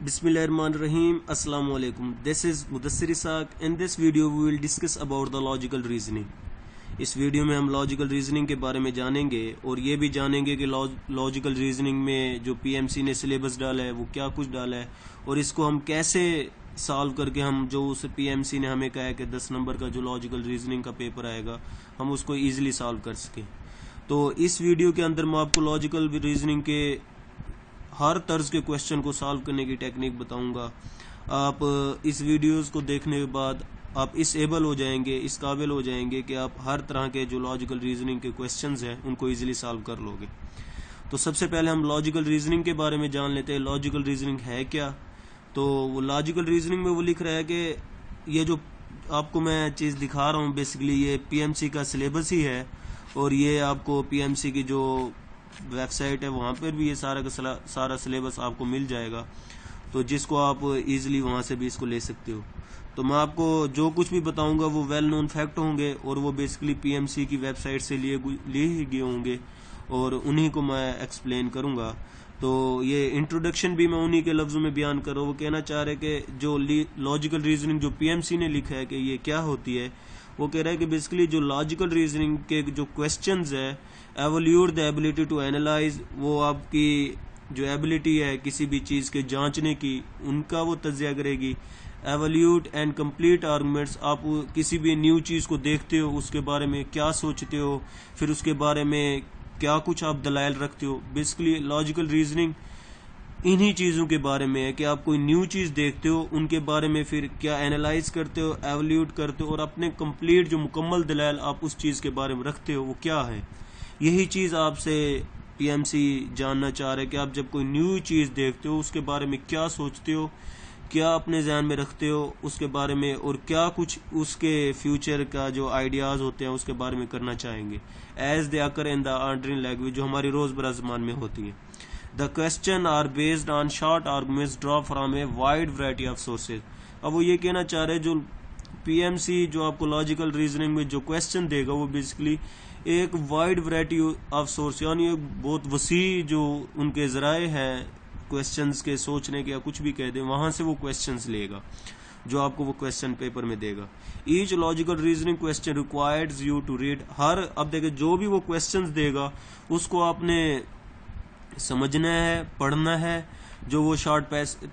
Bismillahirrahmanirrahim. Assalamu alaikum. This is Mudassir Isaaq. In this video we will discuss about the logical reasoning. इस video में हम logical reasoning के बारे में जानेंगे और ये भी जानेंगे कि लॉजिकल रीजनिंग में जो पीएमसी ने सिलेबस डाला है वो क्या कुछ डाला है और इसको हम कैसे सॉल्व करके हम जो उस पीएमसी ने हमें कहा है कि 10 नंबर का जो लॉजिकल रीजनिंग का पेपर आएगा हम उसको ईजिली सॉल्व कर सकें। तो इस वीडियो के अंदर मैं आपको लॉजिकल रीजनिंग के हर तर्ज के क्वेश्चन को सॉल्व करने की टेक्निक बताऊंगा। आप इस वीडियोस को देखने के बाद आप इस एबल हो जाएंगे, इस काबिल हो जाएंगे कि आप हर तरह के जो लॉजिकल रीजनिंग के क्वेश्चंस हैं उनको इजीली सॉल्व कर लोगे। तो सबसे पहले हम लॉजिकल रीजनिंग के बारे में जान लेते हैं। लॉजिकल रीजनिंग है क्या? तो वो लॉजिकल रीजनिंग में वो लिख रहा है कि ये जो आपको मैं चीज़ दिखा रहा हूँ बेसिकली ये पीएमसी का सिलेबस ही है और ये आपको पीएमसी की जो वेबसाइट है वहाँ पर भी ये सारा का सारा सिलेबस आपको मिल जाएगा, तो जिसको आप इजीली वहाँ से भी इसको ले सकते हो। तो मैं आपको जो कुछ भी बताऊंगा वो वेल नोन फैक्ट होंगे और वो बेसिकली पीएमसी की वेबसाइट से लिए ही गए होंगे और उन्हीं को मैं एक्सप्लेन करूंगा। तो ये इंट्रोडक्शन भी मैं उन्हीं के लफ्ज़ों में बयान कर रहा हूँ। वो कहना चाह रहे कि जो लॉजिकल रीजनिंग जो पीएमसी ने लिखा है कि ये क्या होती है, वो कह रहा है कि बेसिकली जो लॉजिकल रीजनिंग के जो क्वेश्चंस है evaluate the ability to analyse, वो आपकी जो एबिलिटी है किसी भी चीज़ के जांचने की उनका वो तज्जिया करेगी। एवोल्यूट एंड कंप्लीट आर्गूमेंट्स, आप किसी भी न्यू चीज़ को देखते हो उसके बारे में क्या सोचते हो, फिर उसके बारे में क्या कुछ आप दलाइल रखते हो। बेसिकली लॉजिकल रीजनिंग इन्हीं चीज़ों के बारे में है कि आप कोई न्यू चीज़ देखते हो उनके बारे में फिर क्या एनालाइज करते हो, एवोल्यूट करते हो और अपने कंप्लीट जो मुकम्मल दलाइल आप उस चीज़ के बारे में रखते हो वो क्या है। यही चीज़ आपसे पीएमसी जानना चाह रहे हैं कि आप जब कोई न्यू चीज़ देखते हो उसके बारे में क्या सोचते हो, क्या अपने ज़हन में रखते हो उसके बारे में और क्या कुछ उसके फ्यूचर का जो आइडियाज़ होते हैं उसके बारे में करना चाहेंगे as they occur in the ordinary language जो हमारी रोज़मर्रा ज़बान में होती है। The question are based on short arguments draw from a wide variety of sources. अब वो ये कहना चाह रहे हैं जो पीएमसी जो आपको लॉजिकल रीजनिंग में जो क्वेश्चन देगा वो बेसिकली एक वाइड वैरायटी ऑफ सोर्स यानी एक बहुत वसी जो उनके ज़राए हैं क्वेश्चंस के सोचने के या कुछ भी कह दें वहां से वो क्वेश्चंस लेगा जो आपको वो क्वेश्चन पेपर में देगा। Each logical reasoning question requires you to read, हर अब देखिए जो भी वो क्वेश्चंस देगा उसको आपने समझना है, पढ़ना है, जो वो शॉर्ट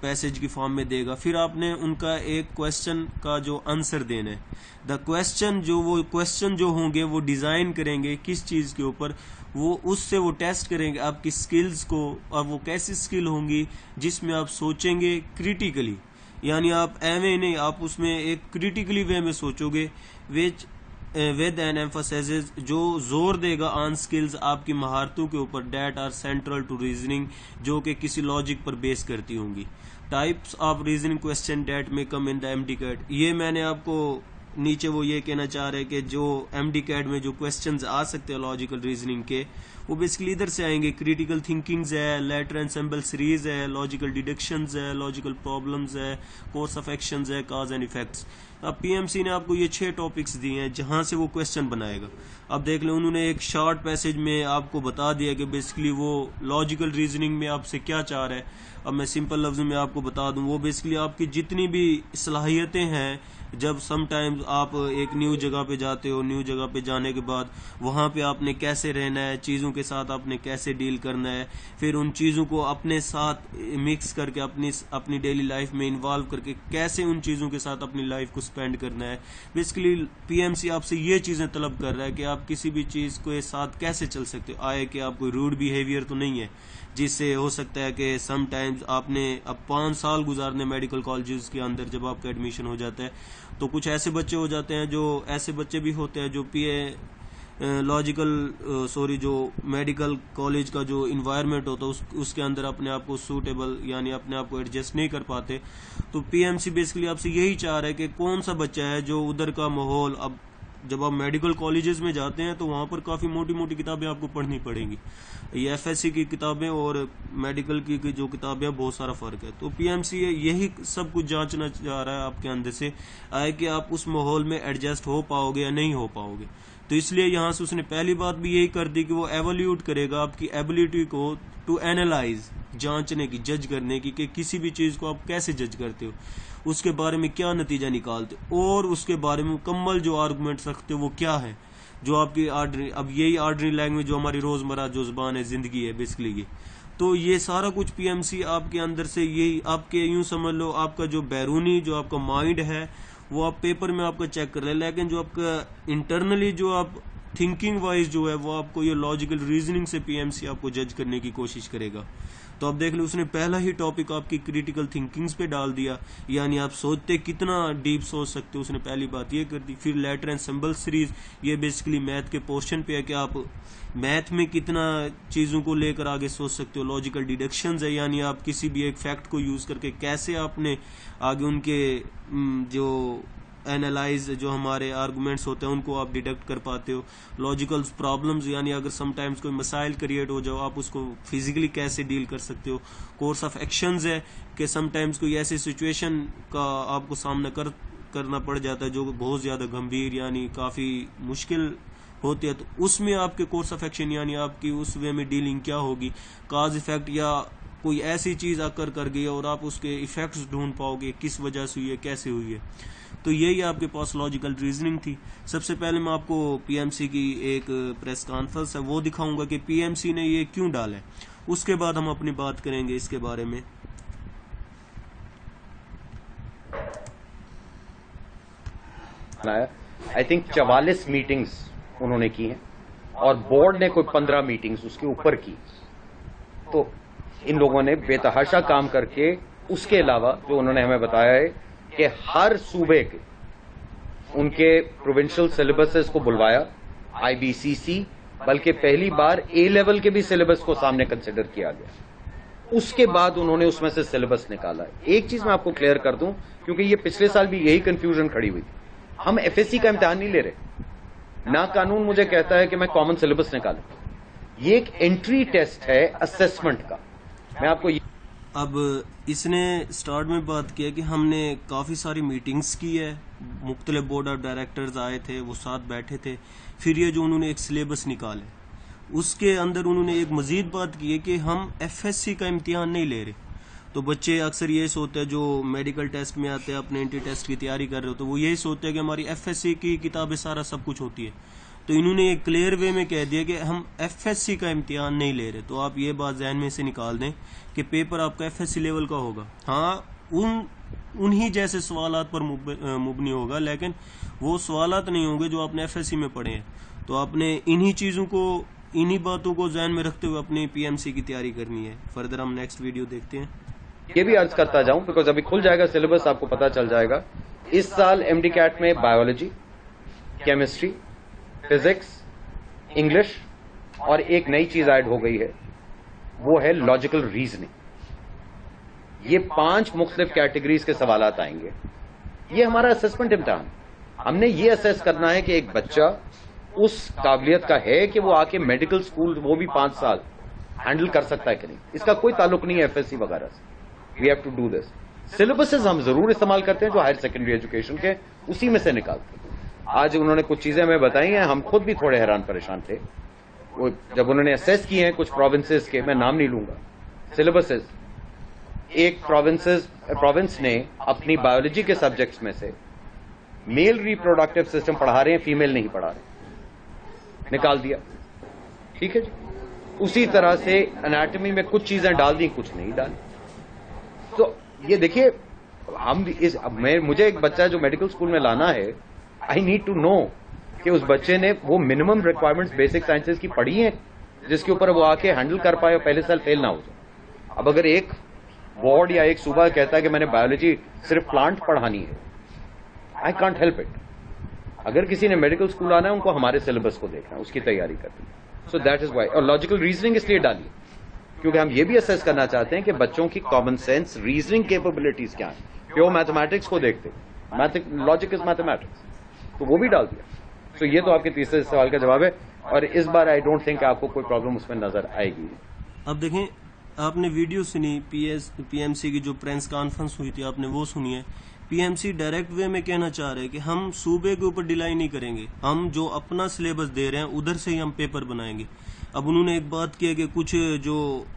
पैसेज की फॉर्म में देगा, फिर आपने उनका एक क्वेश्चन का जो आंसर देना है। द क्वेश्चन जो वो क्वेश्चन जो होंगे वो डिज़ाइन करेंगे किस चीज़ के ऊपर, वो उससे वो टेस्ट करेंगे आपकी स्किल्स को। और वो कैसी स्किल होंगी जिसमें आप सोचेंगे क्रिटिकली, यानी आप एवे नहीं, आप उसमें एक क्रिटिकली वे में सोचोगे विच विद एन एम्फसाइजेस जो जोर देगा ऑन स्किल्स आपकी महारतों के ऊपर that are central to reasoning जो कि किसी लॉजिक पर बेस करती होंगी। Types of reasoning question that में come in the MD CAT, ये मैंने आपको नीचे वो ये कहना चाह रहे हैं कि जो एमडी कैट में जो क्वेश्चंस आ सकते हैं लॉजिकल रीजनिंग के वो बेसिकली इधर से आएंगे। क्रिटिकल थिंकिंग्स है, लेटर एंसेंबल सीरीज है, लॉजिकल डिडक्शंस है, लॉजिकल प्रॉब्लम्स है, कोर्स ऑफ एक्शंस है, कॉज एंड इफेक्ट्स। अब पीएमसी ने आपको ये 6 टॉपिक्स दिए हैं जहां से वो क्वेश्चन बनाएगा। अब देख लें उन्होंने एक शॉर्ट पैसेज में आपको बता दिया कि बेसिकली वो लॉजिकल रीजनिंग में आपसे क्या चाह रहा है। अब मैं सिंपल लफ्ज़ में आपको बता दूं, वो बेसिकली आपकी जितनी भी सलाहियतें हैं, जब समटाइम्स आप एक न्यू जगह पे जाते हो, न्यू जगह पे जाने के बाद वहाँ पे आपने कैसे रहना है, चीज़ों के साथ आपने कैसे डील करना है, फिर उन चीज़ों को अपने साथ मिक्स करके अपनी डेली लाइफ में इन्वॉल्व करके कैसे उन चीज़ों के साथ अपनी लाइफ को स्पेंड करना है। बेसिकली पीएमसी आपसे ये चीज़ें तलब कर रहा है कि आप किसी भी चीज़ के साथ कैसे चल सकते हो। आए कि आप कोई रूड बिहेवियर तो नहीं है जिससे हो सकता है कि समटाइम्स आपने अब 5 साल गुजारने मेडिकल कॉलेजेस के अंदर जब आपका एडमिशन हो जाता है तो कुछ ऐसे बच्चे हो जाते हैं, जो ऐसे बच्चे भी होते हैं जो जो मेडिकल कॉलेज का जो इन्वायरमेंट होता है उसके अंदर अपने आप को सूटेबल यानी अपने आप को एडजस्ट नहीं कर पाते। तो पीएमसी बेसिकली आपसे यही चाह रहा है कि कौन सा बच्चा है जो उधर का माहौल, अब जब आप मेडिकल कॉलेजेस में जाते हैं तो वहाँ पर काफ़ी मोटी मोटी किताबें आपको पढ़नी पड़ेंगी। ये एफएससी की किताबें और मेडिकल की जो किताबें बहुत सारा फ़र्क है। तो पीएमसी यही सब कुछ जांचना चाह रहा है आपके अंदर से आए कि आप उस माहौल में एडजस्ट हो पाओगे या नहीं हो पाओगे। तो इसलिए यहाँ से उसने पहली बात भी यही कर दी कि वो एवोल्यूट करेगा आपकी एबिलिटी को टू एनालाइज, जांचने की, जज करने की, कि किसी भी चीज को आप कैसे जज करते हो, उसके बारे में क्या नतीजा निकालते हो, और उसके बारे में मुकम्मल जो आर्गूमेंट्स रखते हो वो क्या है, जो आपकी आर्डनरी, अब यही आर्डनरी लैंग्वेज जो हमारी रोजमर्रा जो जुबान है, जिंदगी है बेसिकली ये। तो ये सारा कुछ पीएमसी आपके अंदर से, यही आपके यूं समझ लो आपका जो बैरूनी जो आपका माइंड है वो आप पेपर में आपका चेक कर ले, लेकिन जो आपका इंटरनली जो आप थिंकिंग वाइज जो है वो आपको ये लॉजिकल रीजनिंग से पीएमसी आपको जज करने की कोशिश करेगा। तो अब देख लो उसने पहला ही टॉपिक आपकी क्रिटिकल थिंकिंग्स पे डाल दिया, यानी आप सोचते कितना डीप सोच सकते हो, उसने पहली बात ये कर दी। फिर लेटर एंड सिंबल सीरीज, ये बेसिकली मैथ के पोर्शन पे है कि आप मैथ में कितना चीजों को लेकर आगे सोच सकते हो। लॉजिकल डिडक्शंस है, यानी आप किसी भी एक फैक्ट को यूज करके कैसे आपने आगे उनके जो एनालाइज जो हमारे आर्गुमेंट्स होते हैं उनको आप डिडक्ट कर पाते हो। लॉजिकल प्रॉब्लम्स, यानी अगर समटाइम्स कोई मसाइल क्रिएट हो जाओ आप उसको फिजिकली कैसे डील कर सकते हो। कोर्स ऑफ एक्शंस है कि समटाइम्स कोई ऐसी सिचुएशन का आपको सामना करना पड़ जाता है जो बहुत ज्यादा गंभीर यानी काफी मुश्किल होती है, तो उसमें आपके कोर्स ऑफ एक्शन यानी आपकी उस वे में डीलिंग क्या होगी। काज इफेक्ट, या कोई ऐसी चीज आकर कर गई और आप उसके इफेक्ट्स ढूंढ पाओगे किस वजह से हुई है, कैसे हुई है। तो यही आपके पास लॉजिकल रीजनिंग थी। सबसे पहले मैं आपको पीएमसी की एक प्रेस कॉन्फ्रेंस है वो दिखाऊंगा कि पीएमसी ने ये क्यों डाला है, उसके बाद हम अपनी बात करेंगे इसके बारे में। आई थिंक 44 मीटिंग्स उन्होंने की हैं और बोर्ड ने कोई 15 मीटिंग्स उसके ऊपर की। तो इन लोगों ने बेतहाशा काम करके, उसके अलावा जो उन्होंने हमें बताया है कि हर सूबे के उनके प्रोविंशियल सिलेबसेस को बुलवाया, आईबीसीसी, बल्कि पहली बार ए लेवल के भी सिलेबस को सामने कंसिडर किया गया। उसके बाद उन्होंने उसमें से सिलेबस निकाला। एक चीज मैं आपको क्लियर कर दूं, क्योंकि ये पिछले साल भी यही कंफ्यूजन खड़ी हुई थी। हम एफएससी का इम्तिहान नहीं ले रहे, ना कानून मुझे कहता है कि मैं कॉमन सिलेबस निकालूं। ये एक एंट्री टेस्ट है असेसमेंट का। मैं आपको अब इसने स्टार्ट में बात किया कि हमने काफ़ी सारी मीटिंग्स की है, मुख्तलिफ बोर्ड ऑफ डायरेक्टर्स आए थे, वो साथ बैठे थे। फिर ये जो उन्होंने एक सिलेबस निकाले उसके अंदर उन्होंने एक मजीद बात की है कि हम एफएससी का इम्तिहान नहीं ले रहे। तो बच्चे अक्सर यही सोचते हैं जो मेडिकल टेस्ट में आते हैं, अपने एंट्री टेस्ट की तैयारी कर रहे हो, तो वो यही सोचते हैं कि हमारी एफएससी की किताबें सारा सब कुछ होती है। तो इन्होंने एक क्लियर वे में कह दिया कि हम एफएससी का इम्तिहान नहीं ले रहे। तो आप ये बात जहन में से निकाल दें कि पेपर आपका एफएससी लेवल का होगा। हाँ, उन्हीं जैसे सवालात पर मुबनी होगा, लेकिन वो सवालात नहीं होंगे जो आपने एफएससी में पढ़े हैं। तो आपने इन्हीं चीजों को, इन्हीं बातों को जहन में रखते हुए अपनी पीएमसी की तैयारी करनी है। फर्दर हम नेक्स्ट वीडियो देखते हैं। ये भी अर्ज करता जाऊं बिकॉज अभी खुल जाएगा सिलेबस, आपको पता चल जाएगा। इस साल एमडी कैट में बायोलॉजी, केमिस्ट्री, फिजिक्स, इंग्लिश और एक नई चीज ऐड हो गई है, वो है लॉजिकल रीजनिंग। ये 5 मुख्तलिफ कैटेगरीज के सवालात आएंगे। ये हमारा असेसमेंट इम्तिहान। हमने ये असेस करना है कि एक बच्चा उस काबिलियत का है कि वो आके मेडिकल स्कूल, वो भी 5 साल, हैंडल कर सकता है कि नहीं। इसका कोई ताल्लुक नहीं है एफएससी वगैरह से। We have to do this. Syllabuses हम जरूर इस्तेमाल करते हैं जो हायर सेकेंडरी एजुकेशन के, उसी में से निकालते हैं। आज उन्होंने कुछ चीजें हमें बताई हैं, हम खुद भी थोड़े हैरान परेशान थे वो जब उन्होंने असेस किए हैं कुछ प्रोविंसेस के, मैं नाम नहीं लूंगा, सिलेबसेस। एक प्रोविंस ने अपनी बायोलॉजी के सब्जेक्ट्स में से मेल रिप्रोडक्टिव सिस्टम पढ़ा रहे हैं, फीमेल नहीं पढ़ा रहे, निकाल दिया। ठीक है जी। उसी तरह से एनाटॉमी में कुछ चीजें डाल दी, कुछ नहीं डाली। तो ये देखिए, हम मुझे एक बच्चा जो मेडिकल स्कूल में लाना है, आई नीड टू नो कि उस बच्चे ने वो मिनिमम रिक्वायरमेंट्स बेसिक साइंसेज की पढ़ी हैं जिसके ऊपर वो आके हैंडल कर पाए और पहले साल फेल ना हो जाए। अब अगर एक बोर्ड या एक सूबा कहता है कि मैंने बायोलॉजी सिर्फ प्लांट पढ़ानी है, आई कांट हेल्प इट। अगर किसी ने मेडिकल स्कूल आना है, उनको हमारे सिलेबस को देखना है, उसकी तैयारी करनी है। So that is why. और लॉजिकल रीजनिंग इसलिए डाली क्योंकि हम ये भी असेस करना चाहते हैं कि बच्चों की कॉमन सेंस रीजनिंग कैपेबिलिटीज क्या है। प्योर मैथमेटिक्स को देखते, लॉजिक इज मैथमेटिक्स, तो वो भी डाल दिया। तो ये तो आपके तीसरे सवाल का जवाब है, और इस बार आई डोंट थिंक आपको कोई प्रॉब्लम उसमें नजर आएगी। अब देखें, आपने वीडियो सुनी पीएमसी की जो प्रेस कॉन्फ्रेंस हुई थी, आपने वो सुनी है। पीएमसी डायरेक्ट वे में कहना चाह रहे हैं कि हम सूबे के ऊपर डिलाई नहीं करेंगे, हम जो अपना सिलेबस दे रहे हैं उधर से ही हम पेपर बनाएंगे। अब उन्होंने एक बात की है कि कुछ जो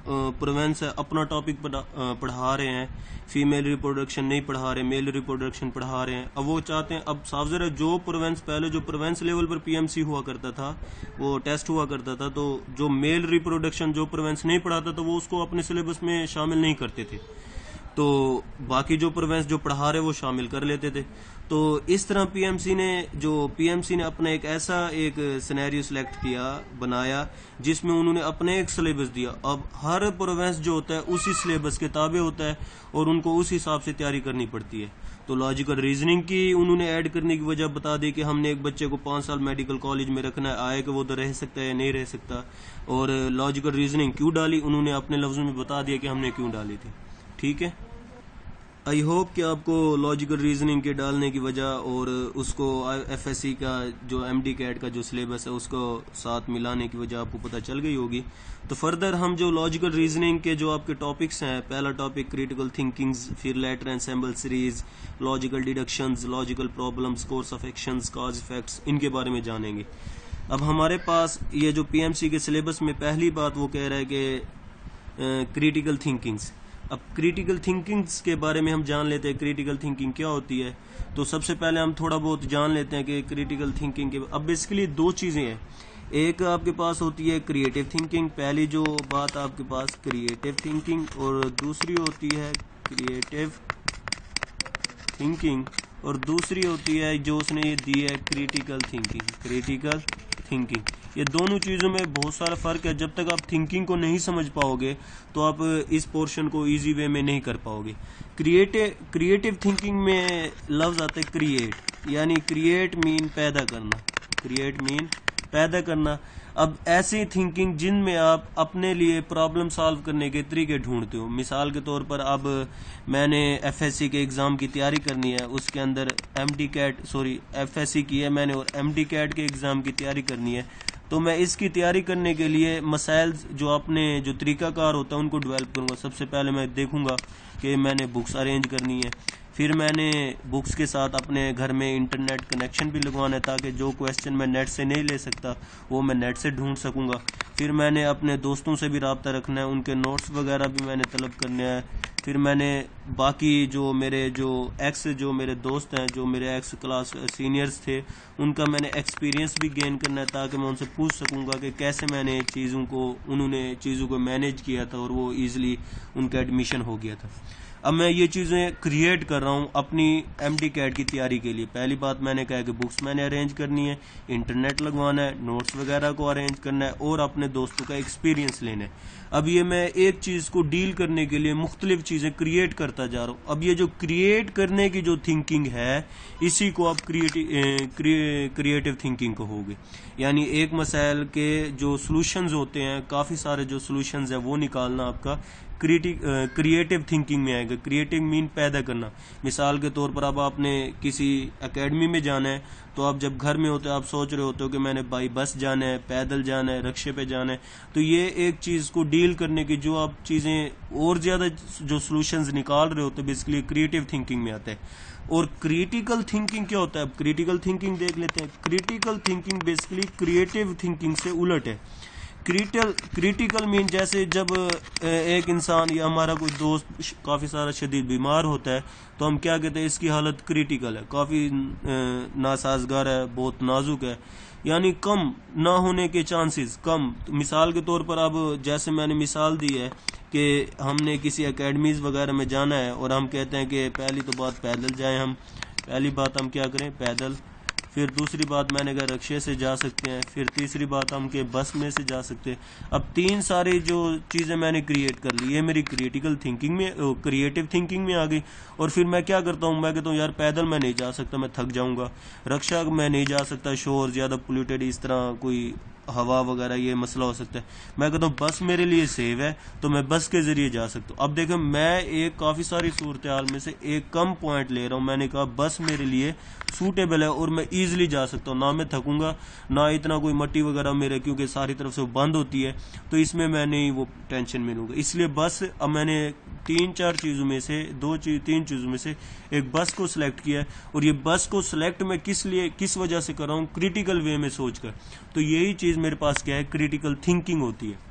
प्रोवेंस है अपना टॉपिक पढ़ा रहे हैं, फीमेल रिप्रोडक्शन नहीं पढ़ा रहे, मेल रिप्रोडक्शन पढ़ा रहे हैं। अब वो चाहते हैं, अब साफ ज़रा जो प्रोवेंस पहले जो प्रोवेंस लेवल पर पीएमसी हुआ करता था, वो टेस्ट हुआ करता था, तो जो मेल रिप्रोडक्शन जो प्रोवेंस नहीं पढ़ाता था वो उसको अपने सिलेबस में शामिल नहीं करते थे, तो बाकी जो प्रोवेंस जो पढ़ा रहे वो शामिल कर लेते थे। तो इस तरह पीएमसी ने अपना एक ऐसा एक सिनेरियो सिलेक्ट किया, बनाया, जिसमें उन्होंने अपने एक सिलेबस दिया। अब हर प्रोवेंस जो होता है उसी सिलेबस के ताबे होता है और उनको उस हिसाब से तैयारी करनी पड़ती है। तो लॉजिकल रीजनिंग की उन्होंने ऐड करने की वजह बता दी कि हमने एक बच्चे को 5 साल मेडिकल कॉलेज में रखना है, आए कि वो तो रह सकता है या नहीं रह सकता। और लॉजिकल रीजनिंग क्यों डाली, उन्होंने अपने लफ्जों में बता दिया कि हमने क्यों डाली थी। ठीक है, आई होप कि आपको लॉजिकल रीजनिंग के डालने की वजह और उसको एफएससी का जो एमडी कैट का जो सिलेबस है उसको साथ मिलाने की वजह आपको पता चल गई होगी। तो फर्दर हम जो लॉजिकल रीजनिंग के जो आपके टॉपिक्स हैं, पहला टॉपिक क्रिटिकल थिंकिंग्स, फिर letter and symbol series, logical deductions, logical problems, course of actions, cause effects, इनके बारे में जानेंगे। अब हमारे पास ये जो पीएमसी के सिलेबस में पहली बात वो कह रहा है कि क्रिटिकल थिंकिंग्स। अब क्रिटिकल थिंकिंग्स के बारे में हम जान लेते हैं, क्रिटिकल थिंकिंग क्या होती है। तो सबसे पहले हम थोड़ा बहुत जान लेते हैं कि क्रिटिकल थिंकिंग के अब बेसिकली दो चीज़ें हैं। एक आपके पास होती है क्रिएटिव थिंकिंग, पहली जो बात आपके पास क्रिएटिव थिंकिंग, और दूसरी होती है क्रिएटिव थिंकिंग, और दूसरी होती है जो उसने ये दी है क्रिटिकल थिंकिंग। क्रिटिकल थिंकिंग, ये दोनों चीज़ों में बहुत सारा फ़र्क है। जब तक आप थिंकिंग को नहीं समझ पाओगे तो आप इस पोर्शन को इजी वे में नहीं कर पाओगे। क्रिएटिव थिंकिंग में लफ्ज़ आता है क्रिएट, यानी क्रिएट मीन पैदा करना, क्रिएट मीन पैदा करना। अब ऐसी थिंकिंग जिनमें आप अपने लिए प्रॉब्लम सॉल्व करने के तरीके ढूंढते हो। मिसाल के तौर पर अब मैंने एफएससी के एग्ज़ाम की तैयारी करनी है, उसके अंदर एफएससी की है मैंने और एमडी कैट के एग्ज़ाम की तैयारी करनी है। तो मैं इसकी तैयारी करने के लिए मसाइल जो अपने जो तरीकाकार होता है उनको डेवलप करूँगा। सबसे पहले मैं देखूँगा कि मैंने बुक्स अरेंज करनी है, फिर मैंने बुक्स के साथ अपने घर में इंटरनेट कनेक्शन भी लगवाना है ताकि जो क्वेश्चन मैं नेट से नहीं ले सकता वो मैं नेट से ढूंढ सकूँगा। फिर मैंने अपने दोस्तों से भी रब्ता रखना है, उनके नोट्स वगैरह भी मैंने तलब करने हैं। फिर मैंने बाकी जो मेरे दोस्त हैं, जो मेरे एक्स क्लास सीनियर्स थे, उनका मैंने एक्सपीरियंस भी गेन करना है ताकि मैं उनसे पूछ सकूंगा कि कैसे उन्होंने चीज़ों को मैनेज किया था और वो ईज़िली उनका एडमिशन हो गया था। अब मैं ये चीज़ें क्रिएट कर रहा हूँ अपनी एमडी कैट की तैयारी के लिए। पहली बात मैंने कहा कि बुक्स मैंने अरेंज करनी है, इंटरनेट लगवाना है, नोट्स वगैरह को अरेंज करना है और अपने दोस्तों का एक्सपीरियंस लेना है। अब ये मैं एक चीज़ को डील करने के लिए मुख्तलिफ चीज़ें क्रिएट करता जा रहा हूँ। अब ये जो क्रिएट करने की जो थिंकिंग है इसी को आप क्रिएटिव थिंकिंग कहोगे। यानी एक मसाइल के जो सॉल्यूशंस होते हैं, काफ़ी सारे जो सॉल्यूशंस हैं वो निकालना आपका क्रिएटिव थिंकिंग में आएगा। क्रिएटिव मीन पैदा करना। मिसाल के तौर पर अब आपने किसी एकेडमी में जाना है तो आप जब घर में होते हो आप सोच रहे होते हो कि मैंने बाई बस जाना है, पैदल जाना है, रिक्शे पे जाना है। तो ये एक चीज़ को डील करने की जो आप चीज़ें और ज़्यादा जो सॉल्यूशंस निकाल रहे होते हैं बेसिकली क्रिएटिव थिंकिंग में आता है। और क्रिटिकल थिंकिंग क्या होता है, अब क्रिटिकल थिंकिंग देख लेते हैं। Critical thinking basically creative thinking से उलट है। क्रिटिकल मीन जैसे जब एक इंसान या हमारा कोई दोस्त काफ़ी सारा शदीद बीमार होता है तो हम क्या कहते हैं, इसकी हालत क्रिटिकल है, काफ़ी नासाजगार है, बहुत नाजुक है, यानी कम ना होने के चांसेस कम। तो मिसाल के तौर पर अब जैसे मैंने मिसाल दी है कि हमने किसी एकेडमीज़ वगैरह में जाना है और हम कहते हैं कि पहली तो बात पैदल जाएं, हम पहली बात हम क्या करें पैदल, फिर दूसरी बात मैंने कहा रिक्शे से जा सकते हैं, फिर तीसरी बात हम के बस में से जा सकते हैं। अब तीन सारी जो चीज़ें मैंने क्रिएट कर ली, ये मेरी क्रिएटिव थिंकिंग में आ गई। और फिर मैं क्या करता हूँ, मैं कहता हूँ यार पैदल मैं नहीं जा सकता, मैं थक जाऊँगा, रिक्शा मैं नहीं जा सकता, शोर ज़्यादा पोल्यूटेड, इस तरह कोई हवा वगैरह ये मसला हो सकता है। मैं कहता हूँ बस मेरे लिए सेव है तो मैं बस के जरिए जा सकता हूँ। अब देखें, मैं एक काफ़ी सारी सूरत हाल में से एक कम पॉइंट ले रहा हूँ। मैंने कहा बस मेरे लिए सूटेबल है और मैं ईजिली जा सकता हूँ, ना मैं थकूंगा ना इतना कोई मट्टी वगैरह मेरे, क्योंकि सारी तरफ से वो बंद होती है तो इसमें मैं नहीं वो टेंशन में लूँगा। इसलिए बस अब मैंने 3-4 चीज़ों में से 3 चीज़ों में से एक बस को सिलेक्ट किया है। और ये बस को सिलेक्ट मैं किस वजह से कर रहा हूँ, क्रिटिकल वे में सोचकर। तो यही चीज़ मेरे पास क्या है, क्रिटिकल थिंकिंग होती है।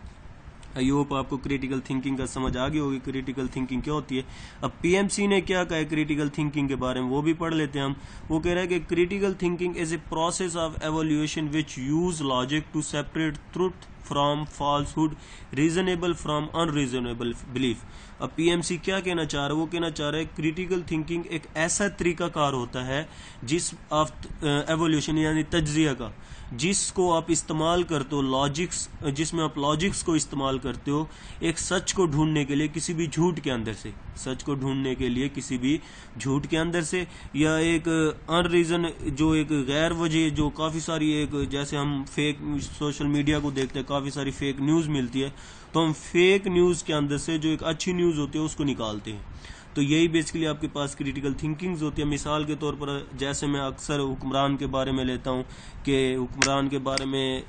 आई होप आपको क्रिटिकल थिंकिंग का समझ आ गई होगी, क्रिटिकल थिंकिंग क्या होती है। अब पीएमसी ने क्या कहा है क्रिटिकल थिंकिंग के बारे में, वो भी पढ़ लेते हैं हम। वो कह रहा है कि critical thinking is a process of evolution which use logic to separate truth from falsehood, reasonable from unreasonable belief. अब पीएमसी क्या कहना चाह रहा है, वो कहना चाह रहा है क्रिटिकल थिंकिंग एक ऐसा तरीकाकार होता है जिस ऑफ एवोल्यूशन यानी तज्जिया का, जिसको आप इस्तेमाल करते हो लॉजिक्स, जिसमें आप लॉजिक्स को इस्तेमाल करते हो एक सच को ढूंढने के लिए किसी भी झूठ के अंदर से, सच को ढूंढने के लिए किसी भी झूठ के अंदर से, या एक अनरीजन जो एक गैर वजह, जो काफ़ी सारी एक, जैसे हम फेक सोशल मीडिया को देखते हैं काफ़ी सारी फेक न्यूज़ मिलती है, तो हम फेक न्यूज़ के अंदर से जो एक अच्छी न्यूज़ होती है उसको निकालते हैं। तो यही बेसिकली आपके पास क्रिटिकल थिंकिंग्स होती है। मिसाल के तौर पर जैसे मैं अक्सर हुक्मरान के बारे में लेता हूँ कि हुक्मरान के बारे में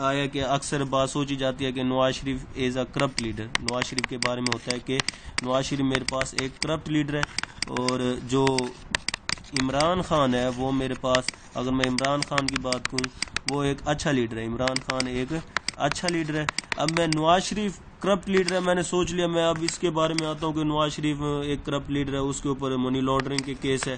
आया कि अक्सर बात सोची जाती है कि Nawaz Sharif as a corrupt leader, Nawaz Sharif के बारे में होता है कि नवाज शरीफ मेरे पास एक करप्ट लीडर है, और जो इमरान खान है वो मेरे पास, अगर मैं इमरान खान की बात करूँ, वो एक अच्छा लीडर है, इमरान खान एक अच्छा लीडर है। अब मैं नवाज शरीफ करप्ट लीडर है, मैंने सोच लिया मैं अब इसके बारे में आता हूँ कि नवाज शरीफ एक करप्ट लीडर है, उसके ऊपर मनी लॉन्ड्रिंग के केस है,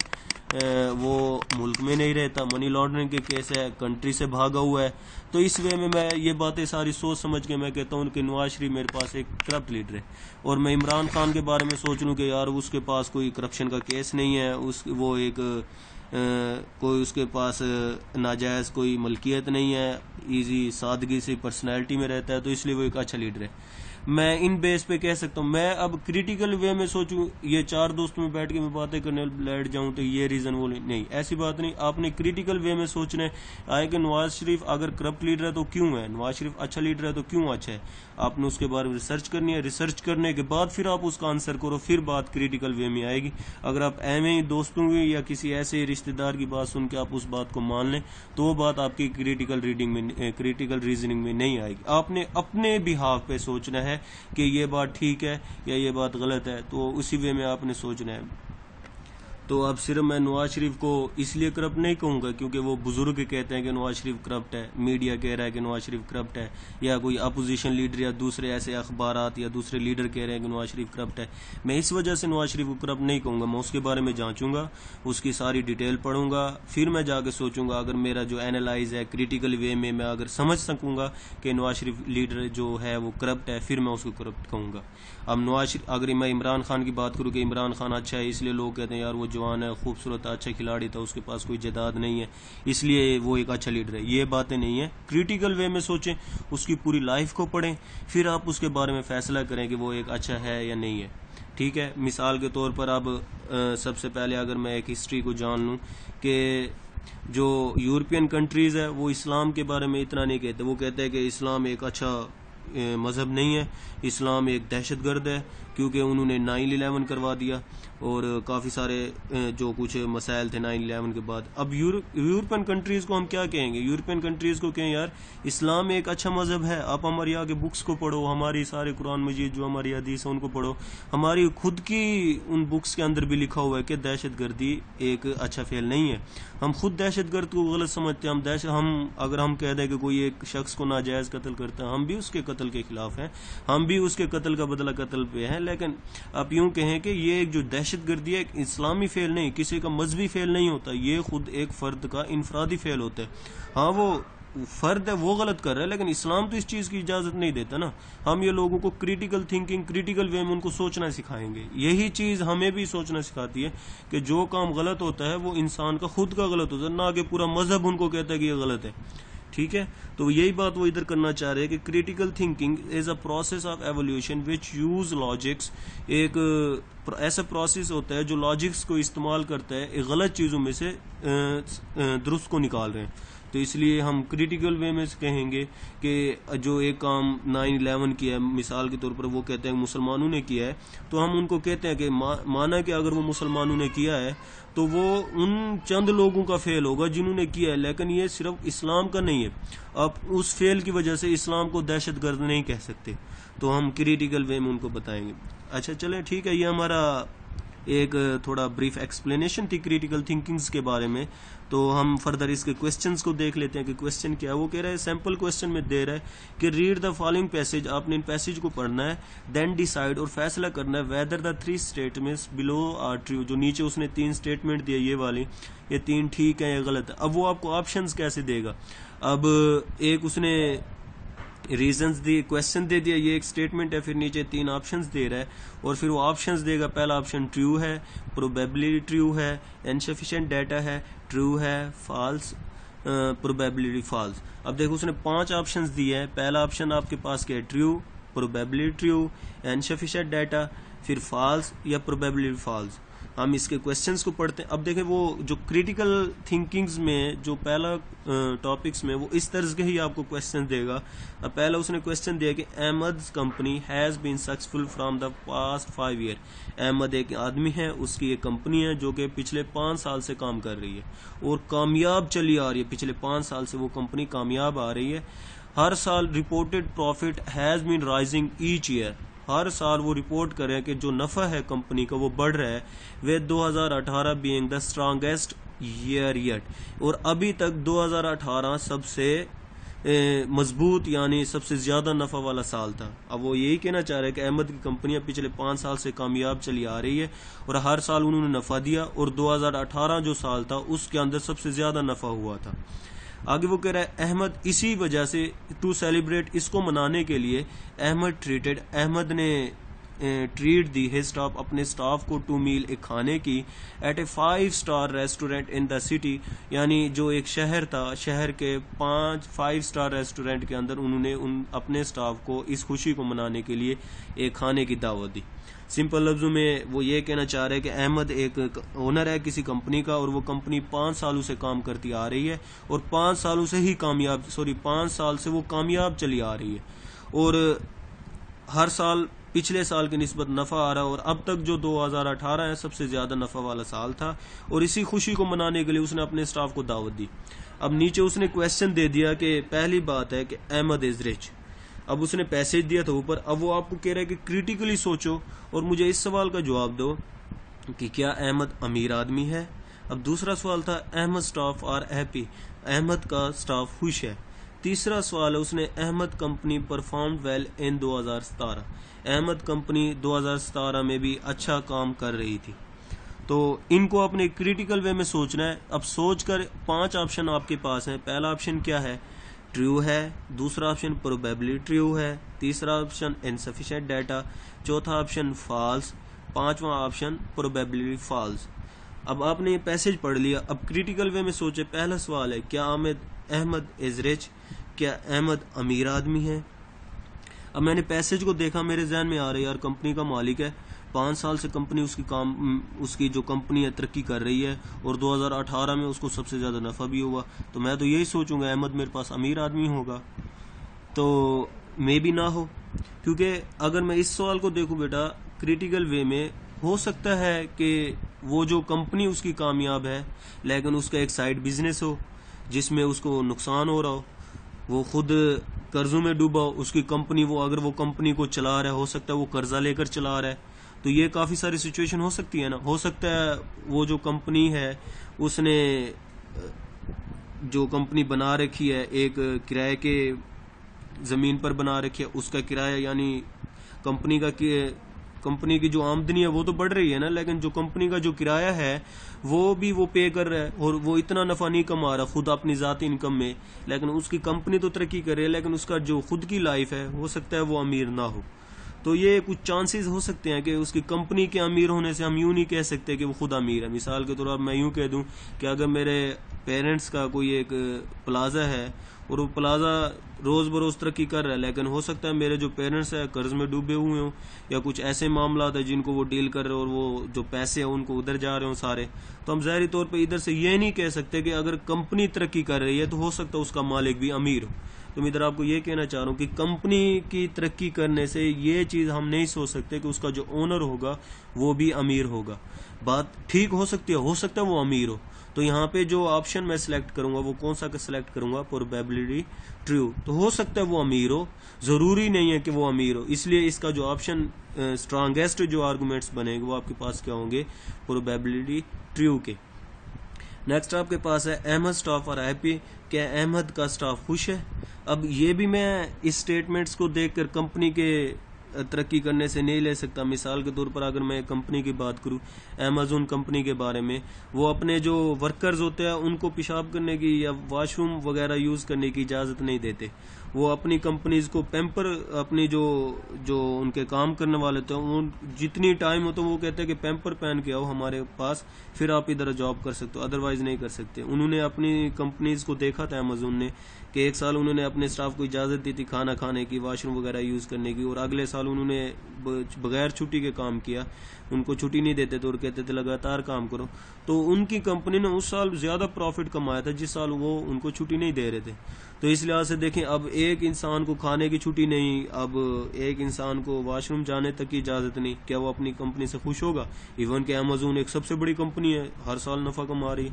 वो मुल्क में नहीं रहता, मनी लॉन्ड्रिंग के केस है, कंट्री से भागा हुआ है। तो इस वे में मैं ये बातें सारी सोच समझ के मैं कहता हूँ कि नवाज शरीफ मेरे पास एक करप्ट लीडर है। और मैं इमरान खान के बारे में सोच लूँ कि यार उसके पास कोई करप्शन का केस नहीं है, वो एक कोई उसके पास नाजायज़ कोई मलकियत नहीं है, इजी सादगी से पर्सनैलिटी में रहता है, तो इसलिए वो एक अच्छा लीडर है। मैं इन बेस पे कह सकता हूँ। मैं अब क्रिटिकल वे में सोचूं, ये 4 दोस्तों में बैठ के मैं बातें करने बैठ जाऊं तो ये रीज़न वो नहीं, ऐसी बात नहीं। आपने क्रिटिकल वे में सोचने आए कि नवाज शरीफ अगर करप्ट लीडर है तो क्यों है, नवाज शरीफ अच्छा लीडर है तो क्यों अच्छा है। आपने उसके बारे में रिसर्च करनी है, रिसर्च करने के बाद फिर आप उसका आंसर करो, फिर बात क्रिटिकल वे में आएगी। अगर आप एवं ही दोस्तों की या किसी ऐसे रिश्तेदार की बात सुन के आप उस बात को मान लें तो वो बात आपकी क्रिटिकल रीजनिंग में नहीं आएगी। आपने अपने बिहाफ पे सोचना है कि ये बात ठीक है या ये बात गलत है, तो उसी वे में आपने सोचना है। तो अब सिर्फ मैं नवाज शरीफ को इसलिए करप्ट नहीं कहूँगा क्योंकि वो बुजुर्ग कहते हैं कि नवाज शरीफ करप्ट है, मीडिया कह रहा है कि नवाज शरीफ करप्ट है, या कोई अपोजिशन लीडर या दूसरे ऐसे अखबारात या दूसरे लीडर कह रहे हैं कि नवाज शरीफ करप्ट है। मैं इस वजह से नवाज शरीफ को करप्ट नहीं कहूँगा। मैं उसके बारे में जांचूंगा, उसकी सारी डिटेल पढ़ूंगा, फिर मैं जाकर सोचूंगा। अगर मेरा जो एनालाइज है क्रिटिकल वे में मैं अगर समझ सकूंगा कि नवाज शरीफ लीडर जो है वो करप्ट है, फिर मैं उसको करप्ट कहूँगा। अब अगर मैं इमरान खान की बात करूँ कि इमरान खान अच्छा है, इसलिए लोग कहते हैं यार वो जवान है, खूबसूरत, अच्छा खिलाड़ी था, उसके पास कोई जायदाद नहीं है, इसलिए वो एक अच्छा लीडर है, ये बातें नहीं है। क्रिटिकल वे में सोचें, उसकी पूरी लाइफ को पढ़ें, फिर आप उसके बारे में फैसला करें कि वो एक अच्छा है या नहीं है। ठीक है। मिसाल के तौर पर अब सबसे पहले अगर मैं एक हिस्ट्री को जान लूँ कि जो यूरोपियन कंट्रीज़ है वो इस्लाम के बारे में इतना नहीं कहते। वो कहते हैं कि इस्लाम एक अच्छा मज़हब नहीं है, इस्लाम एक दहशतगर्द है, क्योंकि उन्होंने 9/11 करवा दिया और काफ़ी सारे जो कुछ मसाइल थे 9/11 के बाद। अब यूरोपियन कंट्रीज़ को हम क्या कहेंगे, यूरोपियन कंट्रीज़ को कहें यार इस्लाम एक अच्छा मज़हब है, आप हमारी आगे बुक्स को पढ़ो, हमारी सारे कुरान मजीद जो हमारी हदीस है उनको पढ़ो, हमारी खुद की उन बुक्स के अंदर भी लिखा हुआ है कि दहशतगर्दी एक अच्छा फेल नहीं है। हम खुद दहशतगर्द को गलत समझते हैं। हम अगर हम कह दें कि कोई एक शख्स को नाजायज़ कत्ल करता है, हम भी उसके कत्ल के खिलाफ हैं, हम भी उसके कत्ल का बदला कत्ल पे हैं। लेकिन आप यूं कहें कि ये एक जो दहशतगर्दी है एक इस्लामी फेल नहीं, किसी का मजहबी फेल नहीं होता, ये खुद एक फर्द का इनफरादी फेल होता है। हाँ वो फर्द है वो गलत कर रहा है, लेकिन इस्लाम तो इस चीज़ की इजाज़त नहीं देता ना। हम ये लोगों को क्रिटिकल थिंकिंग, क्रिटिकल वे में उनको सोचना सिखाएंगे। यही चीज़ हमें भी सोचना सिखाती है कि जो काम गलत होता है वो इंसान का खुद का गलत होता है, ना कि पूरा मजहब उनको कहता है कि ये गलत है। ठीक है। तो यही बात वो इधर करना चाह रहे हैं कि critical thinking is a process of evolution which use logics, एक ऐसा प्रोसेस होता है जो लॉजिक्स को इस्तेमाल करता है एक गलत चीज़ों में से दुरुस्त को निकाल रहे हैं। तो इसलिए हम क्रिटिकल वे में कहेंगे कि जो एक काम 9/11 किया है मिसाल के तौर पर, वो कहते हैं मुसलमानों ने किया है, तो हम उनको कहते हैं कि माना कि अगर वो मुसलमानों ने किया है तो वो उन चंद लोगों का फेल होगा जिन्होंने किया है, लेकिन ये सिर्फ इस्लाम का नहीं है। आप उस फेल की वजह से इस्लाम को दहशतगर्द नहीं कह सकते, तो हम क्रिटिकल वे में उनको बताएंगे। अच्छा चलें ठीक है, ये हमारा एक थोड़ा ब्रीफ एक्सप्लेनेशन थी क्रिटिकल थिंकिंग्स के बारे में। तो हम फर्दर इसके क्वेश्चंस को देख लेते हैं कि क्वेश्चन क्या है। वो कह रहा है, सैम्पल क्वेश्चन में दे रहा है कि रीड द फॉलोइंग पैसेज, आपने इन पैसेज को पढ़ना है, देन डिसाइड और फैसला करना है whether the 3 statements below are true. जो नीचे उसने 3 स्टेटमेंट दिए ये वाली, ये 3 ठीक है या गलत है। अब वो आपको ऑप्शंस कैसे देगा, अब एक उसने रीजंस दिए, क्वेश्चन दे दिया, ये एक स्टेटमेंट है, फिर नीचे 3 ऑप्शंस दे रहा है और फिर वो ऑप्शंस देगा। पहला ऑप्शन ट्रू है, प्रोबेबिलिटी ट्रू है, इनसफिशिएंट डाटा है, ट्रू है, फॉल्स, प्रोबेबिलिटी फॉल्स। अब देखो उसने 5 ऑप्शंस दिए हैं। पहला ऑप्शन आपके पास क्या है, true, probability true, insufficient data, फिर फॉल्स या प्रोबेबिलिटी फॉल्स। हम इसके क्वेश्चंस को पढ़ते हैं। अब देखें वो जो क्रिटिकल थिंकिंग्स में जो पहला टॉपिक्स में वो इस तर्ज के ही आपको क्वेश्चन देगा। अब पहला उसने क्वेश्चन दिया कि Ahmad company has been successful from the past 5 year. Ahmad एक आदमी है, उसकी एक कंपनी है जो कि पिछले 5 साल से काम कर रही है और कामयाब चली आ रही है। पिछले 5 साल से वो कंपनी कामयाब आ रही है। हर साल reported profit has been rising each year. हर साल वो रिपोर्ट करें कि जो नफा है कंपनी का वो बढ़ रहा है। वे 2018 being the strongest year yet, और अभी तक 2018 सबसे मजबूत यानी सबसे ज्यादा नफा वाला साल था। अब वो यही कहना चाह रहे हैं कि अहमद की कंपनियां पिछले 5 साल से कामयाब चली आ रही है और हर साल उन्होंने नफा दिया और 2018 जो साल था उसके अंदर सबसे ज्यादा नफा हुआ था। आगे वो कह रहा है अहमद इसी वजह से टू सेलिब्रेट, इसको मनाने के लिए अहमद ने ट्रीट दी हिज स्टाफ, अपने स्टाफ को 2 मील एक खाने की at a 5 star restaurant in the city, यानी जो एक शहर था, शहर के 5 स्टार रेस्टोरेंट के अंदर उन्होंने अपने स्टाफ को इस खुशी को मनाने के लिए एक खाने की दावत दी। सिंपल लफ्जों में वो ये कहना चाह रहे हैं कि अहमद एक ओनर है किसी कंपनी का और वो कंपनी 5 सालों से काम करती आ रही है और 5 सालों से ही 5 साल से वो कामयाब चली आ रही है और हर साल पिछले साल की निस्बत नफा आ रहा है और अब तक जो 2018 है सबसे ज्यादा नफा वाला साल था और इसी खुशी को मनाने के लिए उसने अपने स्टाफ को दावत दी। अब नीचे उसने क्वेश्चन दे दिया कि पहली बात है कि अहमद इज रिच। अब उसने पैसेज दिया था ऊपर। अब वो आपको कह रहा है कि क्रिटिकली सोचो और मुझे इस सवाल का जवाब दो कि क्या अहमद अमीर आदमी है। अब दूसरा सवाल था Ahmad staff are happy, Ahmad का स्टाफ खुश है। तीसरा सवाल है उसने Ahmad company perform well in 2017, Ahmad company 2017 में भी अच्छा काम कर रही थी। तो इनको अपने क्रिटिकल वे में सोचना है। अब सोचकर 5 ऑप्शन आपके पास हैं। पहला ऑप्शन क्या है, ट्रू है। दूसरा ऑप्शन प्रोबेबिलिटी ट्रू है। तीसरा ऑप्शन इनसफिशिएंट डाटा। चौथा ऑप्शन फॉल्स। 5वां ऑप्शन प्रोबेबिलिटी फॉल्स। अब आपने ये पैसेज पढ़ लिया। अब क्रिटिकल वे में सोचे। पहला सवाल है क्या अहमद इज रिच, क्या अहमद अमीर आदमी है। अब मैंने पैसेज को देखा, मेरे जहन में आ रहा है यार कंपनी का मालिक है, 5 साल से कंपनी उसकी जो कंपनी है तरक्की कर रही है और 2018 में उसको सबसे ज्यादा नफा भी हुआ, तो मैं तो यही सोचूंगा अहमद मेरे पास अमीर आदमी होगा। तो मे भी ना हो, क्योंकि अगर मैं इस सवाल को देखूं बेटा क्रिटिकल वे में, हो सकता है कि वो जो कंपनी उसकी कामयाब है लेकिन उसका एक साइड बिजनेस हो जिसमें उसको नुकसान हो रहा हो, वो खुद कर्जों में डूबा हो, उसकी कंपनी अगर वो कंपनी को चला रहा है, हो सकता है वो कर्जा लेकर चला रहा है। तो ये काफी सारी सिचुएशन हो सकती है ना। हो सकता है वो जो कंपनी है उसने जो कंपनी बना रखी है एक किराए के जमीन पर बना रखी है, उसका किराया यानी कंपनी की जो आमदनी है वो तो बढ़ रही है ना, लेकिन जो कंपनी का जो किराया है वो पे कर रहा है और वो इतना नफा नहीं कमा रहा खुद अपनी जाती इनकम में, लेकिन उसकी कंपनी तो तरक्की कर रही है लेकिन उसका जो खुद की लाइफ है हो सकता है वो अमीर ना हो। तो ये कुछ चांसेस हो सकते हैं कि उसकी कंपनी के अमीर होने से हम यूं नहीं कह सकते कि वो खुद अमीर है। मिसाल के तौर पर मैं यूं कह दूं कि अगर मेरे पेरेंट्स का कोई एक प्लाजा है और वो प्लाजा रोज बरोज तरक्की कर रहा है, लेकिन हो सकता है मेरे जो पेरेंट्स है कर्ज में डूबे हुए हों या कुछ ऐसे मामला है जिनको वो डील कर रहे हो और वो जो पैसे हैं उनको उधर जा रहे हो सारे, तो हम ज़ाहिरी तौर पे इधर से ये नहीं कह सकते कि अगर कंपनी तरक्की कर रही है तो हो सकता है उसका मालिक भी अमीर हो। तो मैं इधर आपको ये कहना चाह रहा हूँ कि कंपनी की तरक्की करने से ये चीज़ हम नहीं सोच सकते कि उसका जो ओनर होगा वो भी अमीर होगा। बात ठीक हो सकती है, हो सकता है वो अमीर हो। तो यहाँ पे जो ऑप्शन मैं सिलेक्ट करूंगा वो कौन सा सिलेक्ट करूंगा, प्रोबेबिलिटी ट्रू। तो हो सकता है वो अमीर हो, जरूरी नहीं है कि वो अमीर हो, इसलिए इसका जो ऑप्शन स्ट्रांगेस्ट जो आर्गुमेंट्स बनेंगे वो आपके पास क्या होंगे, प्रोबेबिलिटी ट्रू के। नेक्स्ट आपके पास है अहमद स्टाफ और हैप्पी, क्या अहमद का स्टाफ खुश है। अब ये भी मैं इस स्टेटमेंट्स को देखकर कंपनी के तरक्की करने से नहीं ले सकता। मिसाल के तौर पर अगर मैं कंपनी की बात करूं, अमेज़न कंपनी के बारे में, वो अपने जो वर्कर्स होते हैं उनको पेशाब करने की या वॉशरूम वगैरह यूज़ करने की इजाज़त नहीं देते। वो अपनी कंपनीज को पैम्पर, अपनी जो उनके काम करने वाले थे वो जितनी टाइम हो तो वो कहते हैं कि पैम्पर पहन के आओ हमारे पास, फिर आप इधर जॉब कर सकते हो, अदरवाइज नहीं कर सकते। उन्होंने अपनी कंपनीज को देखा था अमेज़न ने कि एक साल उन्होंने अपने स्टाफ को इजाज़त दी थी खाना खाने की, वॉशरूम वगैरह यूज़ करने की, और अगले साल उन्होंने बगैर छुट्टी के काम किया, उनको छुट्टी नहीं देते थे और कहते थे लगातार काम करो। तो उनकी कंपनी ने उस साल ज़्यादा प्रॉफिट कमाया था जिस साल वो उनको छुट्टी नहीं दे रहे थे। तो इस लिहाज से देखें, अब एक इंसान को खाने की छुट्टी नहीं, अब एक इंसान को वॉशरूम जाने तक की इजाज़त नहीं, क्या वो अपनी कंपनी से खुश होगा। इवन कि अमेज़न एक सबसे बड़ी कंपनी है, हर साल नफ़ा कमा रही।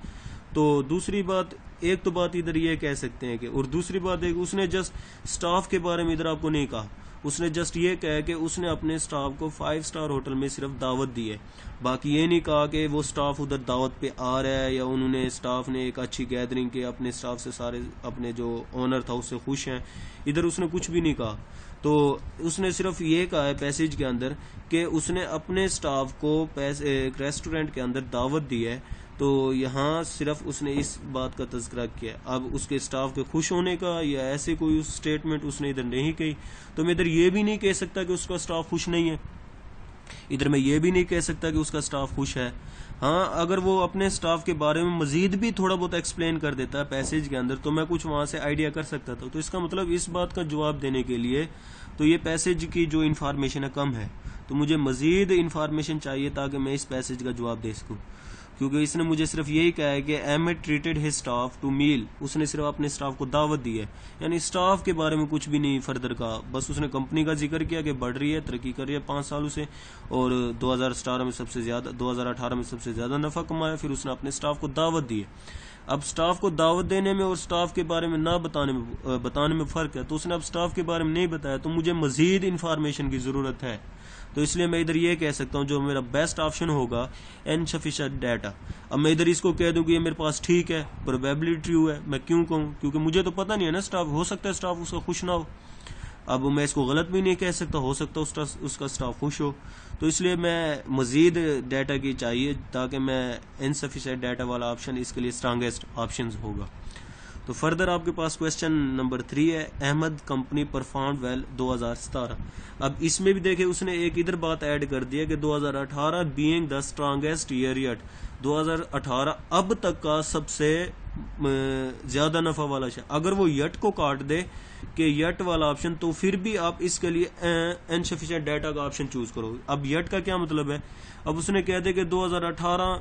तो दूसरी बात, एक तो बात इधर ये कह सकते हैं कि, और दूसरी बात है कि उसने जस्ट स्टाफ के बारे में इधर आपको नहीं कहा, उसने जस्ट ये कहा कि उसने अपने स्टाफ को 5 स्टार होटल में सिर्फ दावत दी है। बाकी ये नहीं कहा कि वो स्टाफ उधर दावत पे आ रहा है या उन्होंने स्टाफ ने एक अच्छी गैदरिंग के अपने स्टाफ से सारे अपने जो ओनर था उससे खुश हैं, इधर उसने कुछ भी नहीं कहा। तो उसने सिर्फ ये कहा है पैसेज के अंदर कि उसने अपने स्टाफ को एक रेस्टोरेंट के अंदर दावत दी है। तो यहाँ सिर्फ उसने इस बात का तज़किरा किया। अब उसके स्टाफ के खुश होने का या ऐसे कोई उस स्टेटमेंट उसने इधर नहीं कही। तो मैं इधर ये भी नहीं कह सकता कि उसका स्टाफ खुश नहीं है, इधर मैं ये भी नहीं कह सकता कि उसका स्टाफ खुश है। हाँ, अगर वो अपने स्टाफ के बारे में मजीद भी थोड़ा बहुत एक्सप्लेन कर देता है पैसेज के अंदर तो मैं कुछ वहाँ से आइडिया कर सकता था। तो इसका मतलब इस बात का जवाब देने के लिए तो ये पैसेज की जो इन्फॉर्मेशन है कम है, तो मुझे मजीद इन्फॉर्मेशन चाहिए ताकि मैं इस पैसेज का जवाब दे सकूँ। क्योंकि इसने मुझे सिर्फ यही कहा है कि Ahmed treated his staff to meal, उसने सिर्फ अपने स्टाफ को दावत दी है, यानी स्टाफ के बारे में कुछ भी नहीं फर्दर कहा। बस उसने कंपनी का जिक्र किया कि बढ़ रही है, तरक्की कर रही है 5 सालों से, और 2018 में सबसे ज्यादा नफा कमाया। फिर उसने अपने स्टाफ को दावत दी है। अब स्टाफ को दावत देने में और स्टाफ के बारे में ना बताने में फर्क है। तो उसने अब स्टाफ के बारे में नहीं बताया, तो मुझे मजीद इन्फॉर्मेशन की जरूरत है। तो इसलिए मैं इधर ये कह सकता हूँ जो मेरा बेस्ट ऑप्शन होगा इनसफिशिएंट डाटा। अब मैं इधर इसको कह दूं कि ये मेरे पास ठीक है, प्रोबेबिलिटी ट्रू है। मैं क्यों कहूँ? क्योंकि मुझे तो पता नहीं है ना, स्टाफ हो सकता है स्टाफ उसका खुश ना हो। अब मैं इसको गलत भी नहीं कह सकता, हो सकता है उसका स्टाफ खुश हो। तो इसलिए मैं मजीद डाटा की चाहिए ताकि मैं इनसफिशिएंट डाटा वाला ऑप्शन इसके लिए स्ट्रांगेस्ट ऑप्शन होगा। तो फर्दर आपके पास क्वेश्चन नंबर 3 है, अहमद कंपनी परफॉर्म वेल 2017। अब इसमें भी देखे उसने एक इधर बात ऐड कर दिया कि 2018 being the strongest year yet, 2018 अब तक का सबसे ज्यादा नफा वाला शेयर। अगर वो यट को काट दे कि यट वाला ऑप्शन, तो फिर भी आप इसके लिए इनसफिशिएंट डाटा का ऑप्शन चूज करो। अब यट का क्या मतलब है? अब उसने कह दे कि 2018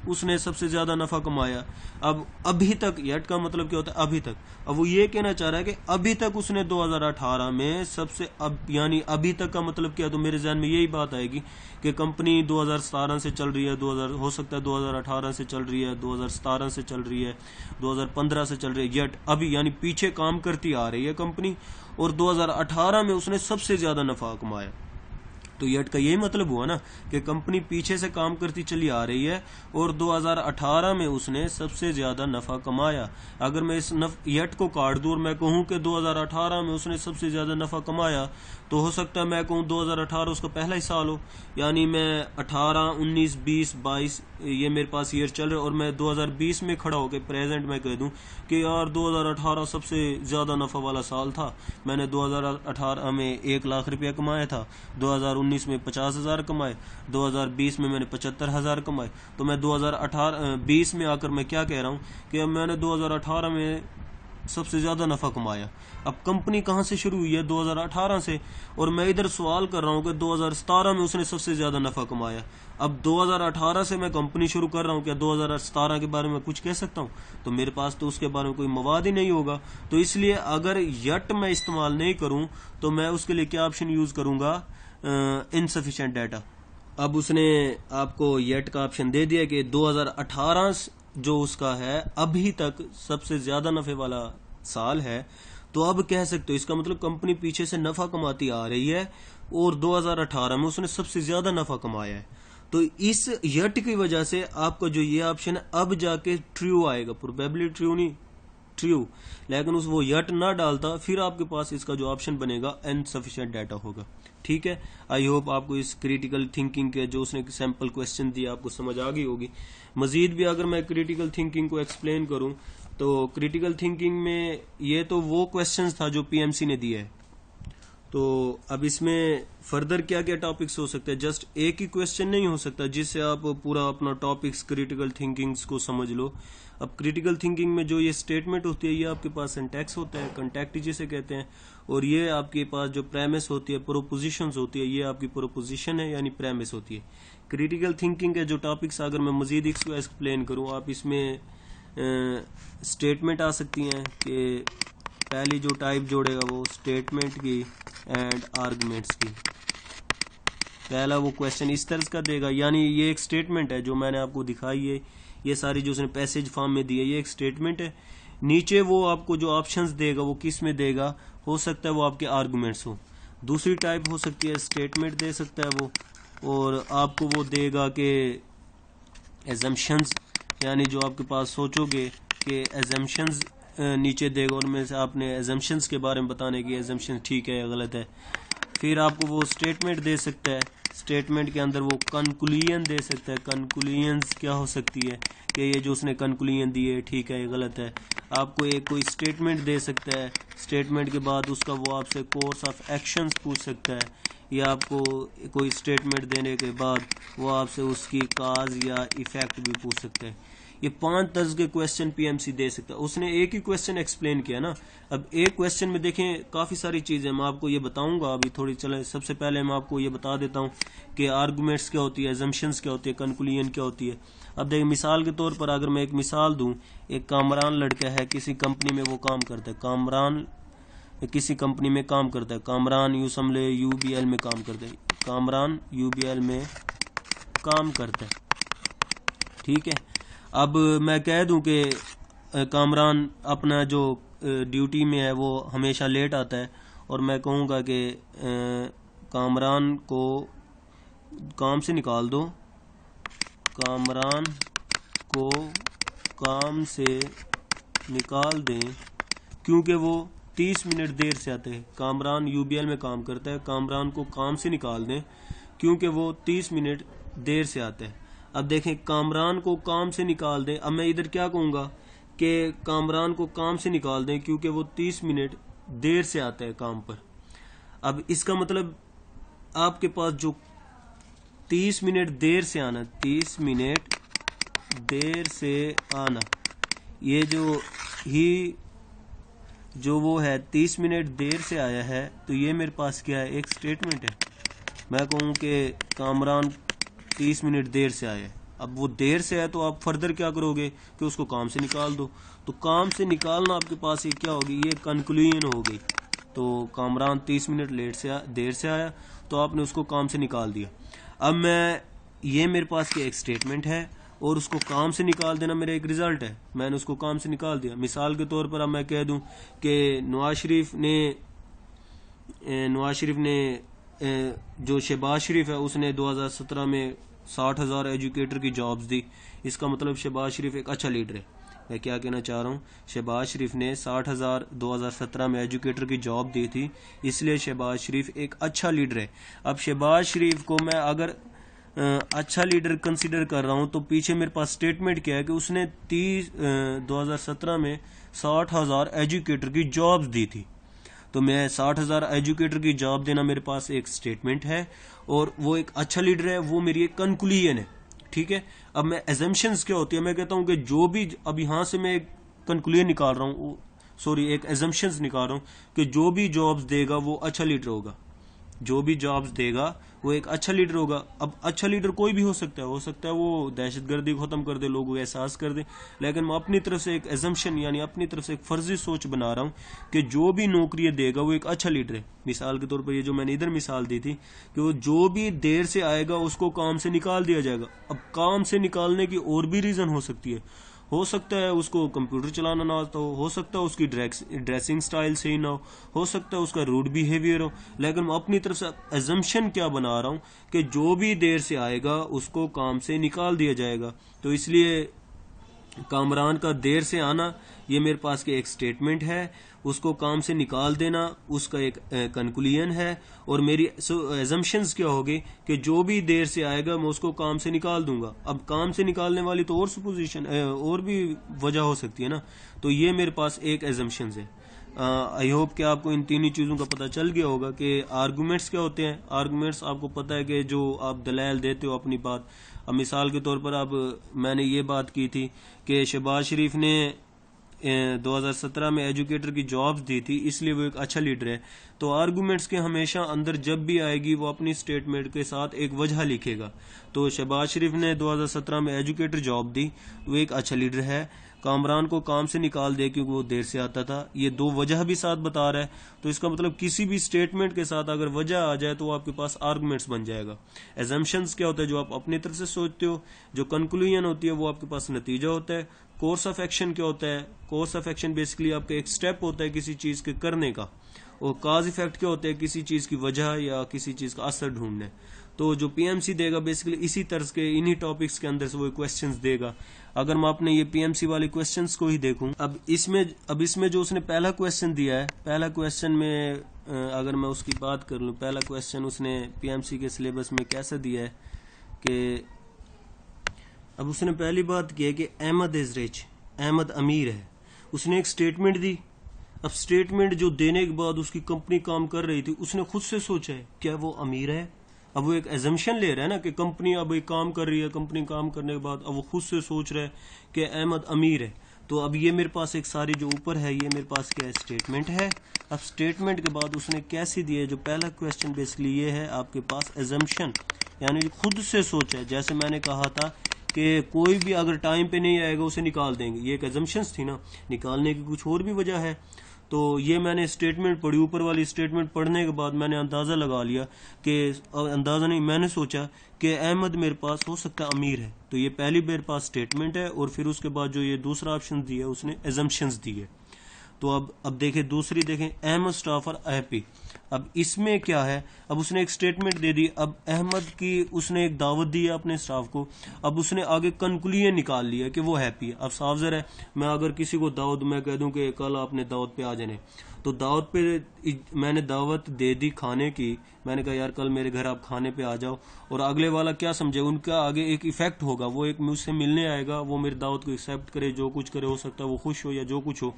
उसने सबसे ज्यादा नफा कमाया। अब अभी तक, यट का मतलब क्या होता है? अभी तक। अब वो ये कहना चाह रहा है कि अभी तक उसने 2018 में सबसे, अब यानी अभी तक का मतलब क्या? तो मेरे ज़हन में यही बात आएगी कि कंपनी 2017 से चल रही है, 2000 हो सकता है 2018 से चल रही है, 2017 से चल रही है, 2015 से चल रही है, यट अभी यानी पीछे काम करती आ रही है कंपनी, और 2018 में उसने सबसे ज्यादा नफा कमाया। तो यट का यही मतलब हुआ ना कि कंपनी पीछे से काम करती चली आ रही है और 2018 में उसने सबसे ज्यादा नफा कमाया। अगर मैं इस यट को काट दूं और मैं कहूं कि 2018 में उसने सबसे ज्यादा नफा कमाया, तो हो सकता है मैं कहूं 2018 उसका पहला ही साल हो, यानी मैं 18, 19, 20, 22 ये मेरे पास ईयर चल रहे, और मैं 2020 में खड़ा होकर प्रेजेंट में कह दूं कि यार 2018 सबसे ज्यादा नफा वाला साल था, मैंने 2018 में 1 लाख रुपया कमाया था, 2019 में 50,000 कमाए, 2020 में मैंने 75,000 कमाए। तो मैं 2020 में आकर मैं क्या कह रहा हूँ कि मैंने 2018 में सबसे ज्यादा नफा कमाया। अब कंपनी कहां से शुरू हुई है? 2018 से, और मैं इधर सवाल कर रहा हूं कि 2017 में उसने सबसे ज्यादा नफा कमाया। अब 2018 से मैं कंपनी शुरू कर रहा हूं, क्या 2017 के बारे में कुछ कह सकता हूं? तो मेरे पास तो उसके बारे में कोई मवाद ही नहीं होगा। तो इसलिए अगर यट मैं इस्तेमाल नहीं करूं तो मैं उसके लिए क्या ऑप्शन यूज करूंगा? Insufficient data. अब उसने आपको यट का ऑप्शन दे दिया कि 2018 जो उसका है अभी तक सबसे ज्यादा नफे वाला साल है। तो अब कह सकते हो इसका मतलब कंपनी पीछे से नफा कमाती आ रही है और 2018 में उसने सबसे ज्यादा नफा कमाया है। तो इस यट की वजह से आपका जो ये ऑप्शन है अब जाके ट्रू आएगा, प्रोबेबली ट्रू नहीं, ट्रू। लेकिन उस वो यट ना डालता फिर आपके पास इसका जो ऑप्शन बनेगा इनसफिशिएंट डाटा होगा। ठीक है, आई होप आपको इस क्रिटिकल थिंकिंग के जो उसने सैंपल क्वेश्चन दिया आपको समझ आ गई होगी। मजीद भी अगर मैं क्रिटिकल थिंकिंग को एक्सप्लेन करूं तो क्रिटिकल थिंकिंग में ये तो वो क्वेश्चंस था जो पीएमसी ने दिया है। तो अब इसमें फर्दर क्या क्या टॉपिक्स हो सकते हैं? जस्ट एक ही क्वेश्चन नहीं हो सकता जिससे आप पूरा अपना टॉपिक्स क्रिटिकल थिंकिंग्स को समझ लो। अब क्रिटिकल थिंकिंग में जो ये स्टेटमेंट होती है ये आपके पास सिंटैक्स होता है, कंटेक्ट जिसे कहते हैं, और ये आपके पास जो प्रेमिस होती है, प्रोपोजिशंस होती है, ये आपकी प्रोपोजिशन है यानी प्रेमिस होती है। क्रिटिकल थिंकिंग के जो टॉपिक्स अगर मैं मजीद इसको एक्सप्लेन करूँ, आप इसमें स्टेटमेंट आ सकती हैं कि पहली जो टाइप जोड़ेगा वो स्टेटमेंट की एंड आर्गुमेंट्स की। पहला वो क्वेश्चन इस तरह का देगा, यानी ये एक स्टेटमेंट है जो मैंने आपको दिखाई है, ये सारी जो उसने पैसेज फॉर्म में दी है ये एक स्टेटमेंट है। नीचे वो आपको जो ऑप्शंस देगा वो किस में देगा? हो सकता है वो आपके आर्गुमेंट्स हो। दूसरी टाइप हो सकती है स्टेटमेंट दे सकता है वो, और आपको वो देगा कि एजम्पशंस, यानी जो आपके पास सोचोगे कि एजम्पशंस नीचे देगा, उनमें से आपने एजम्पशंस के बारे में बताने की एजम्पशन ठीक है या गलत है। फिर आपको वो स्टेटमेंट दे सकता है, स्टेटमेंट के अंदर वो कंक्लूजन दे सकता है। कंक्लूजन्स क्या हो सकती है कि ये जो उसने कंक्लूजन दी है ठीक है या गलत है। आपको एक कोई स्टेटमेंट दे सकता है, स्टेटमेंट के बाद उसका वो आपसे कोर्स ऑफ एक्शंस पूछ सकता है, या आपको कोई स्टेटमेंट देने के बाद वो आपसे उसकी काज या इफेक्ट भी पूछ सकता है। ये 5 तर्ज के क्वेश्चन पीएमसी दे सकता है। उसने एक ही क्वेश्चन एक्सप्लेन किया ना। अब एक क्वेश्चन में देखें काफी सारी चीजें मैं आपको ये बताऊंगा अभी थोड़ी। चले सबसे पहले मैं आपको ये बता देता हूँ कि आर्गुमेंट्स क्या होती है, एजम्पशंस क्या होती है, कंक्लूजन क्या होती है। अब देखिए मिसाल के तौर पर अगर मैं एक मिसाल दूं, एक कामरान लड़का है, किसी कंपनी में वो काम करता है। कामरान किसी कंपनी में काम करता है। कामरान यू समझे यूबीएल में काम करता है। कामरान यूबीएल में काम करता है, ठीक है। अब मैं कह दूं कि कामरान अपना जो ड्यूटी में है वो हमेशा लेट आता है, और मैं कहूँगा कि कामरान को काम से निकाल दो, कामरान को काम से निकाल दें क्योंकि वो 30 मिनट देर से आते हैं। कामरान यूबीएल में काम करता है, कामरान को काम से निकाल दें क्योंकि वो 30 मिनट देर से आते हैं। अब देखें कामरान को काम से निकाल दें, अब मैं इधर क्या कहूँगा कि कामरान को काम से निकाल दें क्योंकि वो 30 मिनट देर से आता है काम पर। अब इसका मतलब आपके पास जो 30 मिनट देर से आना, 30 मिनट देर से आना, ये जो वो है 30 मिनट देर से आया है, तो ये मेरे पास क्या है? एक स्टेटमेंट है। मैं कहूँ कि कामरान 30 मिनट देर से आया है। अब वो देर से है तो आप फर्दर क्या करोगे कि उसको काम से निकाल दो। तो काम से निकालना आपके पास ये क्या होगी? ये कंक्लूजन हो गई। तो कामरान 30 मिनट देर से आया तो आपने उसको काम से निकाल दिया। अब ये मेरे पास क्या एक स्टेटमेंट है और उसको काम से निकाल देना मेरा एक रिजल्ट है। मैंने उसको काम से निकाल दिया। मिसाल के तौर पर अब मैं कह दूं कि नवाज शरीफ ने जो शहबाज शरीफ है उसने 2017 में 60,000 एजुकेटर की जॉब्स दी। इसका मतलब शहबाज शरीफ एक अच्छा लीडर है। मैं क्या कहना चाह रहा हूँ, शहबाज शरीफ ने 60,000 2017 में एजुकेटर की जॉब दी थी, इसलिए शहबाज शरीफ एक अच्छा लीडर है। अब शहबाज शरीफ को मैं अगर अच्छा लीडर कंसीडर कर रहा हूं तो पीछे मेरे पास स्टेटमेंट क्या है कि उसने 2017 में 60,000 एजुकेटर की जॉब्स दी थी। तो मैं 60,000 एजुकेटर की जॉब देना मेरे पास एक स्टेटमेंट है, और वो एक अच्छा लीडर है, वो मेरी एक कंक्लूजन है। ठीक है, अब मैं एजम्पशंस क्या होती है, मैं कहता हूं कि जो भी, अब यहां से मैं एक कंक्लूजन निकाल रहा हूं, सॉरी एक एजम्पशंस निकाल रहा हूं कि जो भी जॉब्स देगा वो अच्छा लीडर होगा, जो भी जॉब्स देगा वो एक अच्छा लीडर होगा। अब अच्छा लीडर कोई भी हो सकता है वो दहशतगर्दी खत्म कर दे, लोगों को एहसास कर दे, लेकिन मैं अपनी तरफ से एक एजम्पशन यानी अपनी तरफ से एक फर्जी सोच बना रहा हूं कि जो भी नौकरी देगा वो एक अच्छा लीडर है। मिसाल के तौर पर ये जो मैंने इधर मिसाल दी थी कि वो जो भी देर से आएगा उसको काम से निकाल दिया जाएगा। अब काम से निकालने की और भी रीजन हो सकती है, हो सकता है उसको कंप्यूटर चलाना ना आता हो सकता है उसकी ड्रेसिंग स्टाइल सही ना हो सकता है उसका रूड बिहेवियर हो, लेकिन मैं अपनी तरफ से एजम्पशन क्या बना रहा हूं कि जो भी देर से आएगा उसको काम से निकाल दिया जाएगा। तो इसलिए कामरान का देर से आना ये मेरे पास के एक स्टेटमेंट है, उसको काम से निकाल देना उसका एक कंक्लूजन है, और मेरी एजम्पशंस क्या होगी कि जो भी देर से आएगा मैं उसको काम से निकाल दूंगा। अब काम से निकालने वाली तो और सुपोजिशन और भी वजह हो सकती है ना, तो ये मेरे पास एक एजम्पशंस है। आई होप कि आपको इन तीन ही चीजों का पता चल गया होगा कि आर्गुमेंट्स क्या होते हैं। आर्गुमेंट्स आपको पता है कि जो आप दलाल देते हो अपनी बात। अब मिसाल के तौर पर अब मैंने ये बात की थी कि शहबाज शरीफ ने 2017 में एजुकेटर की जॉब्स दी थी, इसलिए वो एक अच्छा लीडर है। तो आर्गुमेंट्स के हमेशा अंदर जब भी आएगी वो अपनी स्टेटमेंट के साथ एक वजह लिखेगा। तो शहबाज शरीफ ने 2017 में एजुकेटर जॉब दी, वो एक अच्छा लीडर है। कामरान को काम से निकाल दे क्योंकि वो देर से आता था, ये दो वजह भी साथ बता रहा है। तो इसका मतलब किसी भी स्टेटमेंट के साथ अगर वजह आ जाए तो वो आपके पास आर्गुमेंट्स बन जाएगा। एजम्पशंस क्या होता है, जो आप अपनी तरफ से सोचते हो। जो कंक्लूजन होती है वो आपके पास नतीजा होता है। कोर्स ऑफ एक्शन क्या होता है, कोर्स ऑफ एक्शन बेसिकली आपका एक स्टेप होता है किसी चीज के करने का। और काज इफेक्ट क्या होता है, किसी चीज की वजह या किसी चीज का असर ढूंढने। तो जो पीएमसी देगा बेसिकली इसी तरह के इन्हीं टॉपिक्स के अंदर से वो क्वेश्चंस देगा। अगर मैं अपने ये पीएमसी वाले क्वेश्चंस को ही देखूं, अब इसमें जो उसने पहला क्वेश्चन दिया है, पहला क्वेश्चन में अगर मैं उसकी बात कर लूं, पहला क्वेश्चन उसने पीएमसी के सिलेबस में कैसा दिया है कि अब उसने पहली बात की है कि अहमद इज रिच, अहमद अमीर है। उसने एक स्टेटमेंट दी। अब स्टेटमेंट जो देने के बाद उसकी कंपनी काम कर रही थी, उसने खुद से सोचा है क्या वो अमीर है। अब वो एक एजम्पशन ले रहा है ना कि कंपनी अब एक काम कर रही है, कंपनी काम करने के बाद अब वो खुद से सोच रहा है कि अहमद अमीर है। तो अब ये मेरे पास एक सारी जो ऊपर है ये मेरे पास क्या है, स्टेटमेंट है। अब स्टेटमेंट के बाद उसने कैसी दी है, जो पहला क्वेश्चन बेसिकली ये है आपके पास एजम्पशन, यानी खुद से सोचा है। जैसे मैंने कहा था कि कोई भी अगर टाइम पे नहीं आएगा उसे निकाल देंगे, ये एक एजम्पशंस थी ना, निकालने की कुछ और भी वजह है। तो ये मैंने स्टेटमेंट पढ़ी, ऊपर वाली स्टेटमेंट पढ़ने के बाद मैंने अंदाजा लगा लिया कि, अंदाजा नहीं मैंने सोचा कि अहमद मेरे पास हो सकता है अमीर है। तो ये पहली मेरे पास स्टेटमेंट है, और फिर उसके बाद जो ये दूसरा ऑप्शन दिया उसने एजम्पशंस दी है। तो अब देखें दूसरी, देखें अहमद स्टाफ आर हैप्पी। अब इसमें क्या है, अब उसने एक स्टेटमेंट दे दी। अब अहमद की उसने एक दावत दी है अपने स्टाफ को। अब उसने आगे कंक्लूजन निकाल लिया कि वो हैप्पी है। अब साफ ज़रा है, मैं अगर किसी को दावत मैं कह दूं कि कल आपने दावत पे आ जाने, तो दावत पे मैंने दावत दे दी खाने की, मैंने कहा यार कल मेरे घर आप खाने पे आ जाओ, और अगले वाला क्या समझे, उनका आगे एक इफेक्ट होगा, वो एक मुझसे मिलने आएगा, वो मेरी दावत को एक्सेप्ट करे, जो कुछ करे, हो सकता है वो खुश हो या जो कुछ हो।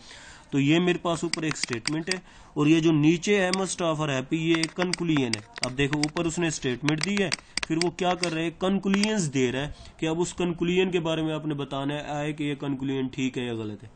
तो ये मेरे पास ऊपर एक स्टेटमेंट है, और ये जो नीचे अहमद स्टाफ आर हैप्पी ये एक कंक्लूजन है। अब देखो ऊपर उसने स्टेटमेंट दी है, फिर वो क्या कर रहे हैं, कंक्लूजन्स दे रहा है कि अब उस कंक्लूजन के बारे में आपने बताना है कि ये कंक्लूजन ठीक है या गलत है।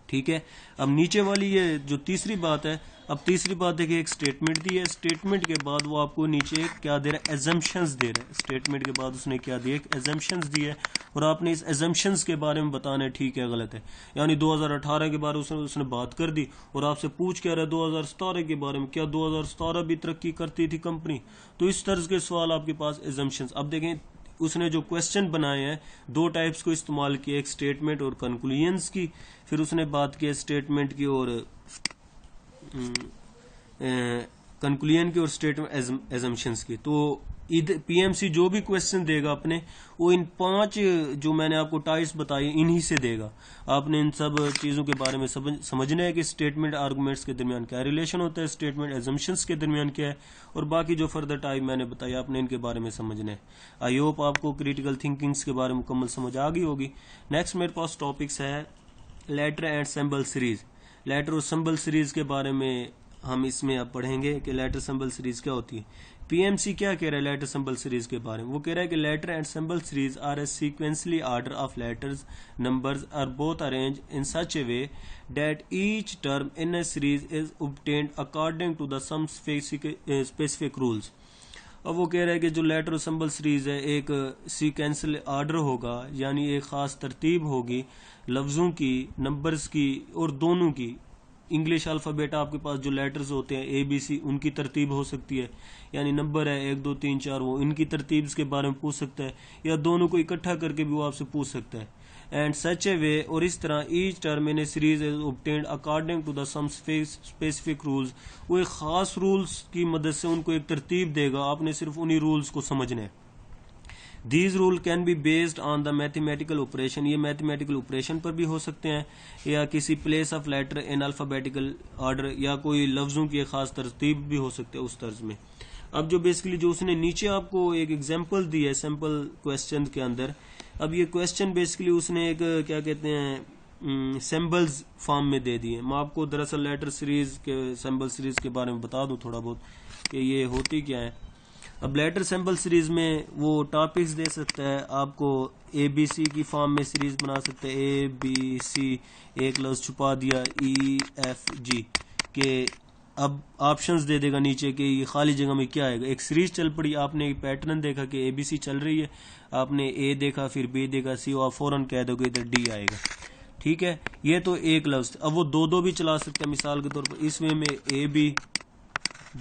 ठीक है, अब नीचे वाली ये जो तीसरी बात है, अब तीसरी बात देखिए, एक स्टेटमेंट दी है, स्टेटमेंट के बाद वो आपको नीचे क्या दे रहा है, एजम्पशंस दे रहा है। स्टेटमेंट के बाद उसने क्या दिया, एक एजम्पशंस दी है, और आपने इस एजम्पशंस के बारे में बताना है ठीक है गलत है। यानी 2018 के बारे में उसने बात कर दी, और आपसे पूछ क्या रहा है 2017 के बारे में, क्या 2017 भी तरक्की करती थी कंपनी। तो इस तरह के सवाल आपके पास एजम्पशंस। अब देखें उसने जो क्वेश्चन बनाए हैं दो टाइप्स को इस्तेमाल किया, एक स्टेटमेंट और कंक्लूजन्स की। फिर उसने बात की स्टेटमेंट की और कंक्लूजन की और स्टेटमेंट एजम्पशंस की। तो पीएमसी जो भी क्वेश्चन देगा अपने, वो इन 5 जो मैंने आपको टाइप्स बताई इन्हीं से देगा। आपने इन सब चीजों के बारे में समझना है कि स्टेटमेंट आर्गुमेंट्स के दरमियान क्या रिलेशन होता है, स्टेटमेंट एजम्पशंस के दरमियान क्या है, और बाकी जो फर्दर टाइप मैंने बताया आपने इनके बारे में समझना है। आई होप आपको क्रिटिकल थिंकिंग्स के बारे में मुकम्मल समझ आ गई होगी। नेक्स्ट मेरे पास टॉपिक्स है letter and symbol series. Letter और सिंबल सीरीज के बारे में हम इसमें अब पढ़ेंगे कि लेटर सिंबल सीरीज क्या होती है। पीएमसी क्या कह रहा है लेटर सिंबल सीरीज के बारे में? वो कह रहा है कि letter and symbol series are a sequentially order of letters numbers are both arrange in such a way that each term in a series is obtained according to the some specific rules. अब वो कह रहा है कि जो letter और symbol series है एक सीक्वेंशियल ऑर्डर होगा, यानी एक खास तरतीब होगी लफ्जों की, नंबर्स की और दोनों की। इंग्लिश अल्फ़ाबेट आपके पास जो लेटर्स होते हैं ABC, उनकी तरतीब हो सकती है, यानी नंबर है 1 2 3 4, वो इनकी तरतीब के बारे में पूछ सकता है, या दोनों को इकट्ठा करके भी वो आपसे पूछ सकता है। एंड सच ए वे, और इस तरह each term in a series is obtained according to the some specific rules. वो एक खास रूल्स की मदद से उनको एक तरतीब देगा, आपने सिर्फ उन्हीं रूल्स को समझना है। These rules can be based on the mathematical operation, ये मैथमेटिकल ऑपरेशन पर भी हो सकते हैं, या किसी place of letter in alphabetical order, या कोई लफ्जों की एक खास तरतीब भी हो सकते हैं उस तर्ज में। अब जो बेसिकली जो उसने नीचे आपको एक एग्जांपल दी है सैम्पल क्वेश्चन के अंदर, अब ये क्वेश्चन बेसिकली उसने एक क्या कहते हैं सिंबल्स फॉर्म में दे दिए। मैं आपको दरअसल लेटर सीरीज के सिंबल सीरीज के बारे में बता दूं थोड़ा बहुत कि ये होती क्या है। अब लेटर सिंबल सीरीज में वो टॉपिक्स दे सकता है आपको, ABC की फॉर्म में सीरीज बना सकते हैं, ABC, एक लफ्ज छुपा दिया EFG के। अब ऑप्शंस दे देगा नीचे कि ये खाली जगह में क्या आएगा। एक सीरीज चल पड़ी, आपने एक पैटर्न देखा कि ABC चल रही है, आपने A देखा, फिर B देखा, C, और फौरन कह दोगे इधर D आएगा। ठीक है, ये तो एक लफ्ज। अब वो दो भी चला सकते हैं, मिसाल के तौर पर इस वे में AB,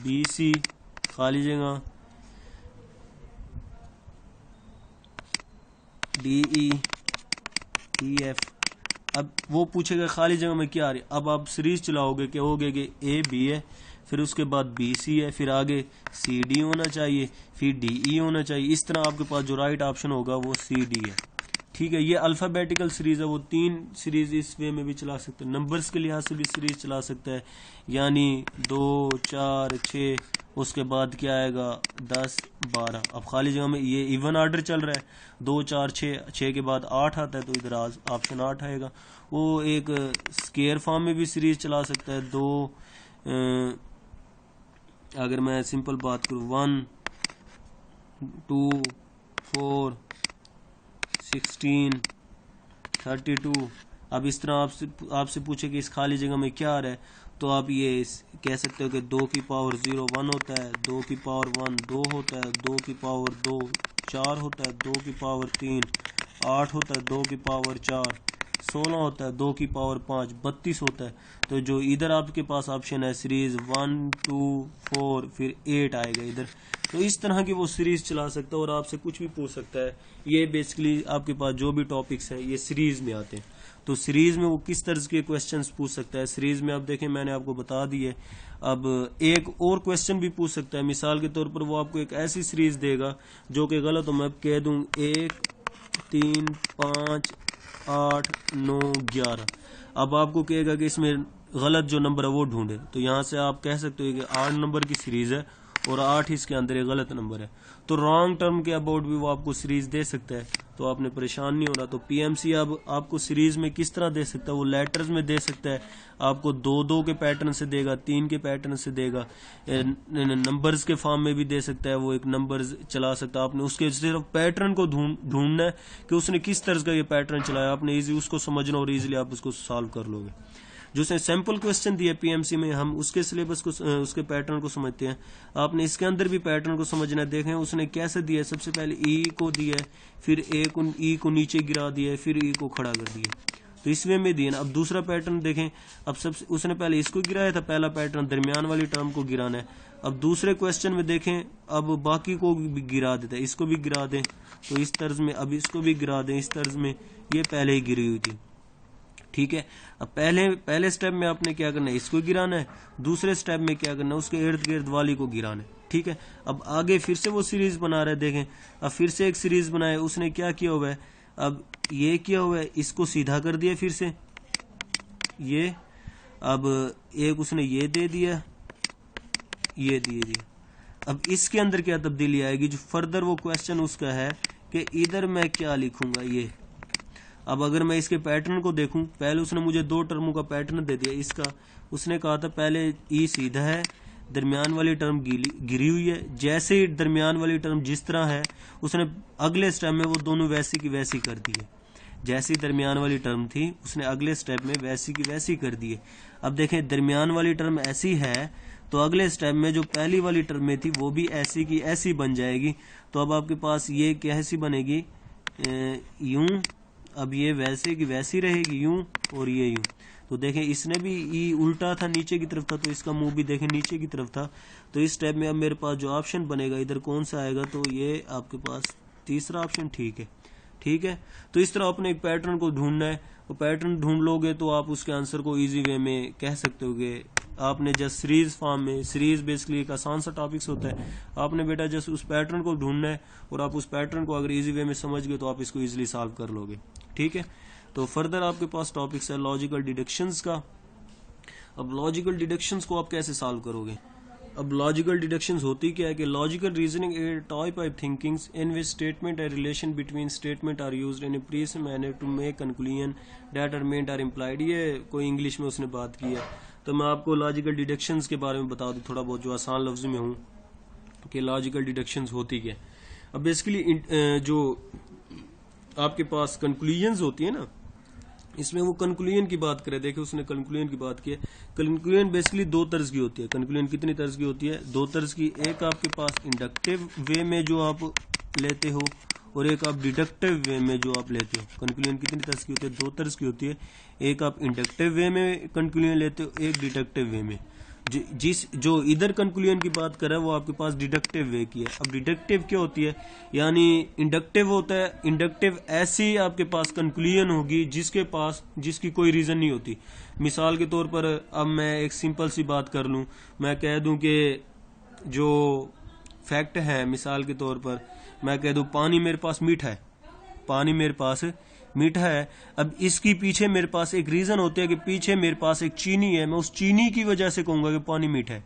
BC, खाली जगह DE, EF। अब वो पूछेगा खाली जगह में क्या आ रही है। अब आप सीरीज चलाओगे, क्या होगे कि AB है, फिर उसके बाद BC है, फिर आगे CD होना चाहिए, फिर DE होना चाहिए। इस तरह आपके पास जो राइट ऑप्शन होगा वो CD है। ठीक है, ये अल्फाबेटिकल सीरीज है। वो 3 सीरीज इस वे में भी चला सकते हैं, नंबर्स के लिहाज से भी सीरीज चला सकता है, यानी 2 4 6, उसके बाद क्या आएगा 10 12। अब खाली जगह में ये इवन ऑर्डर चल रहा है, 2 4 6 के बाद 8 आता है, तो इधर ऑप्शन 8 आएगा। वो एक स्केयर फॉर्म में भी सीरीज चला सकता है। अगर मैं सिंपल बात करूँ 1 2 4 16 32। अब इस तरह आपसे पूछे कि इस खाली जगह में क्या आ रहा है, तो आप ये कह सकते हो कि 2 की पावर 0 1 होता है, 2 की पावर 1 2 होता है, 2 की पावर 2 4 होता है, 2 की पावर 3 8 होता है, 2 की पावर 4 16 होता है, 2 की पावर 5 32 होता है। तो जो इधर आपके पास ऑप्शन है सीरीज 1 2 4, फिर 8 आएगा इधर। तो इस तरह की वो सीरीज चला सकता है और आपसे कुछ भी पूछ सकता है। ये बेसिकली आपके पास जो भी टॉपिक्स हैं ये सीरीज में आते हैं। तो सीरीज में वो किस तरह के क्वेश्चंस पूछ सकता है, सीरीज में आप देखें मैंने आपको बता दिए। अब एक और क्वेश्चन भी पूछ सकता है, मिसाल के तौर पर वो आपको एक ऐसी सीरीज देगा जो कि गलत हो, मैं कह दूं 1 3 5 8 9 11। अब आपको कहेगा कि इसमें गलत जो नंबर है वो ढूंढे, तो यहाँ से आप कह सकते हो कि 8 नंबर की सीरीज है और 8 इसके अंदर एक गलत नंबर है, तो रॉन्ग टर्म के अबाउट भी वो आपको सीरीज दे सकता है, तो आपने परेशान नहीं होना। तो पीएमसी अब आपको सीरीज में किस तरह दे सकता है, वो लेटर्स में दे सकता है, आपको 2 के पैटर्न से देगा, 3 के पैटर्न से देगा, नंबर्स के फॉर्म में भी दे सकता है, वो एक नंबर्स चला सकता है। आपने उसके सिर्फ पैटर्न को ढूंढना है कि उसने किस तरह का ये पैटर्न चलाया, आपने इजी उसको समझना और इजीली आप उसको सॉल्व कर लोगे। जो उसने सैंपल क्वेश्चन दिया पीएमसी में, हम उसके सिलेबस को उसके पैटर्न को समझते हैं। आपने इसके अंदर भी पैटर्न को समझना है। देखें उसने कैसे दिया है, सबसे पहले ई को दिया है, फिर ई को नीचे गिरा दिया है, फिर ई को खड़ा कर दिया, तो इस वे में दिया ना। अब दूसरा पैटर्न देखें, अब सबसे उसने पहले इसको गिराया था, पहला पैटर्न दरमियान वाली टर्म को गिराना है। अब दूसरे क्वेश्चन में देखें, अब बाकी को भी गिरा देता है, इसको भी गिरा दें, तो इस तर्ज में अब इसको भी गिरा दें इस तर्ज में, ये पहले ही गिरी हुई थी। ठीक है, अब पहले स्टेप में आपने क्या करना है, इसको गिराना है, दूसरे स्टेप में क्या करना है, उसके इर्द गिर्द वाली को गिराना है। ठीक है, अब आगे फिर से वो सीरीज बना रहा है, देखें अब फिर से एक सीरीज बनाया, उसने क्या किया हुआ है, अब ये किया हुआ है, इसको सीधा कर दिया फिर से ये, अब एक उसने ये दे दिया, ये दे दिया। अब इसके अंदर क्या तब्दीली आएगी, जो फर्दर वो क्वेश्चन उसका है कि इधर मैं क्या लिखूंगा, ये अब अगर मैं इसके पैटर्न को देखूं, पहले उसने मुझे 2 टर्मों का पैटर्न दे दिया। इसका उसने कहा था पहले ई सीधा है, दरमियान वाली टर्म गिरी हुई है। जैसे ही दरमियान वाली टर्म जिस तरह है, उसने अगले स्टेप में वो दोनों वैसी की वैसी कर दी है। जैसी दरमियान वाली टर्म थी, उसने अगले स्टेप में वैसी की वैसी कर दी है। अब देखें, दरमियान वाली टर्म ऐसी है तो अगले स्टेप में जो पहली वाली टर्म में थी वो भी ऐसी की ऐसी बन जाएगी। तो अब आपके पास ये कैसी बनेगी, यूं। अब ये वैसे की वैसी रहेगी, यूं, और ये यूं। तो देखें, इसने भी ई उल्टा था, नीचे की तरफ था, तो इसका मुंह भी देखें नीचे की तरफ था। तो इस स्टेप में अब मेरे पास जो ऑप्शन बनेगा इधर कौन सा आएगा, तो ये आपके पास तीसरा ऑप्शन ठीक है। ठीक है, तो इस तरह अपने एक पैटर्न को ढूंढना है। वो पैटर्न ढूंढ लोगे तो आप उसके आंसर को इजी वे में कह सकते होगे। आपने जस्ट सीरीज फॉर्म में, सीरीज बेसिकली एक आसान सा टॉपिक्स होता है, आपने बेटा जस्ट उस पैटर्न को ढूंढना है, और आप उस पैटर्न को अगर इजी वे में समझ गए तो आप इसको इजीली सॉल्व कर लोगे। ठीक है, तो फर्दर आपके पास टॉपिक्स है लॉजिकल डिडक्शंस का। अब लॉजिकल डिडक्शंस को आप कैसे सॉल्व करोगे? अब लॉजिकल डिडक्शंस होती क्या है कि logical reasoning a type of thinkings in which statement and relation between statement are used in a precise manner to make conclusion that are meant are implied. ये कोई इंग्लिश में उसने बात की है, तो मैं आपको लॉजिकल डिडक्शंस के बारे में बता दूं थोड़ा बहुत, जो आसान लफ्ज में हूं कि लॉजिकल डिडक्शंस होती क्या। अब बेसिकली जो आपके पास कंक्लूजन्स होती है ना, इसमें वो कंक्लूजन की बात करे। देखिए, उसने कंक्लूजन की बात की है। कंक्लूजन बेसिकली 2 तर्ज की होती है। कंक्लूजन कितनी तर्ज की होती है? 2 तर्ज की। एक आपके पास इंडक्टिव वे में जो आप लेते हो, और एक आप डिडक्टिव वे में जो आप लेते हो। कंक्लूजन कितनी तर्ज की होती है? 2 तर्ज की होती है। एक आप इंडक्टिव वे में कंक्लूजन लेते हो, एक डिडक्टिव वे में। जो इधर कंक्लूजन की बात कर रहा है वो आपके पास डिडक्टिव वे की है। अब डिडक्टिव क्या होती है? यानी इंडक्टिव होता है, इंडक्टिव ऐसी आपके पास कंक्लूजन होगी जिसकी कोई रीजन नहीं होती। मिसाल के तौर पर अब मैं एक सिंपल सी बात कर लूं, मैं कह दूं कि जो फैक्ट है, मिसाल के तौर पर मैं कह दूं पानी मेरे पास मीठा है, पानी मेरे पास मीठा है। अब इसकी पीछे मेरे पास एक रीजन होता है कि पीछे मेरे पास एक चीनी है, मैं उस चीनी की वजह से कहूंगा कि पानी मीठा है।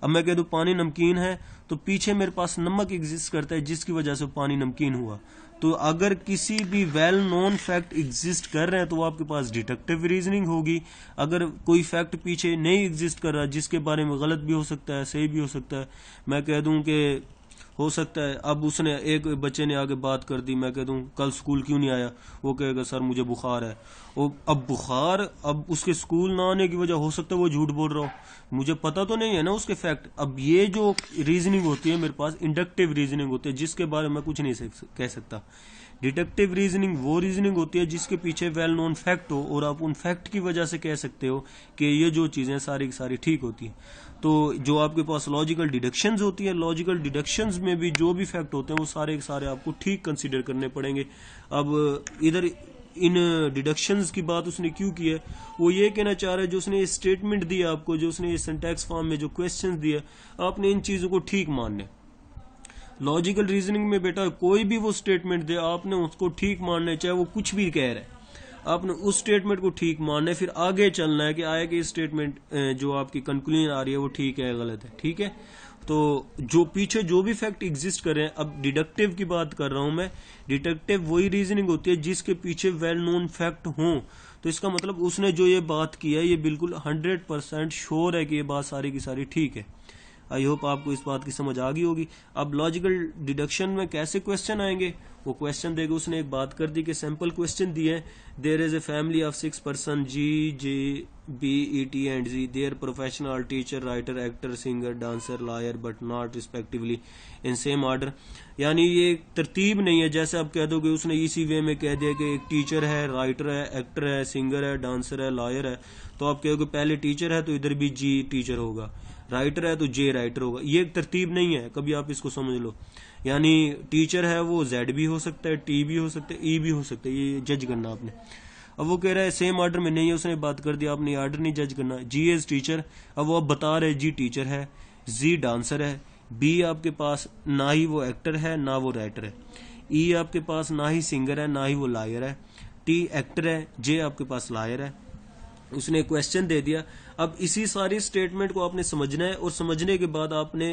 अब मैं कह दूं पानी नमकीन है, तो पीछे मेरे पास नमक एग्जिस्ट करता है जिसकी वजह से पानी नमकीन हुआ। तो अगर किसी भी वेल नोन फैक्ट एग्जिस्ट कर रहे हैं तो वो आपके पास डिडक्टिव रीजनिंग होगी। अगर कोई फैक्ट पीछे नहीं एग्जिस्ट कर रहा, जिसके बारे में गलत भी हो सकता है, सही भी हो सकता है, मैं कह दूं कि हो सकता है अब उसने एक बच्चे ने आगे बात कर दी, मैं कह दूं कल स्कूल क्यों नहीं आया, वो कहेगा सर मुझे बुखार है। अब बुखार, अब उसके स्कूल ना आने की वजह हो सकता है वो झूठ बोल रहा हो, मुझे पता तो नहीं है ना उसके फैक्ट। अब ये जो रीजनिंग होती है मेरे पास इंडक्टिव रीजनिंग होती है, जिसके बारे में कुछ नहीं कह सकता। डिडक्टिव रीजनिंग वो रीजनिंग होती है जिसके पीछे वेल नोन फैक्ट हो और आप उन फैक्ट की वजह से कह सकते हो कि ये जो चीजें सारी की सारी ठीक होती हैं। तो जो आपके पास लॉजिकल डिडक्शंस होती है, लॉजिकल डिडक्शंस में भी जो भी फैक्ट होते हैं वो सारे के सारे आपको ठीक कंसीडर करने पड़ेंगे। अब इधर इन डिडक्शंस की बात उसने क्यों की है, वो ये कहना चाह रहा है जो उसने स्टेटमेंट दिया आपको, जो उसने सिंटैक्स फॉर्म में जो क्वेश्चंस दिया, आपने इन चीजों को ठीक मानना है। लॉजिकल रीजनिंग में बेटा कोई भी वो स्टेटमेंट दे, आपने उसको ठीक मानना है, चाहे वो कुछ भी कह रहा है, आपने उस स्टेटमेंट को ठीक मानना है, फिर आगे चलना है कि आया कि स्टेटमेंट जो आपकी कंक्लूजन आ रही है वो ठीक है गलत है। ठीक है, तो जो पीछे जो भी फैक्ट एग्जिस्ट कर रहे हैं, अब डिडक्टिव की बात कर रहा हूं मैं, डिडक्टिव वही रीजनिंग होती है जिसके पीछे वेल नोन फैक्ट हो। तो इसका मतलब उसने जो ये बात की है ये बिल्कुल 100% श्योर है कि ये बात सारी की सारी ठीक है। आई होप आपको इस बात की समझ आ गई होगी। अब लॉजिकल डिडक्शन में कैसे क्वेश्चन आएंगे, वो क्वेश्चन देगा, उसने एक बात कर दी कि सैंपल क्वेश्चन दिए हैं, there is a family of 6 person G J B E T and G, there professional teacher writer actor singer dancer lawyer but not respectively in same order. यानी ये तरतीब नहीं है, जैसे आप कह दोगे उसने इसी वे में कह दिया कि एक टीचर है, राइटर है, एक्टर है, सिंगर है, डांसर है, लॉयर है, तो आप कहोगे पहले टीचर है तो इधर भी जी टीचर होगा, राइटर है तो जे राइटर होगा। ये एक तरतीब नहीं है, कभी आप इसको समझ लो। यानी टीचर है वो जेड भी हो सकता है, टी भी हो सकता है, ई भी हो सकता है, ये जज करना आपने। अब वो कह रहा है सेम ऑर्डर में नहीं है, उसने बात कर दिया, आपने ऑर्डर नहीं जज करना। जी इज टीचर, अब वो बता रहे जी टीचर है, जी डांसर है, बी आपके पास ना ही वो एक्टर है ना वो राइटर है, ई आपके पास ना ही सिंगर है ना ही वो लॉयर है, टी एक्टर है, जे आपके पास लॉयर है। उसने क्वेश्चन दे दिया। अब इसी सारी स्टेटमेंट को आपने समझना है और समझने के बाद आपने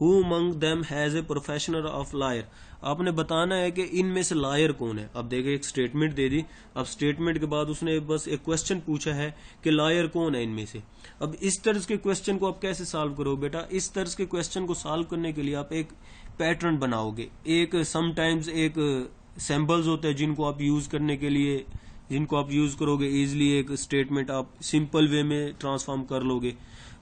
who among them has a professional of liar. आपने बताना है कि इनमें से लायर कौन है। अब देखिए एक स्टेटमेंट दे दी, अब स्टेटमेंट के बाद उसने बस एक क्वेश्चन पूछा है कि लायर कौन है इनमें से। अब इस तरह के क्वेश्चन को आप कैसे सॉल्व करोगे बेटा? इस तरह के क्वेश्चन को सॉल्व करने के लिए आप एक पैटर्न बनाओगे। एक समटाइम्स एक सैम्पल्स होते हैं जिनको आप यूज करने के लिए, जिनको आप यूज करोगे इजिली एक स्टेटमेंट आप सिंपल वे में ट्रांसफॉर्म कर लोगे।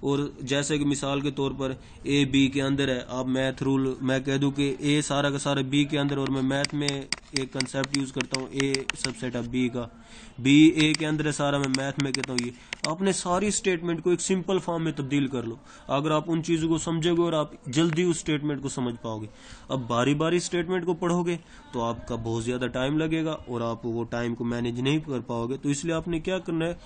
और जैसे कि मिसाल के तौर पर ए बी के अंदर है, आप मैथ रूल मैं कह दूं कि ए सारा का सारा बी के अंदर, और मैं मैथ में एक कंसेप्ट यूज करता हूँ ए सबसेट ऑफ बी का, बी ए के अंदर है सारा, मैं मैथ में कहता हूँ ये। आपने सारी स्टेटमेंट को एक सिंपल फॉर्म में तब्दील कर लो। अगर आप उन चीजों को समझोगे और आप जल्दी उस स्टेटमेंट को समझ पाओगे। अब बारी बारी स्टेटमेंट को पढ़ोगे तो आपका बहुत ज्यादा टाइम लगेगा और आप वो टाइम को मैनेज नहीं कर पाओगे। तो इसलिए आपने क्या करना है,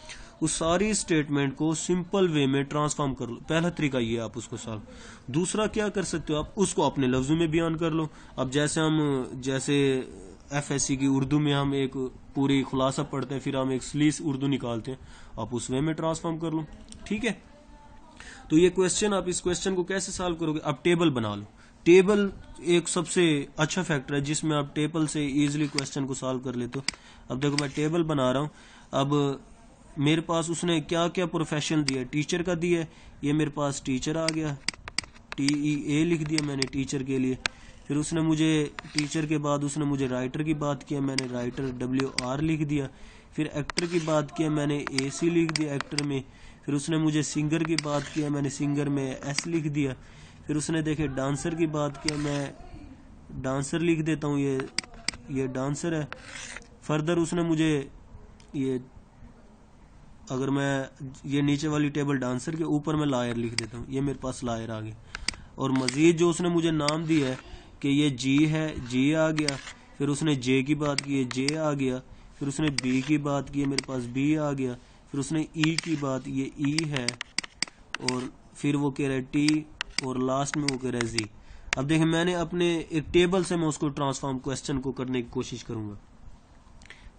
उस सारी स्टेटमेंट को सिंपल वे में ट्रांसफॉर्म कर लो। पहला तरीका ये आप उसको सॉल्व। दूसरा क्या कर सकते हो, आप उसको अपने लफ्जों में बयान कर लो। अब जैसे एफएससी की उर्दू में हम एक पूरी खुलासा पढ़ते हैं, फिर हम एक स्लीस उर्दू निकालते हैं, आप उस वे में ट्रांसफॉर्म कर लो। ठीक है, तो ये क्वेश्चन, आप इस क्वेश्चन को कैसे सॉल्व करोगे? आप टेबल बना लो। टेबल एक सबसे अच्छा फैक्टर है जिसमें आप टेबल से इजीली क्वेश्चन को सॉल्व कर लेते हो। अब देखो मैं टेबल बना रहा हूं। अब मेरे पास उसने क्या क्या प्रोफेशन दिया, टीचर का दिया, ये मेरे पास टीचर आ गया, TEA लिख दिया मैंने टीचर के लिए। फिर उसने मुझे टीचर के बाद उसने मुझे राइटर की बात किया, मैंने राइटर WR लिख दिया। फिर एक्टर की बात किया, मैंने AC लिख दिया एक्टर में। फिर उसने मुझे सिंगर की बात किया, मैंने सिंगर में S लिख दिया। फिर उसने देखे डांसर की बात किया, मैं डांसर लिख देता हूँ, ये डांसर है। फर्दर उसने मुझे ये, अगर मैं ये नीचे वाली टेबल डांसर के ऊपर मैं लायर लिख देता हूँ, ये मेरे पास लायर आ गया। और मजीद जो उसने मुझे नाम दिया है कि ये G है, G आ गया। फिर उसने J की बात की है, J आ गया। फिर उसने B की बात की है, मेरे पास B आ गया। फिर उसने E की बात, ये E है। और फिर वो कह रहा है T, और लास्ट में वो कह रहा है Z। अब देखें मैंने अपने एक टेबल से मैं उसको ट्रांसफॉर्म क्वेश्चन को करने की कोशिश करूंगा।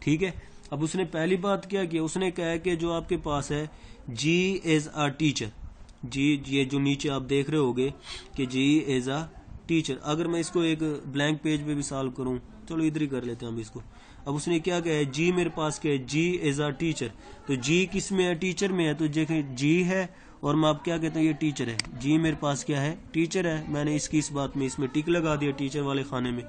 ठीक है, अब उसने पहली बात क्या किया, उसने कहा कि जो आपके पास है G इज अ टीचर। जी, ये जो नीचे आप देख रहे होगे कि G इज अ टीचर। अगर मैं इसको एक ब्लैंक पेज पे भी सॉल्व करूं, चलो इधर ही कर लेते हैं हम इसको। अब उसने क्या कहा है, G मेरे पास क्या है, G इज अ टीचर। तो G किस में है, टीचर में है। तो देखें G है और मैं आप क्या कहता हूँ, ये टीचर है। G मेरे पास क्या है, टीचर है। मैंने इसकी इस बात में इसमें टिक लगा दिया टीचर वाले खाने में।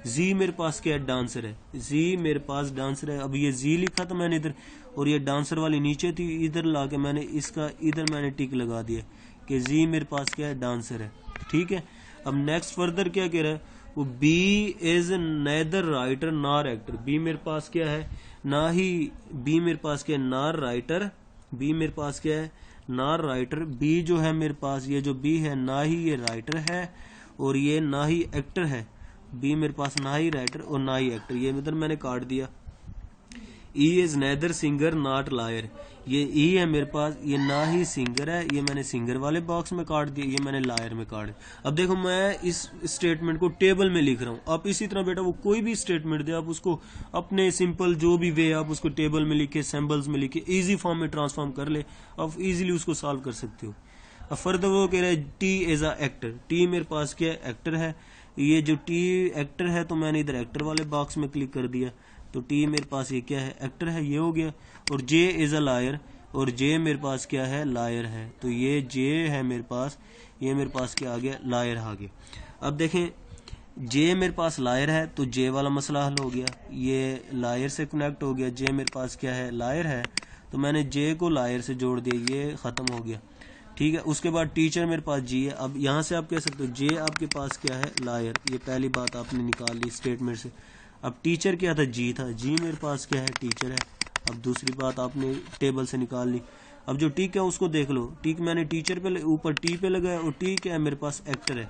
Z मेरे पास क्या है, डांसर है। Z मेरे पास डांसर है। अब ये Z लिखा था मैंने इधर, और ये डांसर वाली नीचे थी, इधर ला के मैंने इसका इधर मैंने टिक लगा दिया कि Z मेरे पास क्या है, डांसर है। ठीक है, अब नेक्स्ट फर्दर क्या कह रहा है, वो B is neither writer nor actor. B मेरे पास क्या है, ना ही B मेरे पास क्या है, नॉर राइटर। B मेरे पास क्या है, नॉर राइटर। B जो है मेरे पास, ये जो B है, ना ही ये राइटर है और ये ना ही एक्टर है। B मेरे पास ना ही राइटर और ना ही एक्टर, ये इधर मैंने काट दिया। E is neither singer not liar. ये E है मेरे पास, ये ना ही सिंगर है, ये मैंने सिंगर वाले बॉक्स में काट दिया, ये मैंने लायर में काट दिया। अब देखो मैं इस स्टेटमेंट को टेबल में लिख रहा हूँ। आप इसी तरह बेटा वो कोई भी स्टेटमेंट दे, आप उसको अपने सिंपल जो भी वे आप उसको टेबल में लिखे, सैम्पल्स में लिखे, इजी फॉर्म में ट्रांसफॉर्म कर ले, आप इजीली उसको सॉल्व कर सकते हो। अब फर्दर वो कह रहा है T is a actor. T मेरे पास क्या है, एक्टर है। ये जो T एक्टर है, तो मैंने इधर एक्टर वाले बॉक्स में क्लिक कर दिया, तो T मेरे पास ये क्या है, एक्टर है, ये हो गया। और J इज अ लायर, और J मेरे पास क्या है, लायर है। तो ये J है मेरे पास, ये मेरे पास क्या आ गया, लायर आ गया। अब देखें J मेरे पास लायर है, तो J वाला मसला हल हो गया, ये लायर से कनेक्ट हो गया। J मेरे पास क्या है, लायर है, तो मैंने J को लायर से जोड़ दिया, ये खत्म हो गया। ठीक है, उसके बाद टीचर मेरे पास G है। अब यहाँ से आप कह सकते हो J आपके पास क्या है, लायर। ये पहली बात आपने निकाल ली स्टेटमेंट से। अब टीचर क्या था, G था। G मेरे पास क्या है, टीचर है। अब दूसरी बात आपने टेबल से निकाल ली। अब जो टिक है उसको देख लो, टिक मैंने टीचर पे ऊपर T पे लगाया, और T क्या है मेरे पास, एक्टर है।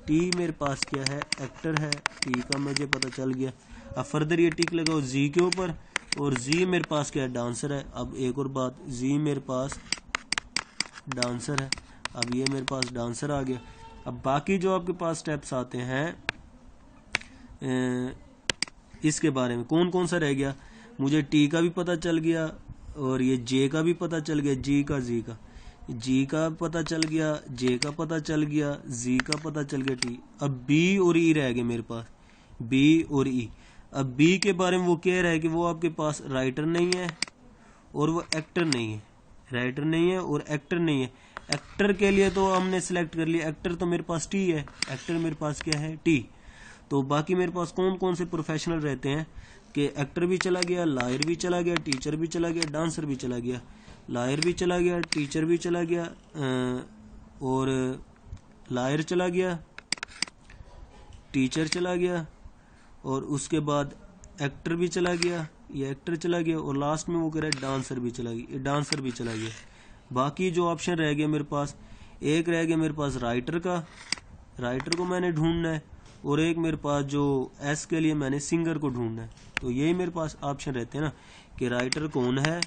T मेरे पास क्या है, एक्टर है। T का मुझे पता चल गया। अब फर्दर ये टिक लगाओ Z के ऊपर, और Z मेरे पास क्या है, डांसर है। अब एक और बात, Z मेरे पास डांसर है। अब ये मेरे पास डांसर आ गया। अब बाकी जो आपके पास स्टेप्स आते हैं इसके बारे में, कौन कौन सा रह गया, मुझे T का भी पता चल गया, और ये J का भी पता चल गया, G का, Z का। जी का पता चल गया, जे का पता चल गया, जी का पता चल गया, टी। अब बी और ई रह गए मेरे पास, बी और ई। अब बी के बारे में वो कह रहा है कि वो आपके पास राइटर नहीं है और वो एक्टर नहीं है, राइटर नहीं है और एक्टर नहीं है। एक्टर के लिए तो हमने सिलेक्ट कर लिया, एक्टर तो मेरे पास टी है, एक्टर मेरे पास क्या है, टी। तो बाकी मेरे पास कौन कौन से प्रोफेशनल रहते हैं कि एक्टर भी चला गया, लायर भी चला गया, टीचर भी चला गया, डांसर भी चला गया। लायर भी चला गया, टीचर भी चला गया, और लायर चला गया, टीचर चला गया, और उसके बाद एक्टर भी चला गया, ये एक्टर चला गया, और लास्ट में वो कह रहा है डांसर भी चला गया, डांसर भी चला गया। बाकी जो ऑप्शन रह गया मेरे पास, एक रह गया मेरे पास राइटर का, राइटर को मैंने ढूंढना है, और एक मेरे पास जो एस के लिए मैंने सिंगर को ढूंढना है। तो यही मेरे पास ऑप्शन रहते हैं ना कि राइटर कौन है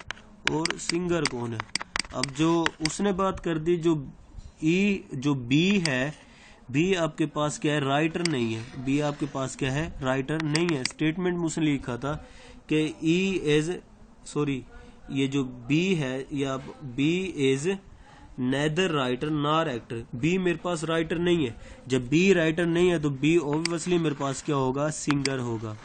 और सिंगर कौन है। अब जो उसने बात कर दी, जो जो बी है, बी आपके पास क्या है, राइटर नहीं है। बी आपके पास क्या है, राइटर नहीं है। स्टेटमेंट में उसने लिखा था कि ये जो बी है, या B is neither writer nor actor. B मेरे पास राइटर नहीं है। जब बी राइटर नहीं है तो बी ऑब्वियसली मेरे पास क्या होगा, सिंगर होगा।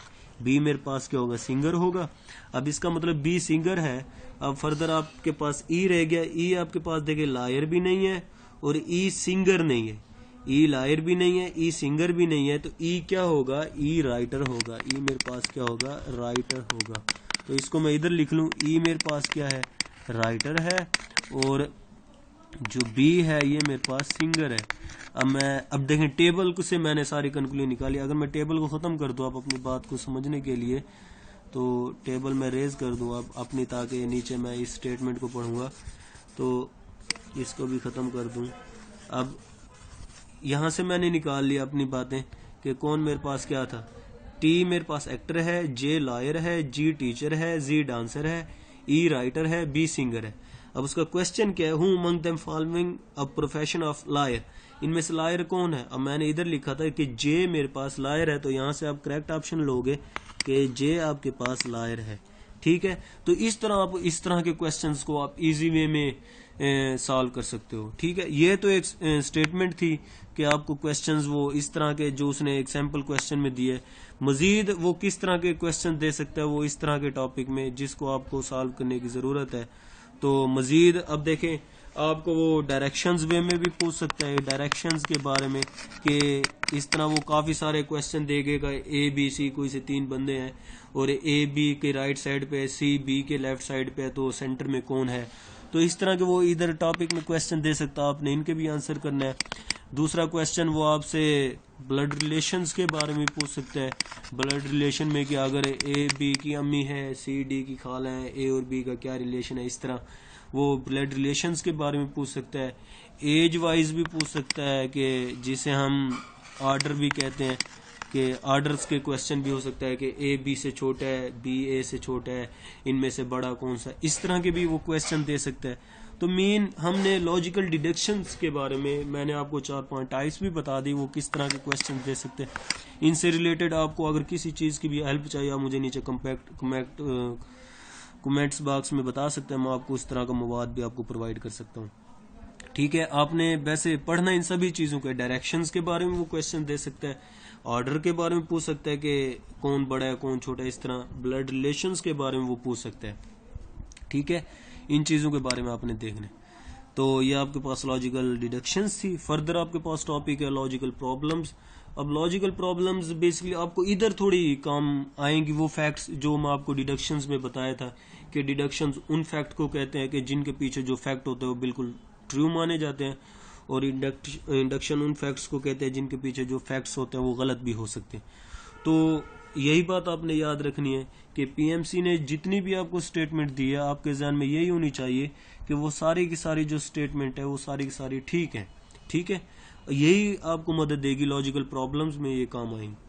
बी मेरे पास क्या होगा, सिंगर होगा। अब इसका मतलब बी सिंगर है। अब फर्दर आपके पास ई रह गया। ई आपके पास देखिए लायर भी नहीं है और ई सिंगर नहीं है। ई लायर भी नहीं है, ई सिंगर भी नहीं है, तो ई क्या होगा, ई राइटर होगा। ई मेरे पास क्या होगा, राइटर होगा। तो इसको मैं इधर लिख लूं, ई मेरे पास क्या है, राइटर है, और जो बी है ये मेरे पास सिंगर है। अब देखें टेबल से मैंने सारी कंक्लूजन निकाली। अगर मैं टेबल को खत्म कर दूं आप अपनी बात को समझने के लिए, तो टेबल मैं रेज कर दूं आप अपनी, ताकि नीचे मैं इस स्टेटमेंट को पढ़ूंगा, तो इसको भी खत्म कर दूं। अब यहां से मैंने निकाल लिया अपनी बातें कि कौन मेरे पास क्या था। टी मेरे पास एक्टर है, जे लॉयर है, जी टीचर है, जी डांसर है, ई राइटर है, बी सिंगर है। अब उसका क्वेश्चन क्या है, who among them following a profession of liar. इनमें से लायर कौन है। अब मैंने इधर लिखा था कि जे मेरे पास लायर है, तो यहां से आप करेक्ट ऑप्शन लोगे कि जे आपके पास लायर है। ठीक है, तो इस तरह आप इस तरह के क्वेश्चंस को आप इजी वे में सॉल्व कर सकते हो। ठीक है, ये तो एक स्टेटमेंट थी कि आपको क्वेश्चंस वो इस तरह के जो उसने एक सैम्पल क्वेश्चन में दिए। मजीद वो किस तरह के क्वेश्चन दे सकता है वो इस तरह के टॉपिक में, जिसको आपको सॉल्व करने की जरूरत है। तो मजीद अब देखें, आपको वो डायरेक्शंस वे में भी पूछ सकता है, डायरेक्शंस के बारे में, कि इस तरह वो काफी सारे क्वेश्चन देगा। ए बी सी कोई से 3 बंदे हैं, और ए बी के राइट साइड पे है, सी बी के लेफ्ट साइड पे है, तो सेंटर में कौन है। तो इस तरह के वो इधर टॉपिक में क्वेश्चन दे सकता है, आपने इनके भी आंसर करना है। दूसरा क्वेश्चन वो आपसे ब्लड रिलेशंस के बारे में पूछ सकता है। ब्लड रिलेशन में कि अगर ए बी की अम्मी है, सी डी की खाला है, ए और बी का क्या रिलेशन है, इस तरह वो ब्लड रिलेशंस के बारे में पूछ सकता है। एज वाइज भी पूछ सकता है, कि जिसे हम ऑर्डर भी कहते हैं, कि ऑर्डर्स के क्वेश्चन भी हो सकता है कि ए बी से छोटा है, बी ए से छोटा है, इनमें से बड़ा कौन सा, इस तरह के भी वो क्वेश्चन दे सकता है। तो मेन हमने लॉजिकल डिडक्शंस के बारे में मैंने आपको 4-5 टाइप्स भी बता दी, वो किस तरह के क्वेश्चन दे सकते हैं। इनसे रिलेटेड आपको अगर किसी चीज़ की भी हेल्प चाहिए, आप मुझे नीचे कमेंट्स बॉक्स में बता सकते हैं, मैं आपको उस तरह का मवाद भी आपको प्रोवाइड कर सकता हूँ। ठीक है, आपने वैसे पढ़ना इन सभी चीज़ों के, डायरेक्शंस के बारे में वो क्वेश्चन दे सकता है, ऑर्डर के बारे में पूछ सकता है कि कौन बड़ा है कौन छोटा है, इस तरह ब्लड रिलेशंस के बारे में वो पूछ सकता है। ठीक है, इन चीज़ों के बारे में आपने देखना। तो ये आपके पास लॉजिकल डिडक्शंस थी। फर्दर आपके पास टॉपिक है लॉजिकल प्रॉब्लम्स। अब लॉजिकल प्रॉब्लम्स बेसिकली आपको इधर थोड़ी काम आएंगी, वो फैक्ट्स जो मैं आपको डिडक्शंस में बताया था कि डिडक्शंस उन फैक्ट को कहते हैं कि जिनके पीछे जो फैक्ट होते हैं वो बिल्कुल ट्रू माने जाते हैं, और इंडक्शन उन फैक्ट्स को कहते हैं जिनके पीछे जो फैक्ट्स होते हैं वो गलत भी हो सकते हैं। तो यही बात आपने याद रखनी है कि पीएमसी ने जितनी भी आपको स्टेटमेंट दी है, आपके ध्यान में यही होनी चाहिए कि वो सारी की सारी जो स्टेटमेंट है वो सारी की सारी ठीक है। ठीक है, यही आपको मदद देगी लॉजिकल प्रॉब्लम्स में, ये काम आएंगे।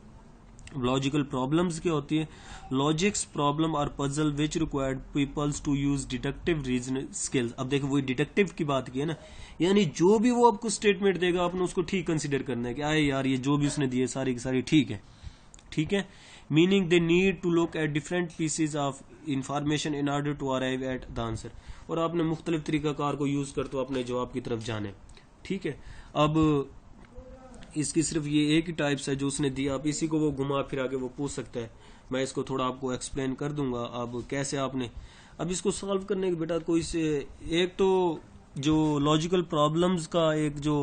लॉजिकल प्रॉब्लम्स क्या होती है, लॉजिक्स प्रॉब्लम और puzzle which required peoples to use deductive reasoning skills. अब देखो वो डिडक्टिव की बात की है ना, यानी जो भी वो आपको स्टेटमेंट देगा आपने उसको ठीक कंसिडर करना है कि आए यार ये जो भी उसने दिए सारी की सारी ठीक है। ठीक है, meaning they need to look at different pieces of information in order to arrive at the answer. और आपने मुख्तलिफ तरीकाकार को यूज करते हो अपने जवाब की तरफ जाने। ठीक है, अब इसकी सिर्फ ये एक ही टाइप्स है जो उसने दिया, आप इसी को वो घुमा फिरा के वो पूछ सकता है। मैं इसको थोड़ा आपको एक्सप्लेन कर दूंगा अब कैसे आपने अब इसको सॉल्व करने के बेटा कोई से एक तो जो लॉजिकल प्रॉब्लम्स का एक जो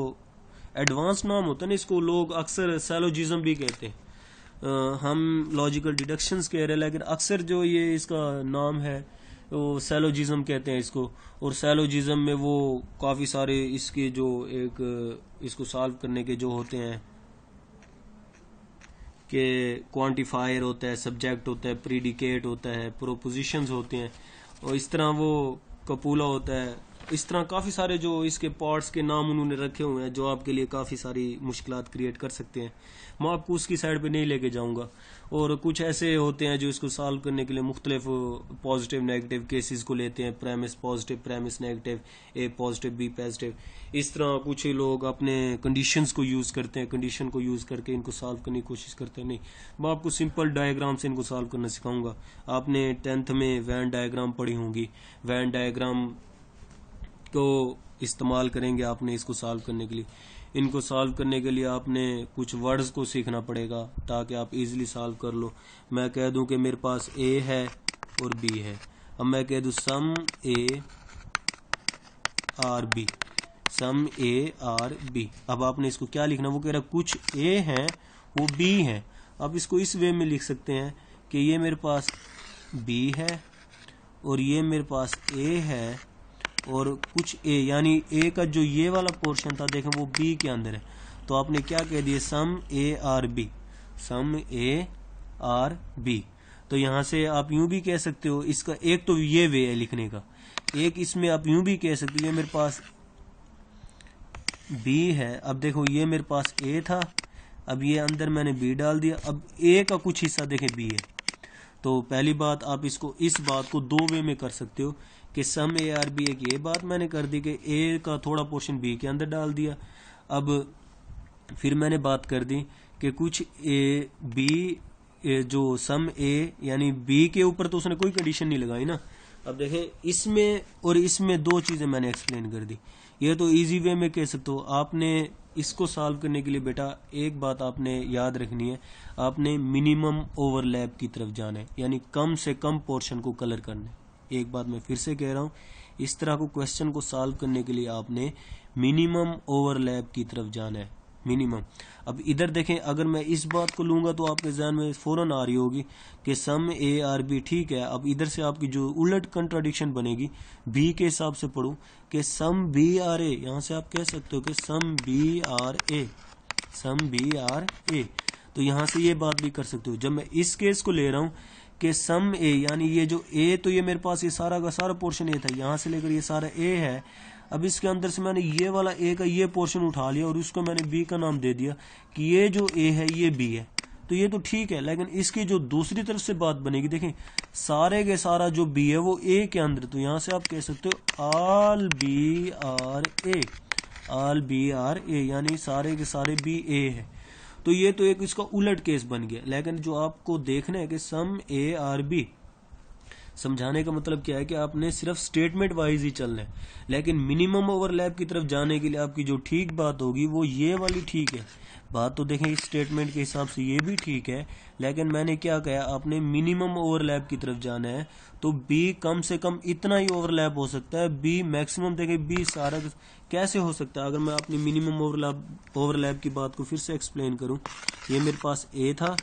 एडवांस नाम होता है ना, इसको लोग अक्सर सैलोजिज्म भी कहते हैं। हम लॉजिकल डिडक्शंस कह रहे हैं, लेकिन अक्सर जो ये इसका नाम है वो सैलोजिज्म कहते हैं इसको। और सैलोजिज्म में वो काफी सारे इसके जो एक इसको सॉल्व करने के जो होते हैं कि क्वांटिफायर होता है, सब्जेक्ट होता है, प्रीडिकेट होता है, प्रोपोजिशंस होते हैं, और इस तरह वो कपूला होता है। इस तरह काफी सारे जो इसके पार्ट्स के नाम उन्होंने रखे हुए हैं जो आपके लिए काफी सारी मुश्किलात क्रिएट कर सकते हैं। मैं आपको उसकी साइड पे नहीं लेके जाऊंगा। और कुछ ऐसे होते हैं जो इसको सॉल्व करने के लिए मुख्तलिफ पॉजिटिव नेगेटिव केसेस को लेते हैं, प्रेमिस पॉजिटिव, प्रेमिस नेगेटिव, ए पॉजिटिव, बी पॉजिटिव। इस तरह कुछ लोग अपने कंडीशंस को यूज करते हैं, कंडीशन को यूज करके इनको सॉल्व करने की कोशिश करते हैं। नहीं, मैं आपको सिंपल डायग्राम से इनको सॉल्व करना सिखाऊंगा। आपने 10th में वैन डायग्राम पढ़ी होंगी, वैन डायग्राम को इस्तेमाल करेंगे आपने इसको सॉल्व करने के लिए। इनको सॉल्व करने के लिए आपने कुछ वर्ड्स को सीखना पड़ेगा ताकि आप इजीली सॉल्व कर लो। मैं कह दूं कि मेरे पास ए है और बी है। अब मैं कह दूं some A are B, some A are B. अब आपने इसको क्या लिखना, वो कह रहा कुछ ए है वो बी है। अब इसको इस वे में लिख सकते हैं कि ये मेरे पास बी है और ये मेरे पास ए है और कुछ ए, यानी ए का जो ये वाला पोर्शन था देखें वो बी के अंदर है। तो आपने क्या कह दिया, some A are B, some A are B. तो यहां से आप यूं भी कह सकते हो, इसका एक तो ये वे है लिखने का, एक इसमें आप यूं भी कह सकते हो ये मेरे पास बी है। अब देखो ये मेरे पास ए था, अब ये अंदर मैंने बी डाल दिया, अब ए का कुछ हिस्सा देखें बी है। तो पहली बात आप इसको इस बात को दो वे में कर सकते हो कि सम ए आर बी, एक ये बात मैंने कर दी कि ए का थोड़ा पोर्शन बी के अंदर डाल दिया। अब फिर मैंने बात कर दी कि कुछ ए बी जो सम ए यानी बी के ऊपर तो उसने कोई कंडीशन नहीं लगाई ना। अब देखें इसमें और इसमें दो चीजें मैंने एक्सप्लेन कर दी। ये तो इजी वे में कह सकते हो। आपने इसको सॉल्व करने के लिए बेटा एक बात आपने याद रखनी है, आपने मिनिमम ओवरलैप की तरफ जाना है, यानी कम से कम पोर्शन को कलर करना है। एक बात मैं फिर से कह रहा हूं, इस तरह को क्वेश्चन को सॉल्व करने के लिए आपने मिनिमम ओवरलैप की तरफ जाना है, मिनिमम। अब इधर देखें, अगर मैं इस बात को लूंगा तो आपके ज़हन में फौरन आ रही होगी कि सम ए आर बी, ठीक है। अब इधर से आपकी जो उलट कंट्राडिक्शन बनेगी, बी के हिसाब से पढ़ूं कि सम बी आर ए, यहां से आप कह सकते हो कि some B are A, some B are A. तो यहां से ये बात भी कर सकते हो। जब मैं इस केस को ले रहा हूं कि सम ए, यानी ये जो ए, तो ये मेरे पास ये सारा का सारा पोर्शन ए था, यहां से लेकर ये सारा ए है। अब इसके अंदर से मैंने ये वाला ए का ये पोर्शन उठा लिया और उसको मैंने बी का नाम दे दिया कि ये जो ए है ये बी है, तो ये तो ठीक है। लेकिन इसकी जो दूसरी तरफ से बात बनेगी, देखें सारे के सारा जो बी है वो ए के अंदर, तो यहां से आप कह सकते हो all B are A, all B are A, यानी सारे के सारे बी ए है। तो ये तो एक इसका उलट केस बन गया। लेकिन जो आपको देखना है कि सम ए आर बी, समझाने का मतलब क्या है कि आपने सिर्फ स्टेटमेंट वाइज ही चलना है। लेकिन मिनिमम ओवरलैप की तरफ जाने के लिए आपकी जो ठीक बात होगी वो ये वाली ठीक है। बात तो देखें इस स्टेटमेंट के हिसाब से ये भी ठीक है, लेकिन मैंने क्या कहा, आपने मिनिमम ओवरलैप की तरफ जाना है। तो बी कम से कम इतना ही ओवरलैप हो सकता है, बी मैक्सिमम। देखें बी सारा कैसे हो सकता है, अगर मैं अपनी मिनिमम ओवरलैप की बात को फिर से एक्सप्लेन करूं, ये मेरे पास ए था,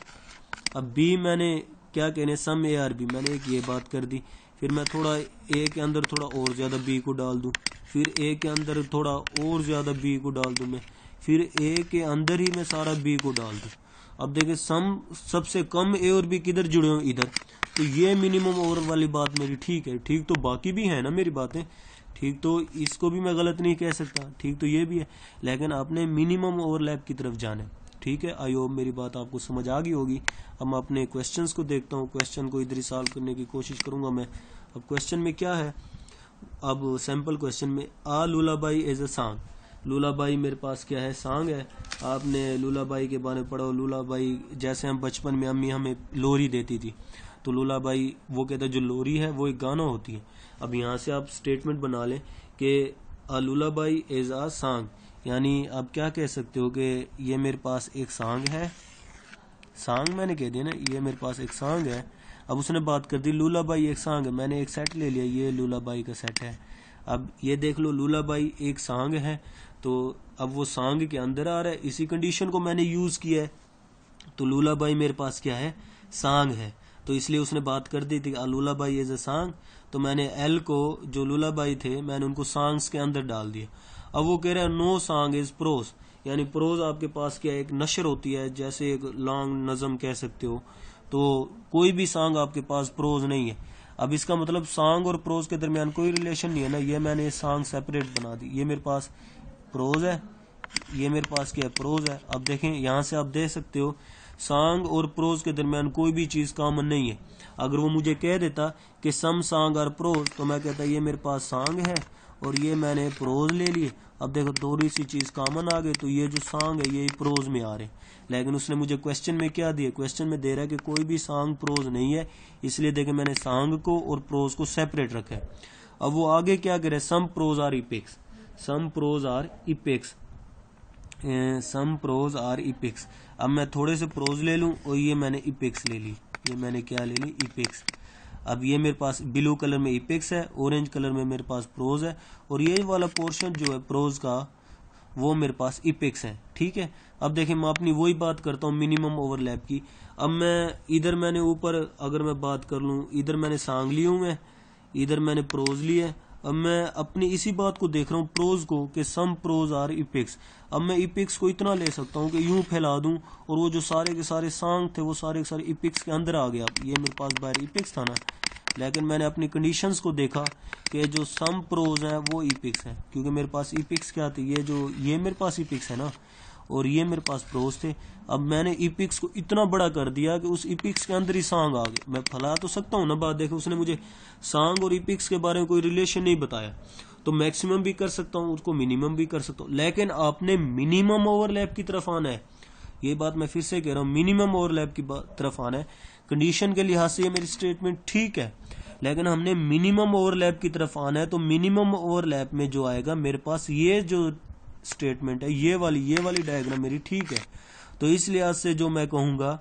अब बी मैंने क्या कहने, सम ए आर बी, मैंने एक ये बात कर दी। फिर मैं थोड़ा ए के अंदर थोड़ा और ज्यादा बी को डाल दूं, फिर ए के अंदर थोड़ा और ज्यादा बी को डाल दूं मैं, फिर ए के अंदर ही मैं सारा बी को डाल दूं। अब देखें सम सबसे कम ए और बी किधर जुड़े हो, इधर। तो ये मिनिमम ओवर वाली बात मेरी ठीक है। ठीक तो बाकी भी है ना मेरी बातें, ठीक तो इसको भी मैं गलत नहीं कह सकता, ठीक तो ये भी है। लेकिन आपने मिनिमम ओवरलैप की तरफ जाना है, ठीक है। आई होप मेरी बात आपको समझ आ गई होगी। अब मैं अपने क्वेश्चंस को देखता हूँ, क्वेश्चन को इधर ही सॉल्व करने की कोशिश करूंगा मैं। अब क्वेश्चन में क्या है, अब सैंपल क्वेश्चन में आ लुलाबाई एज अ सॉन्ग, लूलाबाई मेरे पास क्या है, सॉन्ग है। आपने लूलाबाई के बारे में पढ़ा हो। लूलाबाई जैसे हम बचपन में अम्मी हमें लोरी देती थी, तो लूलाबाई वो कहता है जो लोरी है वो एक गाना होती है। अब यहाँ से आप स्टेटमेंट बना लें कि लूलाबाई इज अ सॉन्ग, यानी आप क्या कह सकते हो कि ये मेरे पास एक सॉन्ग है। सॉन्ग मैंने कह दिया ना, ये मेरे पास एक सॉन्ग है। अब उसने बात कर दी लूलाबाई एक सॉन्ग है, मैंने एक सेट ले लिया, ये लूलाबाई का सेट है। अब ये देख लो लूलाबाई एक सॉन्ग है, तो अब वो सॉन्ग के अंदर आ रहा है, इसी कंडीशन को मैंने यूज किया है। तो लूलाबाई मेरे पास क्या है, सॉन्ग है, तो इसलिए उसने बात कर दी थी लूलाबाई इज अ सॉन्ग, तो मैंने एल को जो लूलाबाई थे मैंने उनको सॉन्ग्स के अंदर डाल दिया। अब वो कह रहा है नो सॉन्ग इज प्रोज, यानी प्रोज आपके पास क्या है, एक नशर होती है, जैसे एक लॉन्ग नज़म कह सकते हो। तो कोई भी सॉन्ग आपके पास प्रोज नहीं है। अब इसका मतलब सॉन्ग और प्रोज के दरमियान कोई रिलेशन नहीं है ना, ये मैंने सॉन्ग सेपरेट बना दी। ये मेरे पास प्रोज है, ये मेरे पास क्या है, प्रोज है। अब देखें यहाँ से आप देख सकते हो सॉन्ग और प्रोज के दरमियान कोई भी चीज कॉमन नहीं है। अगर वो मुझे कह देता कि सम सॉन्ग और प्रोज, तो मैं कहता ये मेरे पास सॉन्ग है और ये मैंने प्रोज ले लिए। अब देखो थोड़ी सी चीज कॉमन आ गई, तो ये जो सॉन्ग है ये प्रोज में आ रहे। लेकिन उसने मुझे क्वेश्चन में क्या दिया, क्वेश्चन में दे रहा है कि कोई भी सॉन्ग प्रोज नहीं है, इसलिए देखे मैंने सॉन्ग को और प्रोज को सेपरेट रखा है। अब वो आगे क्या करे, some prose are epics, some prose are epics, some prose are epics. अब मैं थोड़े से प्रोज ले लूं और ये मैंने इपिक्स ले ली, ये मैंने क्या ले ली, इपिक्स। अब ये मेरे पास ब्लू कलर में इपिक्स है, ऑरेंज कलर में मेरे पास प्रोज है, और ये वाला पोर्शन जो है प्रोज का वो मेरे पास इपिक्स है। ठीक है, अब देखें मैं अपनी वही बात करता हूँ मिनिमम ओवरलैप की। अब मैं इधर मैंने ऊपर अगर मैं बात कर लूँ, इधर मैंने सॉन्ग ली हूँ, मैं इधर मैंने प्रोज ली है। अब मैं अपनी इसी बात को देख रहा हूँ प्रोज को कि सम प्रोज आर इपिक्स। अब मैं इपिक्स को इतना ले सकता हूँ कि यूं फैला दूं और वो जो सारे के सारे सॉन्ग थे वो सारे के सारे इपिक्स के अंदर आ गया। ये मेरे पास बाहर इपिक्स था ना, लेकिन मैंने अपनी कंडीशंस को देखा कि जो सम प्रोज है वो इपिक्स है, क्योंकि मेरे पास इपिक्स क्या थे, ये मेरे पास इपिक्स है ना, और ये मेरे पास प्रोज थे। अब मैंने इपिक्स को इतना बड़ा कर दिया कि उस इपिक्स के अंदर ही सॉन्ग आ गए। मैं फैला तो सकता हूँ ना बात, देखो उसने मुझे सॉन्ग और इपिक्स के बारे में कोई रिलेशन नहीं बताया, तो मैक्सिमम भी कर सकता हूँ, उसको मिनिमम भी कर सकता हूँ, लेकिन आपने मिनिमम ओवरलैप की तरफ आना है। ये बात मैं फिर से कह रहा हूँ, मिनिमम ओवरलैप की तरफ आना है। कंडीशन के लिहाज से ये मेरी स्टेटमेंट ठीक है, लेकिन हमने मिनिमम ओवरलैप की तरफ आना है। तो मिनिमम ओवरलैप में जो आएगा मेरे पास ये जो स्टेटमेंट है, ये वाली डायग्राम मेरी ठीक है। तो इस लिहाज से जो मैं कहूंगा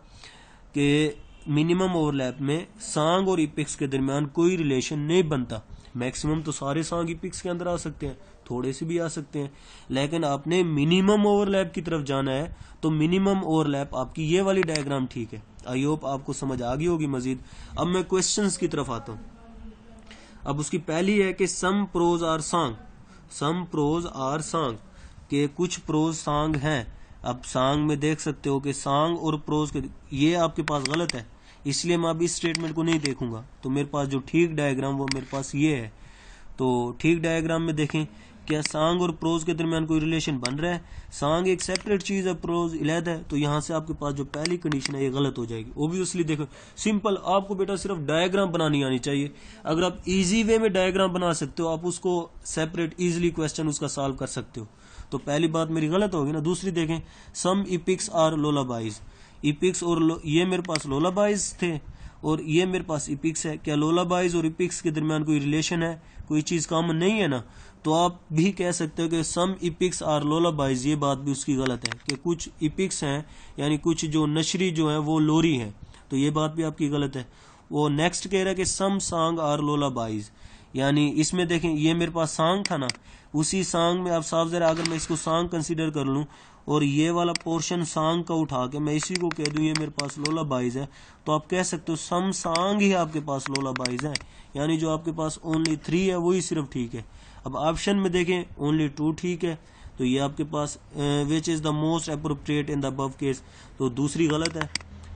कि मिनिमम ओवरलैप में सॉन्ग और इपिक्स के दरमियान कोई रिलेशन नहीं बनता। मैक्सिमम तो सारे सॉन्ग इपिक्स के अंदर आ सकते हैं, थोड़े से भी आ सकते हैं, लेकिन आपने मिनिमम ओवरलैप की तरफ जाना है। तो मिनिमम ओवरलैप आपकी ये वाली डायग्राम ठीक है। आई होप आपको समझ आ गई होगी मजीद। अब मैं क्वेश्चंस की तरफ आता हूँ। अब उसकी पहली है कि some prose are song, some prose are song, के कुछ प्रोज सॉन्ग हैं। अब सॉन्ग में देख सकते हो कि सॉन्ग और प्रोज के ये आपके पास गलत है, इसलिए मैं अब इस स्टेटमेंट को नहीं देखूंगा। तो मेरे पास जो ठीक डायग्राम वो मेरे पास ये है। तो ठीक डायग्राम में देखें क्या सॉन्ग और प्रोज के दरमियान कोई रिलेशन बन रहा है। सॉन्ग एक सेपरेट चीज है, प्रोज अलग है, तो यहाँ से आपके पास जो पहली कंडीशन है ये गलत हो जाएगी। ओब्वियसली देखो सिंपल, आपको बेटा सिर्फ डायग्राम बनानी आनी चाहिए। अगर आप इजी वे में डायग्राम बना सकते हो, आप उसको सेपरेट इजिली क्वेश्चन उसका सॉल्व कर सकते हो। तो पहली बात मेरी गलत होगी ना। दूसरी देखें, सम इपिक्स आर लोलाबाइज, इपिक्स और ये मेरे पास लोलाबाइज थे और ये मेरे पास इपिक्स है। क्या लोलाबाइज और इपिक्स के दरमियान कोई रिलेशन है, कोई चीज कॉमन नहीं है ना। तो आप भी कह सकते हो कि सम इपिक्स आर लोलाबाइज, ये बात भी उसकी गलत है कि कुछ इपिक्स हैं, यानी कुछ जो नशरी जो है वो लोरी है, तो ये बात भी आपकी गलत है। वो नेक्स्ट कह रहा है कि सम सॉन्ग आर लोलाबाइज, यानी इसमें देखें ये मेरे पास सॉन्ग था ना, उसी सॉन्ग में आप साफ जरा अगर मैं इसको सॉन्ग कंसीडर कर लूं और ये वाला पोर्शन सॉन्ग का उठा के मैं इसी को कह दूं ये मेरे पास लोलाबाइज है, तो आप कह सकते हो सम सॉन्ग ही आपके पास लोलाबाइज है, यानी जो आपके पास ओनली 3 है वही सिर्फ ठीक है। अब ऑप्शन में देखें ओनली 2 ठीक है, तो ये आपके पास which is the most appropriate in the above case, तो दूसरी गलत है।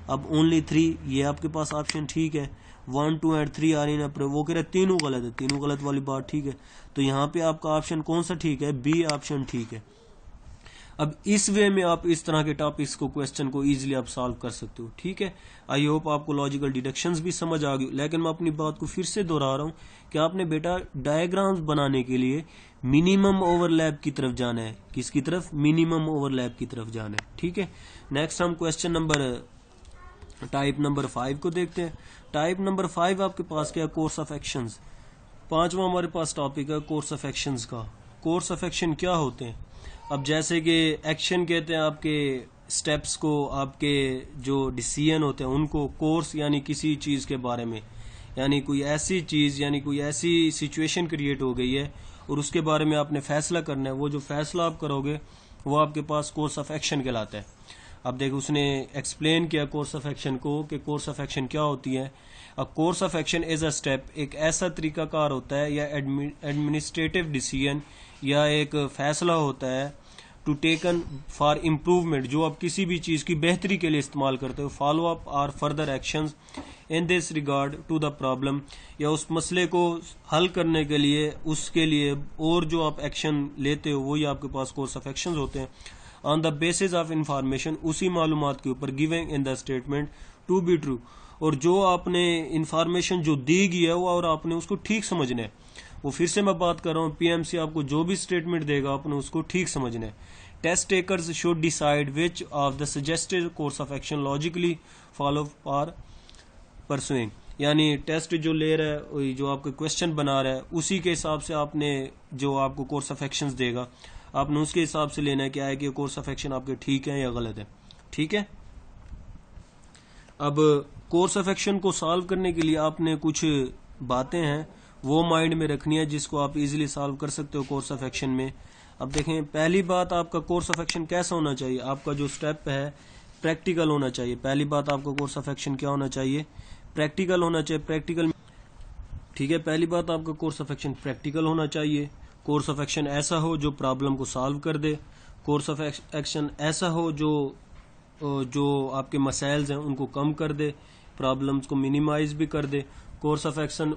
अब ओनली 3 ये आपके पास ऑप्शन ठीक है। 1, 2 एंड 3 आर इन अप्रो, वो कह रहे तीनों गलत है, तीनों गलत वाली बात ठीक है। तो यहाँ पे आपका ऑप्शन कौन सा ठीक है, बी ऑप्शन ठीक है। अब इस वे में आप इस तरह के टॉपिक्स को, क्वेश्चन को इजीली आप सॉल्व कर सकते हो। ठीक है, आई होप आपको लॉजिकल डिडक्शंस भी समझ आ गई। लेकिन मैं अपनी बात को फिर से दोहरा रहा हूं कि आपने बेटा डायग्राम्स बनाने के लिए मिनिमम ओवरलैप की तरफ जाना है। किसकी तरफ? मिनिमम ओवरलैप की तरफ जाना है। ठीक है, नेक्स्ट हम क्वेश्चन नंबर टाइप नंबर 5 को देखते हैं। टाइप नंबर 5 आपके पास क्या? Course of actions. पांचवा हमारे पास टॉपिक है कोर्स ऑफ एक्शंस का। कोर्स ऑफ एक्शन क्या होते हैं? अब जैसे कि एक्शन कहते हैं आपके स्टेप्स को, आपके जो डिसीजन होते हैं उनको। कोर्स यानी किसी चीज के बारे में, यानी कोई ऐसी चीज, यानी कोई ऐसी सिचुएशन क्रिएट हो गई है और उसके बारे में आपने फैसला करना है। वो जो फैसला आप करोगे वो आपके पास कोर्स ऑफ एक्शन कहलाता है। अब देखो, उसने एक्सप्लेन किया कोर्स ऑफ एक्शन को कि कोर्स ऑफ एक्शन क्या होती है। A course of action is a step, एक ऐसा तरीकाकार होता है या एडमिनिस्ट्रेटिव डिसीजन या एक फैसला होता है टू टेकन फॉर इम्प्रूवमेंट, जो आप किसी भी चीज की बेहतरी के लिए इस्तेमाल करते हो। फॉलो अप और further actions in this regard to the problem, या उस मसले को हल करने के लिए, उसके लिए और जो आप एक्शन लेते हो वही आपके पास कोर्स ऑफ एक्शंस होते हैं। On the basis of information, उसी मालूमात के ऊपर, giving in the statement to be true, और जो आपने इंफॉर्मेशन जो दी गई है वो और आपने उसको ठीक समझना है। वो फिर से मैं बात कर रहा हूँ, पीएमसी आपको जो भी स्टेटमेंट देगा आपने उसको ठीक समझना है। Test takers should decide which of the suggested course of action logically follow और परसुइंग, यानी टेस्ट जो ले रहा है, जो आपका क्वेश्चन बना रहा है, उसी के हिसाब से आपने, जो आपको कोर्स ऑफ एक्शंस देगा आपने उसके हिसाब से लेना है क्या है कि कोर्स ऑफ एक्शन आपके ठीक है या गलत है। ठीक है, अब कोर्स ऑफ एक्शन को सॉल्व करने के लिए आपने कुछ बातें हैं वो माइंड में रखनी है जिसको आप इजीली सॉल्व कर सकते हो कोर्स ऑफ एक्शन में। अब देखें, पहली बात, आपका कोर्स ऑफ एक्शन कैसा होना चाहिए? आपका जो स्टेप है प्रैक्टिकल होना चाहिए। पहली बात, आपका कोर्स ऑफ एक्शन क्या होना चाहिए? प्रैक्टिकल होना चाहिए। प्रैक्टिकल, ठीक है, पहली बात आपका कोर्स ऑफ एक्शन प्रैक्टिकल होना चाहिए। कोर्स ऑफ एक्शन ऐसा हो जो प्रॉब्लम को सॉल्व कर दे। कोर्स ऑफ एक्शन ऐसा हो जो आपके मसाइल्स हैं उनको कम कर दे, प्रॉब्लम्स को मिनिमाइज भी कर दे। Course of action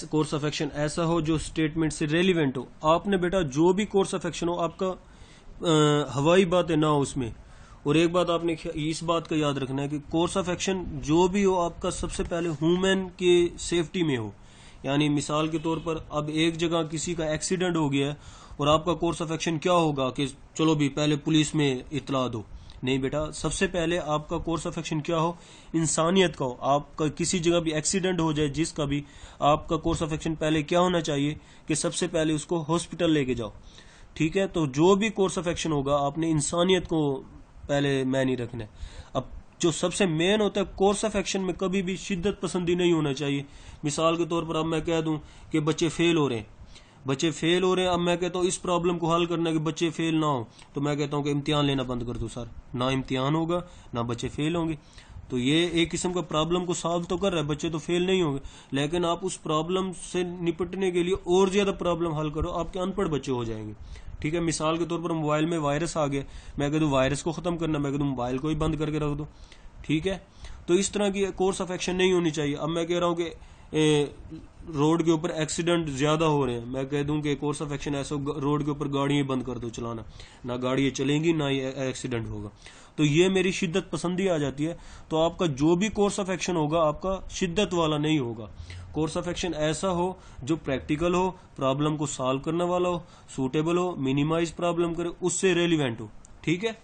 course of action ऐसा हो जो स्टेटमेंट से रेलिवेंट हो। आपने बेटा जो भी कोर्स ऑफ एक्शन हो, आपका हवाई बातें ना हो उसमें। और एक बात आपने इस बात का याद रखना है कि कोर्स ऑफ एक्शन जो भी हो आपका सबसे पहले ह्यूमन की सेफ्टी में हो। यानी मिसाल के तौर पर, अब एक जगह किसी का एक्सीडेंट हो गया है और आपका कोर्स ऑफ एक्शन क्या होगा कि चलो भी पहले पुलिस में इतला दो। नहीं बेटा, सबसे पहले आपका कोर्स ऑफ एक्शन क्या हो? इंसानियत का हो। आपका किसी जगह भी एक्सीडेंट हो जाए, जिसका भी, आपका कोर्स ऑफ एक्शन पहले क्या होना चाहिए कि सबसे पहले उसको हॉस्पिटल लेके जाओ। ठीक है, तो जो भी कोर्स ऑफ एक्शन होगा आपने इंसानियत को पहले मैनी रखना है। अब जो सबसे मेन होता है कोर्स ऑफ एक्शन में, कभी भी शिद्दत पसंदी नहीं होना चाहिए। मिसाल के तौर पर अब मैं कह दूं कि बच्चे फेल हो रहे हैं, अब मैं कहता हूँ इस प्रॉब्लम को हल करना है कि बच्चे फेल ना हो, तो मैं कहता हूँ कि इम्तिहान लेना बंद कर दो सर। ना इम्तिहान होगा ना बच्चे फेल होंगे। तो ये एक किस्म का प्रॉब्लम को सॉल्व तो कर रहा है, बच्चे तो फेल नहीं होंगे, लेकिन आप उस प्रॉब्लम से निपटने के लिए और ज्यादा प्रॉब्लम हल करो, आपके अनपढ़ बच्चे हो जाएंगे। ठीक है, मिसाल के तौर पर मोबाइल में वायरस आ गया, मैं कह दूं वायरस को खत्म करना, मैं कह दूं मोबाइल को ही बंद करके रख दो। ठीक है, तो इस तरह की कोर्स ऑफ एक्शन नहीं होनी चाहिए। अब मैं कह रहा हूं कि रोड के ऊपर एक्सीडेंट ज्यादा हो रहे हैं, मैं कह दूं कि कोर्स ऑफ एक्शन ऐसा, रोड के ऊपर गाड़ियां बंद कर दो चलाना, ना गाड़ियां चलेंगी ना ही एक्सीडेंट होगा। तो ये मेरी शिद्दत पसंदी आ जाती है। तो आपका जो भी कोर्स ऑफ एक्शन होगा आपका शिद्दत वाला नहीं होगा। कोर्स ऑफ एक्शन ऐसा हो जो प्रैक्टिकल हो, प्रॉब्लम को सॉल्व करने वाला हो, सूटेबल हो, मिनिमाइज प्रॉब्लम करे, उससे रेलिवेंट हो। ठीक है,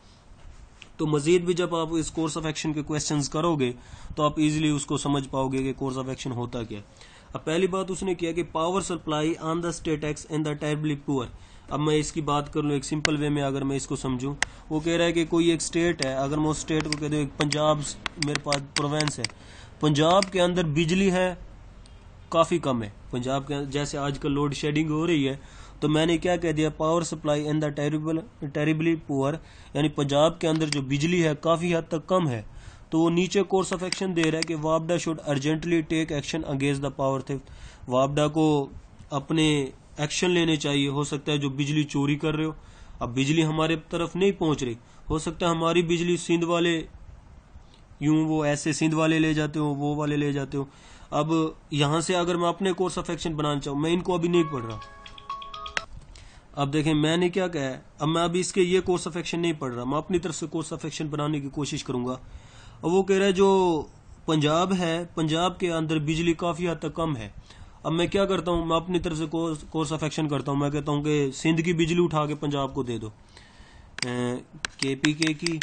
तो मजीद भी जब आप इस कोर्स ऑफ एक्शन के क्वेश्चंस करोगे तो आप इजीली उसको समझ पाओगे कि कोर्स ऑफ एक्शन होता क्या। अब पहली बात उसने किया कि power supply on the state x in the terribly poor. अब मैं इसकी बात कर लूँ एक सिंपल वे में, अगर मैं इसको समझूं, वो कह रहा है कि कोई एक स्टेट है, अगर मैं उस स्टेट को कह दूं एक पंजाब मेरे पास प्रोविंस है, पंजाब के अंदर बिजली है काफी कम है, पंजाब के जैसे आजकल लोड शेडिंग हो रही है, तो मैंने क्या कह दिया, power supply in the terribly poor, यानी पंजाब के अंदर जो बिजली है काफी हद तक कम है। तो वो नीचे कोर्स ऑफ एक्शन दे रहा है कि वापडा should urgently take action against the power theft. वापडा को अपने एक्शन लेने चाहिए। हो सकता है जो बिजली चोरी कर रहे हो, अब बिजली हमारे तरफ नहीं पहुंच रही, हो सकता है हमारी बिजली सिंध वाले, यूं वो ऐसे सिंध वाले ले जाते हो, वो वाले ले जाते हो। अब यहां से अगर मैं अपने कोर्स ऑफ एक्शन बनाना चाहूं, मैं इनको अभी नहीं पढ़ रहा, अब देखें मैंने क्या कहा है, अब मैं अभी इसके ये कोर्स ऑफ एक्शन नहीं पढ़ रहा, मैं अपनी तरफ से कोर्स ऑफ एक्शन बनाने की कोशिश करूंगा। और वो कह रहा है जो पंजाब है, पंजाब के अंदर बिजली काफी हद तक कम है। अब मैं क्या करता हूँ, मैं अपनी तरफ से कोर्स ऑफ एक्शन करता हूँ। मैं कहता हूँ कि सिंध की बिजली उठा के पंजाब को दे दो, KPK की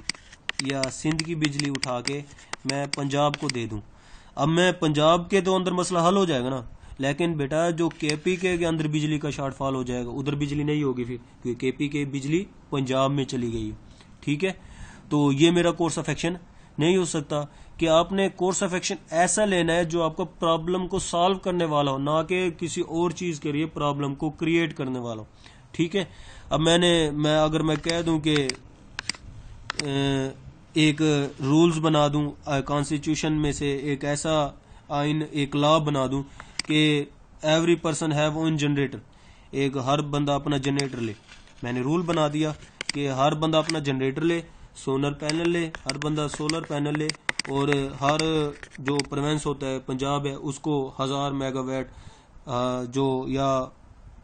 या सिंध की बिजली उठा के मैं पंजाब को दे दूं। अब मैं पंजाब के तो अंदर मसला हल हो जाएगा ना, लेकिन बेटा जो KPK के अंदर बिजली का शॉर्टफॉल हो जाएगा, उधर बिजली नहीं होगी फिर, क्योंकि KPK बिजली पंजाब में चली गई है। ठीक है, तो ये मेरा कोर्स ऑफ एक्शन नहीं हो सकता कि आपने कोर्स ऑफ एक्शन ऐसा लेना है जो आपको प्रॉब्लम को सॉल्व करने वाला हो, ना कि किसी और चीज के लिए प्रॉब्लम को क्रिएट करने वाला हो। ठीक है, अब मैं अगर मैं कह दूं कि एक रूल्स बना दूं, कॉन्स्टिट्यूशन में से एक ऐसा आइन, एक लॉ बना दूं कि every person have own generator, एक हर बंदा अपना जनरेटर ले। मैंने रूल बना दिया कि हर बंदा अपना जनरेटर ले, सोलर पैनल ले, हर बंदा सोलर पैनल ले, और हर जो प्रोविंस होता है पंजाब है उसको 1000 मेगावाट जो या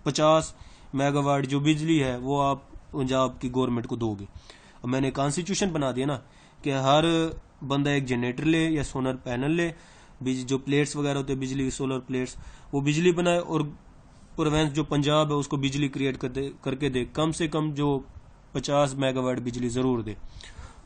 50 मेगावाट जो बिजली है वो आप पंजाब की गवर्नमेंट को दोगे। अब मैंने कॉन्स्टिट्यूशन बना दिया ना कि हर बंदा एक जनरेटर ले या सोलर पैनल ले, जो प्लेट्स वगैरह होते हैं बिजली की, सोलर प्लेट्स, वो बिजली बनाए और प्रोविंस जो पंजाब है उसको बिजली क्रिएट करके दे, कम से कम जो 50 मेगावाट बिजली जरूर दे।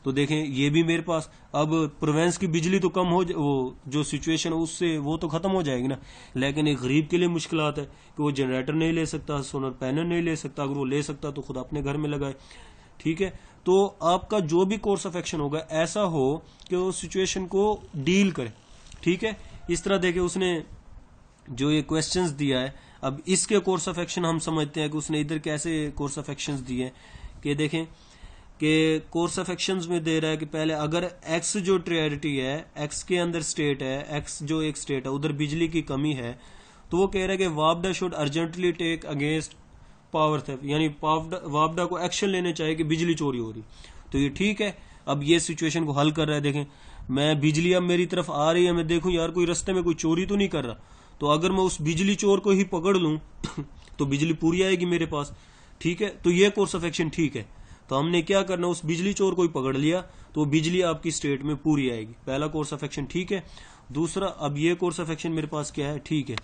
तो देखें ये भी मेरे पास, अब प्रोविंस की बिजली तो कम हो, वो जो सिचुएशन है उससे वो तो खत्म हो जाएगी ना, लेकिन एक गरीब के लिए मुश्किलात है कि वो जनरेटर नहीं ले सकता, सोलर पैनल नहीं ले सकता, अगर वो ले सकता तो खुद अपने घर में लगाए। ठीक है, तो आपका जो भी कोर्स ऑफ एक्शन होगा ऐसा हो कि वो सिचुएशन को डील करे। ठीक है, इस तरह देखे उसने जो ये क्वेश्चंस दिया है, अब इसके कोर्स ऑफ एक्शन हम समझते हैं कि उसने इधर कैसे कोर्स ऑफ एक्शंस दिए कि देखें कि कोर्स ऑफ एक्शंस में दे रहा है कि पहले अगर एक्स जो ट्रियरिटी है, एक्स के अंदर स्टेट है, एक्स जो एक स्टेट है उधर बिजली की कमी है, तो वो कह रहा है कि वापडा should urgently take against power theft, यानी वापडा को एक्शन लेने चाहिए कि बिजली चोरी हो रही। तो ये ठीक है, अब ये सिचुएशन को हल कर रहा है। देखें मैं बिजली अब मेरी तरफ आ रही है, मैं देखूं यार कोई रास्ते में कोई चोरी तो नहीं कर रहा, तो अगर मैं उस बिजली चोर को ही पकड़ लूं तो बिजली पूरी आएगी मेरे पास। ठीक है, तो ये कोर्स ऑफ एक्शन ठीक है। तो हमने क्या करना, उस बिजली चोर को ही पकड़ लिया तो बिजली आपकी स्टेट में पूरी आएगी। पहला कोर्स ऑफ एक्शन ठीक है। दूसरा, अब ये कोर्स ऑफ एक्शन मेरे पास क्या है, ठीक है।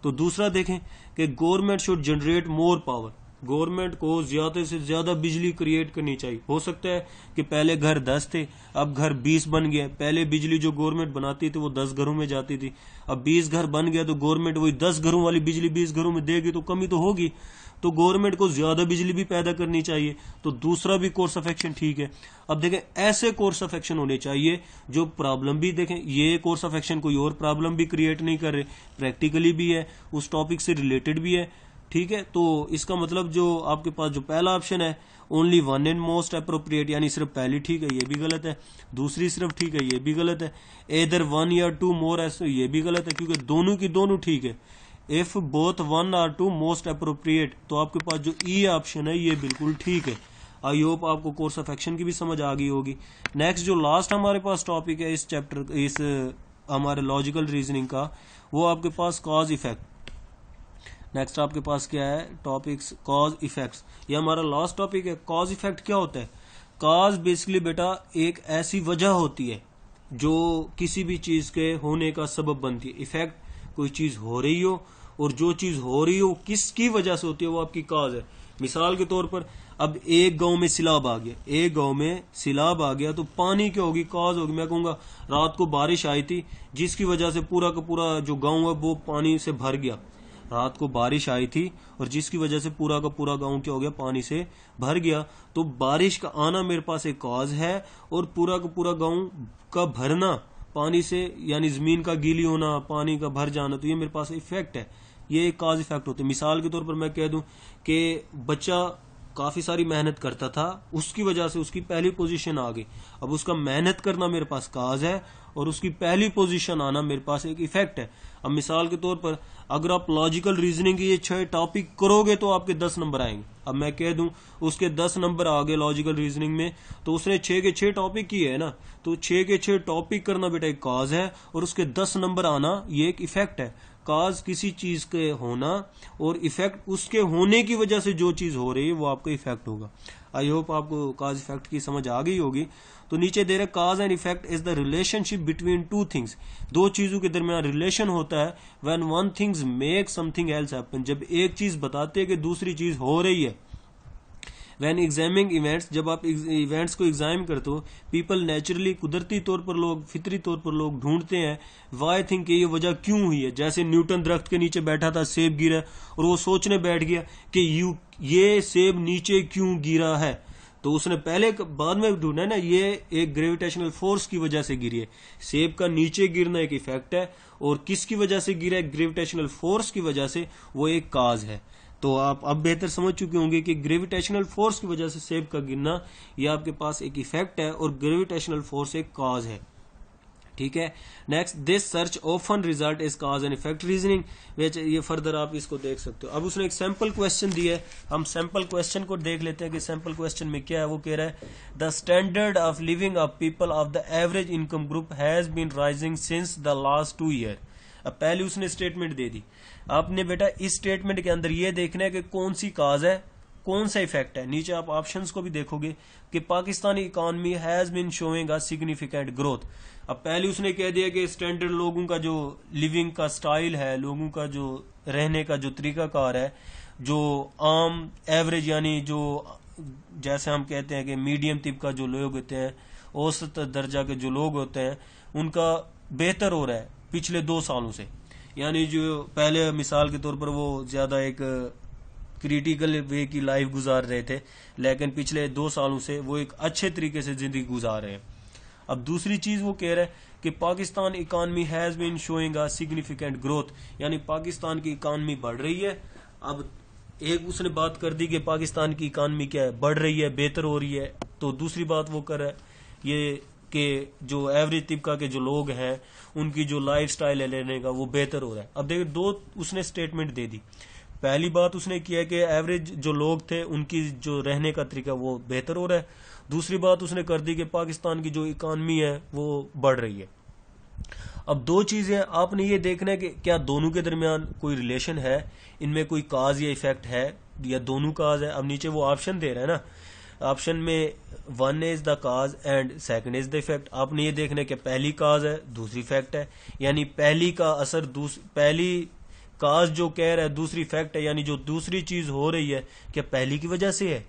तो दूसरा देखें कि government should generate more power, government को ज्यादा से ज्यादा बिजली क्रिएट करनी चाहिए। हो सकता है कि पहले घर 10 थे, अब घर 20 बन गए। पहले बिजली जो गवर्नमेंट बनाती थी वो 10 घरों में जाती थी, अब 20 घर बन गया, तो गवर्नमेंट वही 10 घरों वाली बिजली 20 घरों में देगी, तो कमी तो होगी। तो गवर्नमेंट को ज्यादा बिजली भी पैदा करनी चाहिए। तो दूसरा भी कोर्स ऑफ एक्शन ठीक है। अब देखें ऐसे कोर्स ऑफ एक्शन होने चाहिए जो प्रॉब्लम भी, देखें ये कोर्स ऑफ एक्शन कोई और प्रॉब्लम भी क्रिएट नहीं कर रहे, प्रैक्टिकली भी है, उस टॉपिक से रिलेटेड भी है। ठीक है, तो इसका मतलब जो आपके पास जो पहला ऑप्शन है only one and most appropriate, यानी सिर्फ पहली ठीक है, ये भी गलत है। दूसरी सिर्फ ठीक है, ये भी गलत है। एदर वन या टू मोर ऐसे, ये भी गलत है, क्योंकि दोनों की दोनों ठीक है। If both one or two most appropriate, तो आपके पास जो ई ऑप्शन है ये बिल्कुल ठीक है। आई होप आपको कोर्स ऑफ एक्शन की भी समझ आ गई होगी। नेक्स्ट जो लास्ट हमारे पास टॉपिक है इस चैप्टर, इस हमारे लॉजिकल रीजनिंग का, वो आपके पास कॉज इफेक्ट। नेक्स्ट आपके पास क्या है टॉपिक्स, कॉज इफेक्ट्स। ये हमारा लास्ट टॉपिक है। कॉज इफेक्ट क्या होता है? कॉज बेसिकली बेटा एक ऐसी वजह होती है जो किसी भी चीज के होने का सबब बनती है। इफेक्ट कोई चीज हो रही हो, और जो चीज हो रही हो किसकी वजह से होती है वो आपकी कॉज है। मिसाल के तौर पर अब एक गांव में सैलाब आ गया, एक गांव में सैलाब आ गया, तो पानी क्या होगी, कॉज होगी। मैं कहूंगा रात को बारिश आई थी जिसकी वजह से पूरा का पूरा जो गांव है वो पानी से भर गया। रात को बारिश आई थी और जिसकी वजह से पूरा का पूरा गांव क्या हो गया, पानी से भर गया। तो बारिश का आना मेरे पास एक कॉज है, और पूरा का पूरा गांव का भरना पानी से, यानी जमीन का गीली होना, पानी का भर जाना, तो ये मेरे पास इफेक्ट है। ये एक कॉज इफेक्ट होते हैं। मिसाल के तौर पर मैं कह दूं कि बच्चा काफी सारी मेहनत करता था, उसकी वजह से उसकी पहली पोजीशन आ गई। अब उसका मेहनत करना मेरे पास कॉज है, और उसकी पहली पोजीशन आना मेरे पास एक इफेक्ट है। अब मिसाल के तौर पर अगर आप लॉजिकल रीजनिंग की ये 6 टॉपिक करोगे तो आपके 10 नंबर आएंगे। अब मैं कह दूं उसके 10 नंबर आ गए लॉजिकल रीजनिंग में, तो उसने 6 के 6 टॉपिक किए है ना, तो 6 के 6 टॉपिक करना बेटा एक कॉज है, और उसके 10 नंबर आना ये एक इफेक्ट है। काज किसी चीज के होना और इफेक्ट उसके होने की वजह से जो चीज हो रही है वो आपका इफेक्ट होगा। आई होप आपको काज इफेक्ट की समझ आ गई होगी। तो नीचे दे रहे काज and effect is the relationship between two things, दो चीजों के दरमियान रिलेशन होता है। When one things make something else happen, जब एक चीज बताते हैं कि दूसरी चीज हो रही है। वैन एग्जामिंग इवेंट्स, जब आप इवेंट्स को एग्जाम करते हो, पीपल नेचुरली, कुदरती तौर पर लोग, फितरी तौर पर लोग ढूंढते हैं वाई थिंक, ये वजह क्यों हुई है। जैसे न्यूटन दरख्त के नीचे बैठा था, सेब गिरा और वो सोचने बैठ गया कि ये सेब नीचे क्यों गिरा है, तो उसने पहले बाद में ढूंढा ना, ये एक ग्रेविटेशनल फोर्स की वजह से गिरी है। सेब का नीचे गिरना एक इफेक्ट है और किसकी वजह से गिरा है, ग्रेविटेशनल फोर्स की वजह से, वो एक काज है। तो आप अब बेहतर समझ चुके होंगे कि ग्रेविटेशनल फोर्स की वजह से सेब का गिरना ये आपके पास एक इफेक्ट है और ग्रेविटेशनल फोर्स एक काज है। ठीक है। Next, this search often result is cause and effect reasoning, ये फर्दर आप इसको देख सकते हो। अब उसने एक सैंपल क्वेश्चन दिया है, हम सैंपल क्वेश्चन को देख लेते हैं कि सैंपल क्वेश्चन में क्या है। वो कह रहा है the standard of living of people of the average income group has been rising since the last 2 year. अब पहले उसने स्टेटमेंट दे दी, आपने बेटा इस स्टेटमेंट के अंदर ये देखना है कि कौन सी काज है, कौन सा इफेक्ट है। नीचे आप ऑप्शंस को भी देखोगे कि Pakistani economy has been showing a significant growth. अब पहले उसने कह दिया कि स्टैंडर्ड लोगों का जो लिविंग का स्टाइल है, लोगों का जो रहने का जो तरीकाकार है, जो आम एवरेज यानी जो जैसे हम कहते हैं कि मीडियम तिप का जो लोग होते हैं, औसत दर्जा के जो लोग होते हैं, उनका बेहतर हो रहा है पिछले 2 सालों से। यानी जो पहले मिसाल के तौर पर वो ज्यादा एक क्रिटिकल वे की लाइफ गुजार रहे थे, लेकिन पिछले 2 सालों से वो एक अच्छे तरीके से जिंदगी गुजार रहे हैं। अब दूसरी चीज वो कह रहा है कि Pakistan economy has been showing a significant growth, यानी पाकिस्तान की इकोनॉमी बढ़ रही है। अब एक उसने बात कर दी कि पाकिस्तान की इकोनॉमी क्या है, बढ़ रही है, बेहतर हो रही है। तो दूसरी बात वो कर रहा है ये कि जो एवरेज तिबका के जो लोग हैं उनकी जो लाइफ स्टाइल है लेने का वो बेहतर हो रहा है। अब देखिए 2 उसने स्टेटमेंट दे दी। पहली बात उसने किया कि एवरेज जो लोग थे उनकी जो रहने का तरीका वो बेहतर हो रहा है। दूसरी बात उसने कर दी कि पाकिस्तान की जो इकोनॉमी है वो बढ़ रही है। अब 2 चीजें आपने ये देखना है कि क्या दोनों के दरमियान कोई रिलेशन है, इनमें कोई काज या इफेक्ट है या दोनों काज है। अब नीचे वो ऑप्शन दे रहा है ना, ऑप्शन में 1 is the cause and 2 is the effect. आपने ये देखना है कि पहली काज है, दूसरी इफेक्ट है, यानी पहली का असर पहली काज जो कह रहा है दूसरी इफेक्ट है, यानी जो दूसरी चीज हो रही है क्या पहली की वजह से है,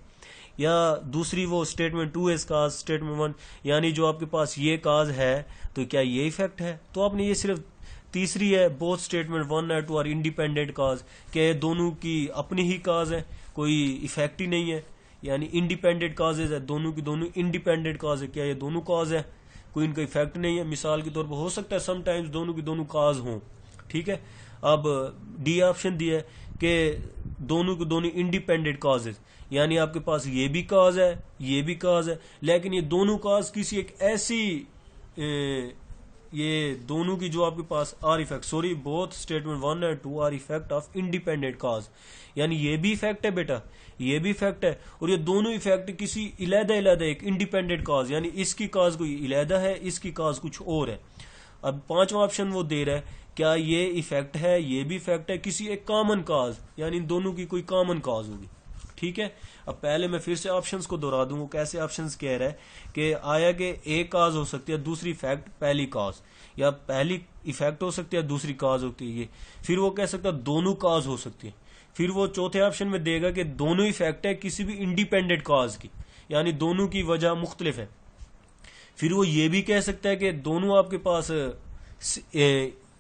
या दूसरी वो स्टेटमेंट 2 इज काज, स्टेटमेंट 1 यानी जो आपके पास ये काज है तो क्या ये इफेक्ट है। तो आपने ये सिर्फ तीसरी है, बोथ स्टेटमेंट 1 और 2 आर इंडिपेंडेंट काज, क्या दोनों की अपनी ही काज है, कोई इफेक्ट ही नहीं है, यानी इंडिपेंडेंट काजेज है, दोनों की दोनों इंडिपेंडेंट काज है, क्या ये दोनों काज है, कोई इनका इफेक्ट नहीं है। मिसाल के तौर पर हो सकता है समटाइम्स दोनों की दोनों काज हों। ठीक है। अब डी ऑप्शन दिया है कि दोनों की दोनों इंडिपेंडेंट काजेज, यानी आपके पास ये भी काज है, ये भी काज है, लेकिन ये दोनों काज किसी एक ऐसी ये दोनों की जो आपके पास are effect, sorry both statement 1 और 2 are effect of independent cause, यानी ये भी इफेक्ट है बेटा, ये भी इफेक्ट है, और ये दोनों इफेक्ट किसी इलादा एक इंडिपेंडेंट काज, यानी इसकी काज कोई इलादा है, इसकी काज कुछ और है। अब 5वां ऑप्शन वो दे रहा है क्या ये इफेक्ट है, ये भी इफेक्ट है किसी एक कॉमन काज, यानी इन दोनों की कोई कॉमन काज होगी। ठीक है। अब पहले मैं फिर से ऑप्शंस को दोहरा दूं, वो कैसे ऑप्शंस कह रहा है कि आया कि एक काज हो सकती है, दूसरी इफेक्ट पहली काज, या पहली इफेक्ट हो सकती है, दूसरी काज होती है ये, फिर वो कह सकता है दोनों काज हो सकती है, फिर वो चौथे ऑप्शन में देगा कि दोनों इफेक्ट है किसी भी इंडिपेंडेंट काज की, यानी दोनों की वजह मुख्तलिफ है। फिर वो ये भी कह सकता है कि दोनों आपके पास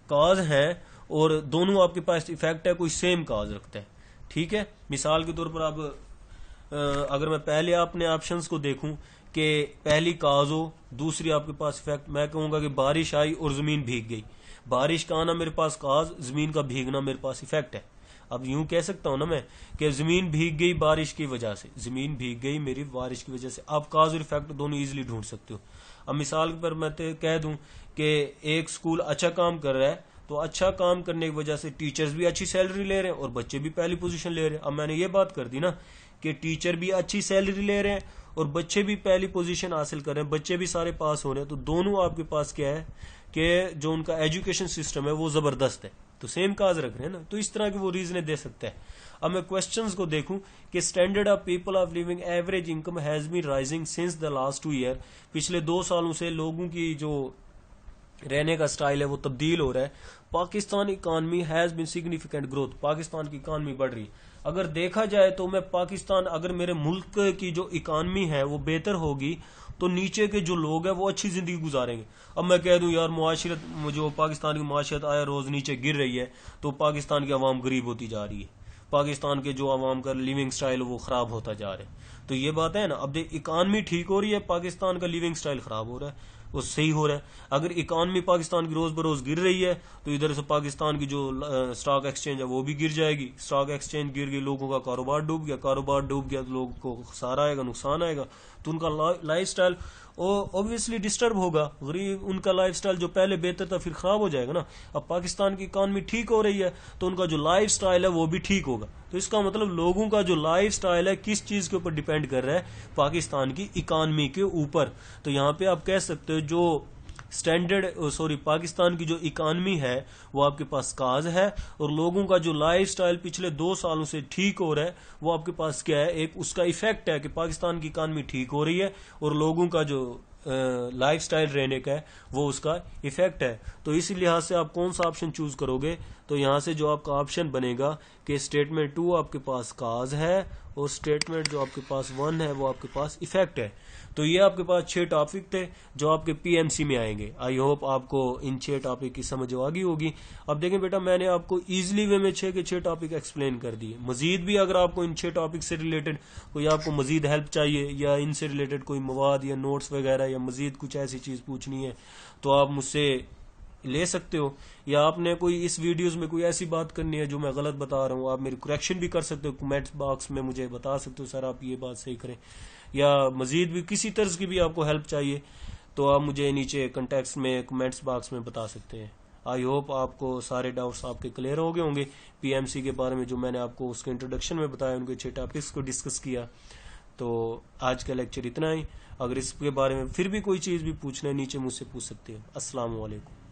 काज है और दोनों आपके पास इफेक्ट है कोई सेम काज रखता है। ठीक है। मिसाल के तौर पर अब अगर मैं पहले अपने ऑप्शंस को देखूं कि पहली काज हो, दूसरी आपके पास इफेक्ट, मैं कहूंगा कि बारिश आई और जमीन भीग गई, बारिश का आना मेरे पास काज, जमीन का भीगना मेरे पास इफेक्ट है। अब यूं कह सकता हूं ना मैं कि जमीन भीग गई बारिश की वजह से, जमीन भीग गई मेरी बारिश की वजह से। आप काज और इफेक्ट दोनों इजीली ढूंढ सकते हो। अब मिसाल पर मैं कह दूं कि एक स्कूल अच्छा काम कर रहा है, तो अच्छा काम करने की वजह से टीचर्स भी अच्छी सैलरी ले रहे हैं और बच्चे भी पहली पोजीशन ले रहे हैं। अब मैंने ये बात कर दी ना कि टीचर भी अच्छी सैलरी ले रहे हैं और बच्चे भी पहली पोजीशन हासिल कर रहे हैं, बच्चे भी सारे पास हो रहे हैं, तो दोनों आपके पास क्या है कि जो उनका एजुकेशन सिस्टम है वो जबरदस्त है। तो सेम काज रख रहे हैं ना, तो इस तरह की वो रीजन दे सकता है। अब मैं क्वेश्चंस को देखूं कि standard of people of living average income has been rising since the last 2 year, पिछले 2 सालों से लोगों की जो रहने का स्टाइल है वो तब्दील हो रहा है। Pakistan economy has been significant growth, Pakistan की इकॉनमी बढ़ रही है। अगर देखा जाए तो मैं पाकिस्तान, अगर मेरे मुल्क की जो इकॉनमी है वो बेहतर होगी तो नीचे के जो लोग हैं वो अच्छी जिंदगी गुजारेंगे। अब मैं कह दूं यार मुआशरत, जो पाकिस्तान की मुआशरत आया रोज नीचे गिर रही है, तो पाकिस्तान की आवाम गरीब होती जा रही है, पाकिस्तान के जो आवाम का लिविंग स्टाइल वो खराब होता जा रहा है। तो ये बात है ना, अब देख इकॉनमी ठीक हो रही है, पाकिस्तान का लिविंग स्टाइल खराब हो रहा है, वो सही हो रहा है। अगर इकॉनमी पाकिस्तान की रोज बरोज गिर रही है तो इधर से पाकिस्तान की जो स्टॉक एक्सचेंज है वो भी गिर जाएगी। स्टॉक एक्सचेंज गिर गई, लोगों का कारोबार डूब गया, कारोबार डूब गया तो लोगों को खसारा आएगा, नुकसान आएगा, तो उनका लाइफ स्टाइल ऑब्वियसली डिस्टर्ब होगा। गरीब उनका लाइफ स्टाइल जो पहले बेहतर था फिर खराब हो जाएगा ना। अब पाकिस्तान की इकॉनमी ठीक हो रही है तो उनका जो लाइफ स्टाइल है वो भी ठीक होगा। तो इसका मतलब लोगों का जो लाइफ स्टाइल है किस चीज के ऊपर डिपेंड कर रहा है, पाकिस्तान की इकॉनमी के ऊपर। तो यहाँ पे आप कह सकते हो जो पाकिस्तान की जो इकॉनमी है वो आपके पास काज है, और लोगों का जो लाइफ स्टाइल पिछले 2 सालों से ठीक हो रहा है वो आपके पास क्या है, एक उसका इफेक्ट है कि पाकिस्तान की इकॉनमी ठीक हो रही है और लोगों का जो लाइफ स्टाइल रहने का है वो उसका इफेक्ट है। तो इस लिहाज से आप कौन सा ऑप्शन चूज करोगे, तो यहां से जो आपका ऑप्शन बनेगा कि स्टेटमेंट 2 आपके पास काज है और स्टेटमेंट जो आपके पास 1 है वो आपके पास इफेक्ट है। तो ये आपके पास 6 टॉपिक थे जो आपके पीएमसी में आएंगे। आई होप आपको इन 6 टॉपिक की समझ आ गई होगी। अब देखें बेटा, मैंने आपको इजीली वे में 6 के 6 टॉपिक एक्सप्लेन कर दिए। मजीद भी अगर आपको इन 6 टॉपिक से रिलेटेड कोई आपको मजीद हेल्प चाहिए या इनसे रिलेटेड कोई मवाद या नोट्स वगैरह या मजीद कुछ ऐसी चीज पूछनी है तो आप मुझसे ले सकते हो, या आपने कोई इस वीडियोस में कोई ऐसी बात करनी है जो मैं गलत बता रहा हूँ आप मेरी करेक्शन भी कर सकते हो, कमेंट्स बॉक्स में मुझे बता सकते हो सर आप ये बात सही करें, या मजीद भी किसी तर्ज की भी आपको हेल्प चाहिए तो आप मुझे नीचे कॉन्टेक्ट्स में कमेंट्स बॉक्स में बता सकते हैं। आई होप आपको सारे डाउट्स आपके क्लियर हो गए होंगे पीएमसी के बारे में, जो मैंने आपको उसके इंट्रोडक्शन में बताया, उनके 6 टॉपिक्स को डिस्कस किया। तो आज का लेक्चर इतना ही। अगर इसके बारे में फिर भी कोई चीज भी पूछना है नीचे मुझसे पूछ सकते हैं। अस्सलाम वालेकुम।